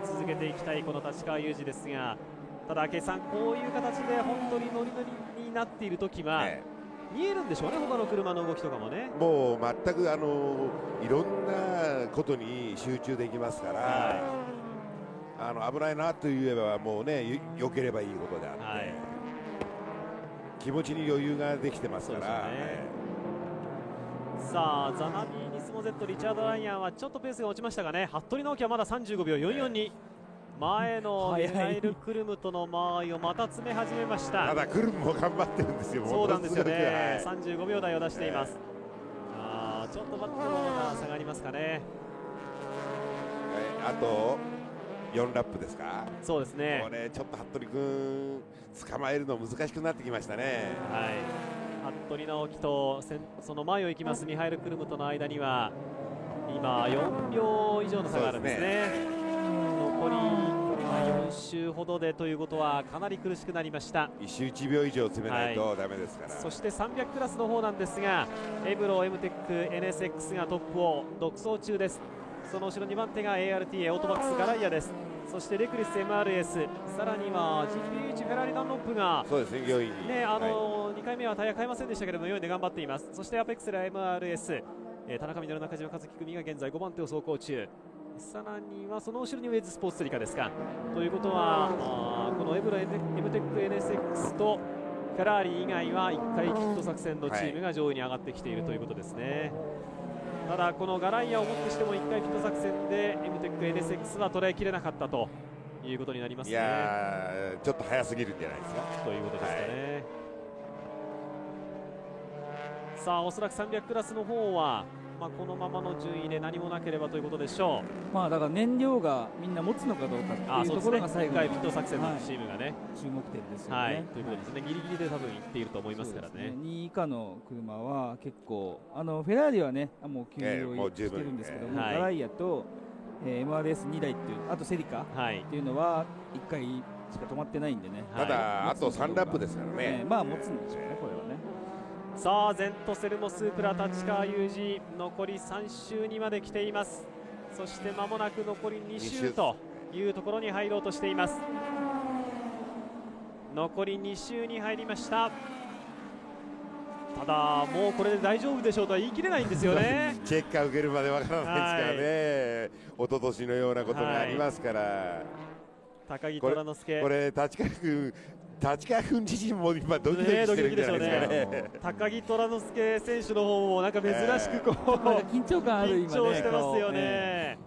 続けていきたいこの立川雄二ですが、ただ明井さん、こういう形で本当にノリノリになっている時は、見えるんでしょうね、他の車の動きとかもね。もう全くいろんなことに集中できますから、危ないなと言えばもうね、良ければいいことであって、気持ちに余裕ができてますから。さあザナビーニスモ Z リチャード・ライアンはちょっとペースが落ちましたがね、服部直樹はまだ35秒44に、前のミハイル・クルムとの間合いをまた詰め始めました。ただクルムも頑張ってるんですよ。そうなんですよね、35秒台を出しています。ちょっとバットが下がりますかね。あと4ラップですか。そうですね。これちょっと服部君捕まえるの難しくなってきましたね。服部直樹とその前を行きますミハイル・クルムとの間には今4秒以上の差があるんですね。残り4周ほどでということはかなり苦しくなりました。1周1秒以上詰めないとダメですから。そして300クラスの方なんですが、エブロ、エムテック、NSX がトップを独走中です。その後ろ2番手が ARTA オートバックスガライアです。そしてレクリス MRS、 さらには GPH フェラーリダンロップがそうですね、4位にね、2回目はタイヤ変えませんでしたけれども4位で頑張っています。そしてアペックスラ MRS、田中稔、中島和樹組が現在5番手を走行中。さらにはその後ろにウェイズスポーツセリカですか。ということはこのエブラ MTEC NSX とフェラーリ以外は1回ピット作戦のチームが上位に上がってきているということですね。ただこのガライアをもってしても1回ピット作戦で MTEC NSX は捉えきれなかったということになりますね。いやちょっと早すぎるんじゃないですかということですかね。さあおそらく300クラスの方はこのままの順位で何もなければということでしょう。だから燃料がみんな持つのかどうかっていうところが最後の1回ピット作戦のチームがね、注目点ですよね。ということですね。ギリギリで多分いっていると思いますからね。2位以下の車は結構フェラーリはねもう休養してるんですけども、ガライアと、MRS2 台っていうあとセリカっていうのは1回しか止まってないんでね。ただあと3ラップですからね。持つんでしょうね、これはね。さあゼントセルモスープラ立川裕二、残り3周にまで来ています。そして間もなく残り2周というところに入ろうとしています。残り2周に入りました。ただもうこれで大丈夫でしょうとは言い切れないんですよねチェッカー受けるまでわからないですからね、一昨年のようなことがありますから、高木虎之助、これ立川君自身も今ドキドキしてるんじゃないですかね。高木虎之助選手の方もなんか珍しく緊張感ある今ね、緊張してますよね。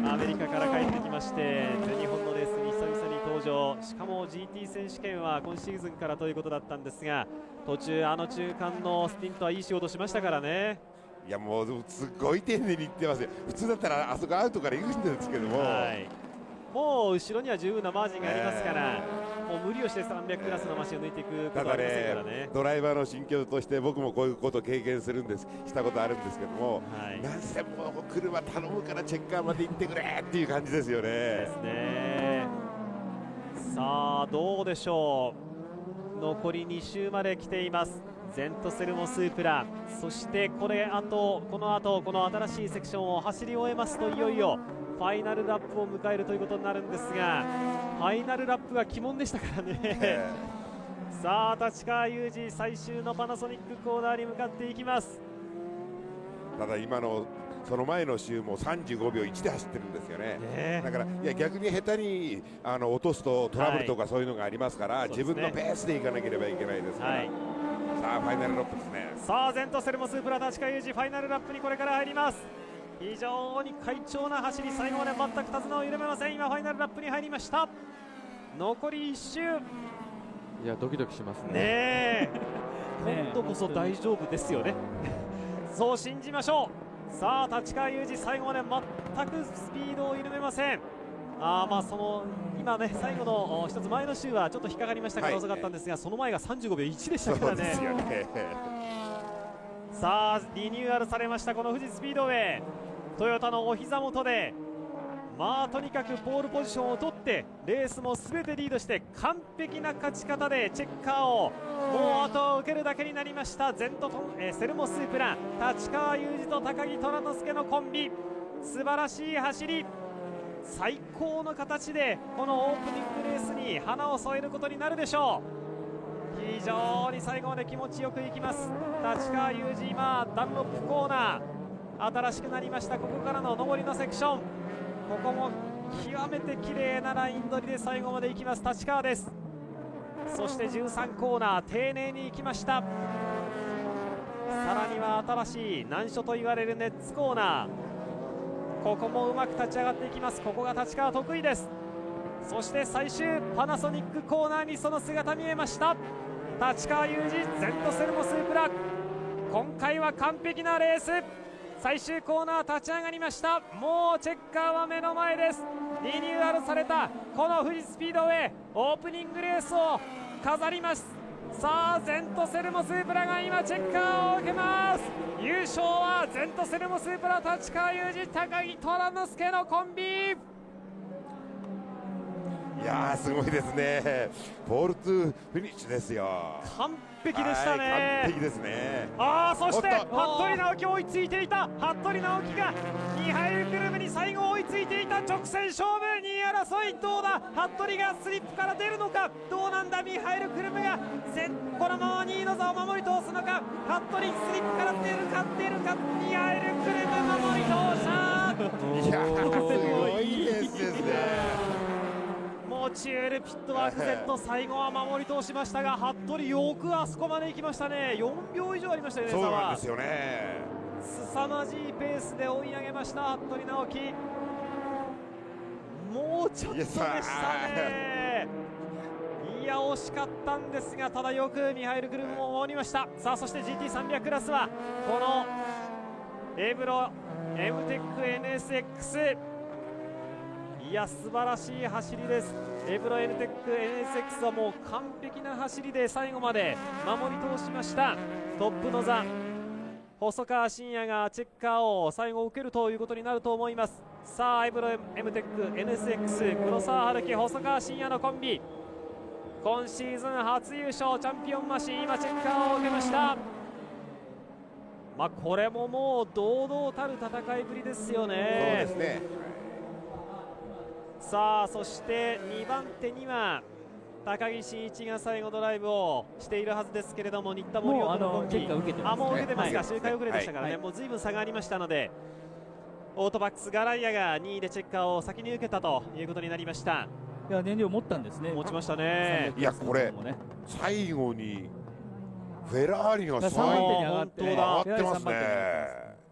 アメリカから帰ってきまして全日本のレースに久々に登場。しかも GT 選手権は今シーズンからということだったんですが、途中中間のスティントはいい仕事しましたからね。いやもうすごい丁寧にいってますよ。普通だったらあそこアウトから行くんですけども、もう後ろには十分なマージンがありますから、もう無理をして300クラスのマシンを抜いていくことはありませんからね。ドライバーの心境として僕もこういうことを経験したことあるんですけども、なんせもう車頼むからチェッカーまで行ってくれっていう感じですよね。ですね。さあどうでしょう。残り2周まで来ています。ゼントセルモスープラ、そしてこの後この新しいセクションを走り終えますといよいよファイナルラップを迎えるということになるんですが、ファイナルラップが鬼門でしたからねさあ立川裕二、最終のパナソニックコーナーに向かっていきます。ただ今のその前の週も35秒1で走ってるんですよね。だから逆に下手に落とすとトラブルとかそういうのがありますから、自分のペースでいかなければいけないですから、さあファイナルラップですね。さあゼントセルモスープラ立川裕二、ファイナルラップにこれから入ります。非常に快調な走り、最後まで全く手綱を緩めません。今ファイナルラップに入りました。残り1周。いやドキドキしますね。ねえ今度こそ大丈夫ですよねそう信じましょう。さあ立川裕二、最後まで全くスピードを緩めません。今ね最後の一つ前の週はちょっと引っかかりましたから遅かったんですが、その前が35秒1でしたからね。さあリニューアルされましたこの富士スピードウェイ、トヨタのお膝元でとにかくポールポジションを取ってレースも全てリードして完璧な勝ち方でチェッカーをもう後を受けるだけになりましたセルモスープラ、立川裕二と高木虎之助のコンビ、素晴らしい走り、最高の形でこのオープニングレースに花を添えることになるでしょう。非常に最後まで気持ちよくいきます立川裕二。今ダンロップコーナー新しくなりました。ここからの上りのセクション、ここも極めて綺麗なライン取りで最後まで行きます立川です。そして13コーナー丁寧に行きました。さらには新しい難所と言われるネッツコーナー、ここもうまく立ち上がっていきます。ここが立川得意です。そして最終パナソニックコーナーにその姿見えました。立川裕二、ゼントセルモスープラ、今回は完璧なレース。最終コーナー立ち上がりました。もうチェッカーは目の前です。リニューアルされたこの富士スピードウェイオープニングレースを飾ります。さあゼントセルモスープラが今チェッカーを受けます。優勝はゼントセルモスープラ、立川裕二、高木虎之助のコンビ。いやーすごいですね。ポールトゥフィニッシュですよ。完璧でしたね。完璧ですね。そして服部直樹追いついていた。服部直樹がミハイル・クルムに最後追いついていた。直線勝負2位争い、どうだ。服部がスリップから出るのか、どうなんだ。ミハイル・クルムがこのまま2位の座を守り通すのか。服部スリップから出るかミハイル・クルム守り通した。いやすごいレースですね。モチュールピットワーク Z 最後は守り通しましたが、服部よくあそこまで行きましたね。4秒以上ありましたよね。そうなんですよね。凄まじいペースで追い上げました服部直樹。もうちょっとでしたね。いや惜しかったんですが、ただよくミハイル・クルムも守りました。さあそして GT300 クラスはこのエブロ MTEC-NSX、 いや素晴らしい走りです。エブロ MTEC-NSX はもう完璧な走りで最後まで守り通しました。トップの座細川信也がチェッカーを最後受けるということになると思います。さあエブロ MTEC-NSX 黒沢春樹細川信也のコンビ、今シーズン初優勝チャンピオンマシン、今チェッカーを受けました。これももう堂々たる戦いぶりですよね。そうですね。さあそして2番手には高木真一が最後ドライブをしているはずですけれども、新田森岡のコンビもう受けてますか。周回遅れでしたからね、もう随分差がありましたので、オートバックスガライアが2位でチェッカーを先に受けたということになりました。いや燃料持ったんですね。持ちましたね。いやこれ最後にフェラーリが3位に上がってますね。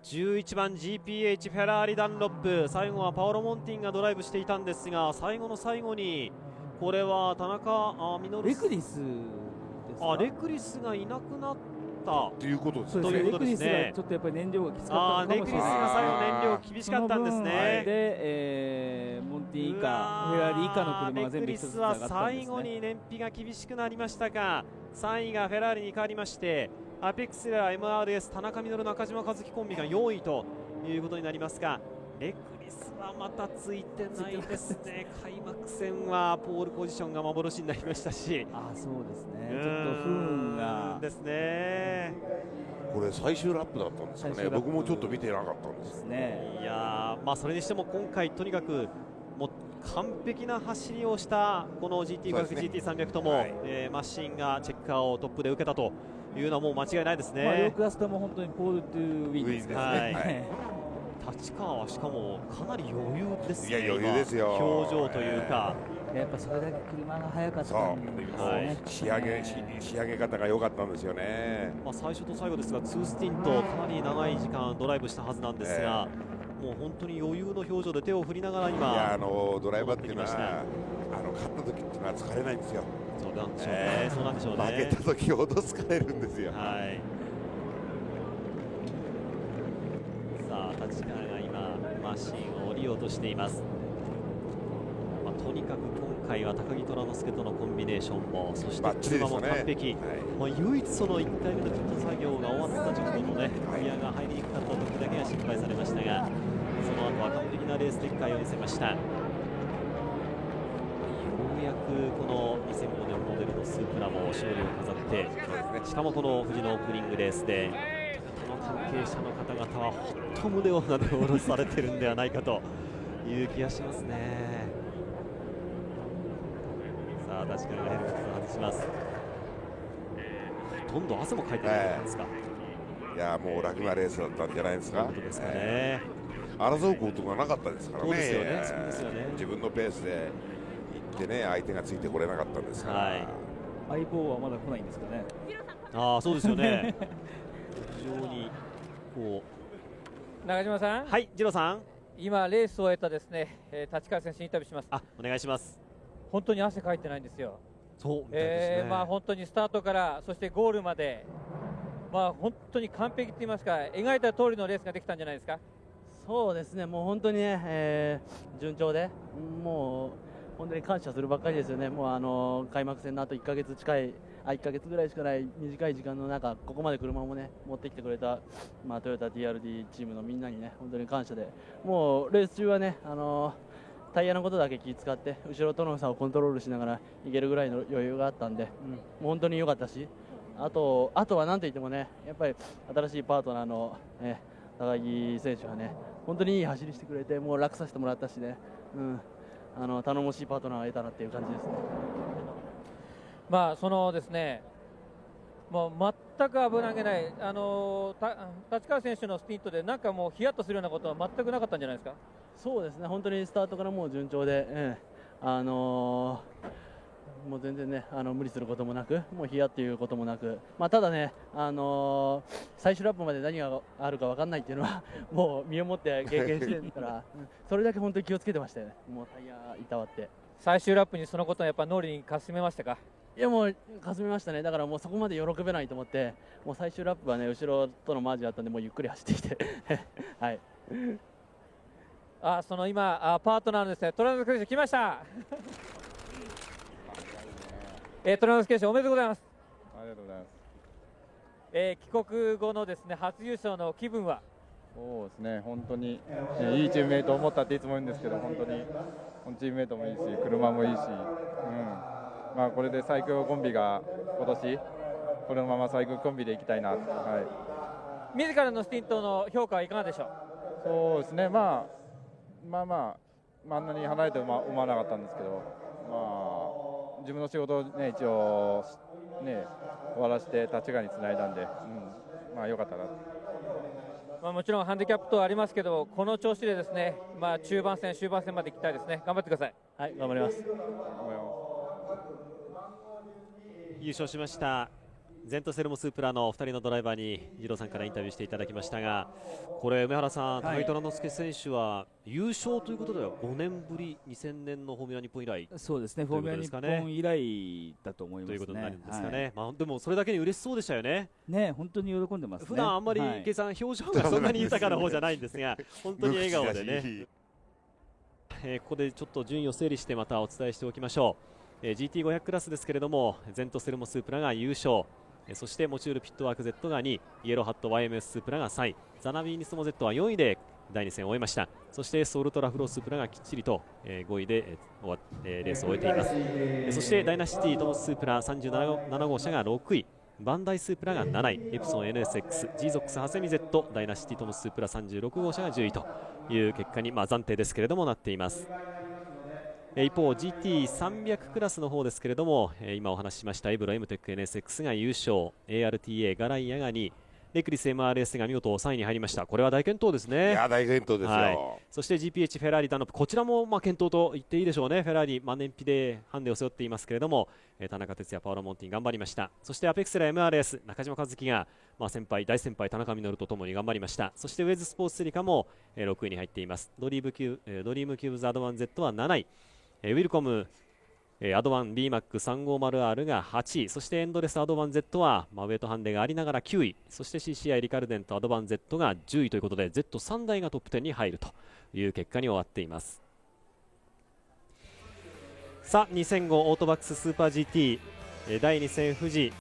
11番 GPH フェラーリダンロップ、最後はパオロ・モンティンがドライブしていたんですが、最後の最後にこれは田中稔レクリスですか。レクリスがいなくなったということですね。レクリスがちょっとやっぱり燃料がきつかったのかもしれない。レクリスが最後燃料厳しかったんですね。で、モンティ以下フェラーリ以下の車が全部一つずつ上がったんですね。レクリスは最後に燃費が厳しくなりましたが、3位がフェラーリに変わりまして、アペックスや MRS 田中稔中島和樹コンビが4位ということになりますが、レクリスはまたついてないですね。開幕戦はポールポジションが幻になりましたし、そうですね。ちょっと不運がですね。これ最終ラップだったんですかね。僕もちょっと見てなかったんですね。いやそれにしても今回とにかくもう完璧な走りをしたこの GT500、GT300 とも、マシンがチェッカーをトップで受けたというのはもう間違いないですね。両クラスとも本当にポールトゥーウィンですからね。立川はしかもかなり余裕ですね。いや余裕ですよ。表情というか、やっぱそれだけ車が速かったんですね。仕上げ方が良かったんですよね。最初と最後ですが2スティントかなり長い時間ドライブしたはずなんですが、もう本当に余裕の表情で手を振りながら今ドライバーっていうのは勝った時っていうのは疲れないんですよ。そうなんでしょうね。そうなんでしょうね。負けた時ほど疲れるんですよ。さあ立川が今マシンを降りようとしています。とにかく今回は高木虎之介とのコンビネーションも、そして車も完璧、唯一その1回目のピット作業が終わった直後のねギアが入りにくかった時だけが心配されましたが、その後は完璧なレース展開を見せました。ようやくこの2005年モデルのスープラも勝利を飾って、しかもこの富士のオープニングレースでトヨタの関係者の方々はほっと胸をなで下ろされてるんではないかという気がしますね。さあ立川がヘルメットを外します。ほとんど汗もかいてないんですか。いやもう楽なレースだったんじゃないですか。そうですかね。争うことがなかったですからね。そうですよね。そうですよね。自分のペースで行ってね、相手がついてこれなかったんですから。相棒はまだ来ないんですかね。そうですよね。非常にこう中島さん。はい、次郎さん。今レースを終えたですね、立川選手にインタビューします。お願いします。本当に汗かいてないんですよ。そうみたいですね。本当にスタートからそしてゴールまで、本当に完璧と言いますか、描いた通りのレースができたんじゃないですか。そうですね。もう本当にね、順調で、もう本当に感謝するばっかりですよね。もう開幕戦のあと1ヶ月ぐらいしかない短い時間の中、ここまで車もね持ってきてくれた、トヨタ TRD チームのみんなにね本当に感謝で、もうレース中はねタイヤのことだけ気使って後ろとの差をコントロールしながらいけるぐらいの余裕があったんで、もう本当に良かったし、あとはなんといってもね、やっぱり新しいパートナーの、高木選手はね、本当にいい走りしてくれて、もう楽させてもらったしね、頼もしいパートナーを得たなっていう感じですね。まあそのですね、もう全く危なげない、立川選手のスティントでなんかもうヒヤッとするようなことは全くなかったんじゃないですか。そうですね、本当にスタートからもう順調で、もう全然ね、無理することもなく、もうヒヤっていうこともなく、ただね、最終ラップまで何があるか分かんないっていうのはもう身をもって経験してるからそれだけ本当に気をつけてましたよね。もうタイヤいたわって最終ラップにそのことはやっぱ脳裏にかすめましたか。いやもうかすめましたね。だからもうそこまで喜べないと思って、もう最終ラップはね、後ろとのマージだったんで、もうゆっくり走ってきてはいその今パートナーのですね、トランス選手来ましたトランス選手おめでとうございます。ありがとうございます。帰国後のですね初優勝の気分は。そうですね、本当に、いいチームメイトを持ったっていつも言うんですけど、本当にチームメイトもいいし、車もいいし、これで最強コンビが今年このまま最強コンビでいきたいな、自らのスティントの評価はいかがでしょう。そうですね、あんなに離れて思わなかったんですけど、自分の仕事を、ね、一応、終わらせて立川につないだんで、良かったな。もちろんハンディキャップ等ありますけど、この調子でですね、中盤戦、終盤戦まで行きたいですね。頑張ってください。はい、頑張ります。優勝しましたゼントセルモスープラの2人のドライバーに二郎さんからインタビューしていただきましたが、これ梅原さん、高木虎之介選手は優勝ということでは5年ぶり、2000年のフォーミュラ日本以来、そうですね、フォーミュラ日本以来だと思いますね。ということになるんですかね。でもそれだけに嬉しそうでしたよね。本当に喜んでますね。普段あんまり池さん、表情がそんなに豊かな方じゃないんですが本当に笑顔でねここでちょっと順位を整理してまたお伝えしておきましょう。GT500 クラスですけれども、ゼントセルモスープラが優勝、そしてモチュールピットワーク Z が2位、イエローハット YMS スープラが3位、ザナビーニスモ Z は4位で第2戦を終えました。そしてソウルトラフロースープラがきっちりと5位でレースを終えています。そしてダイナシティトモススープラ37号車が6位、バンダイスープラが7位、エプソン NSX、ジーゾックスハセミ Z、ダイナシティトモススープラ36号車が10位という結果に、暫定ですけれどもなっています。一方 GT300 クラスの方ですけれども、今お話ししましたエブロ M テック NSX が優勝、 ARTA ガライアが2位、レクリス MRS が見事3位に入りました。これは大健闘ですね。いや大健闘ですよ、そして GPH フェラーリダノップ、こちらも健闘と言っていいでしょうね。フェラーリ燃費でハンデを背負っていますけれども、田中哲也、パオロ・モンティン頑張りました。そしてアペクセラ MRS 中島和樹が、大先輩田中稔とともに頑張りました。そしてウェズスポーツセリカも6位に入っています。ドリームキューブズアドワン Z は7位、ウィルコムアドワン BMAC350R が8位、そしてエンドレスアドバン Z は、ウェイトハンデがありながら9位、そして CCI リカルデントアドバン Z が10位ということで Z3 台がトップ10に入るという結果に終わっています。さあ2005オートバックススーパー GT、第2戦富士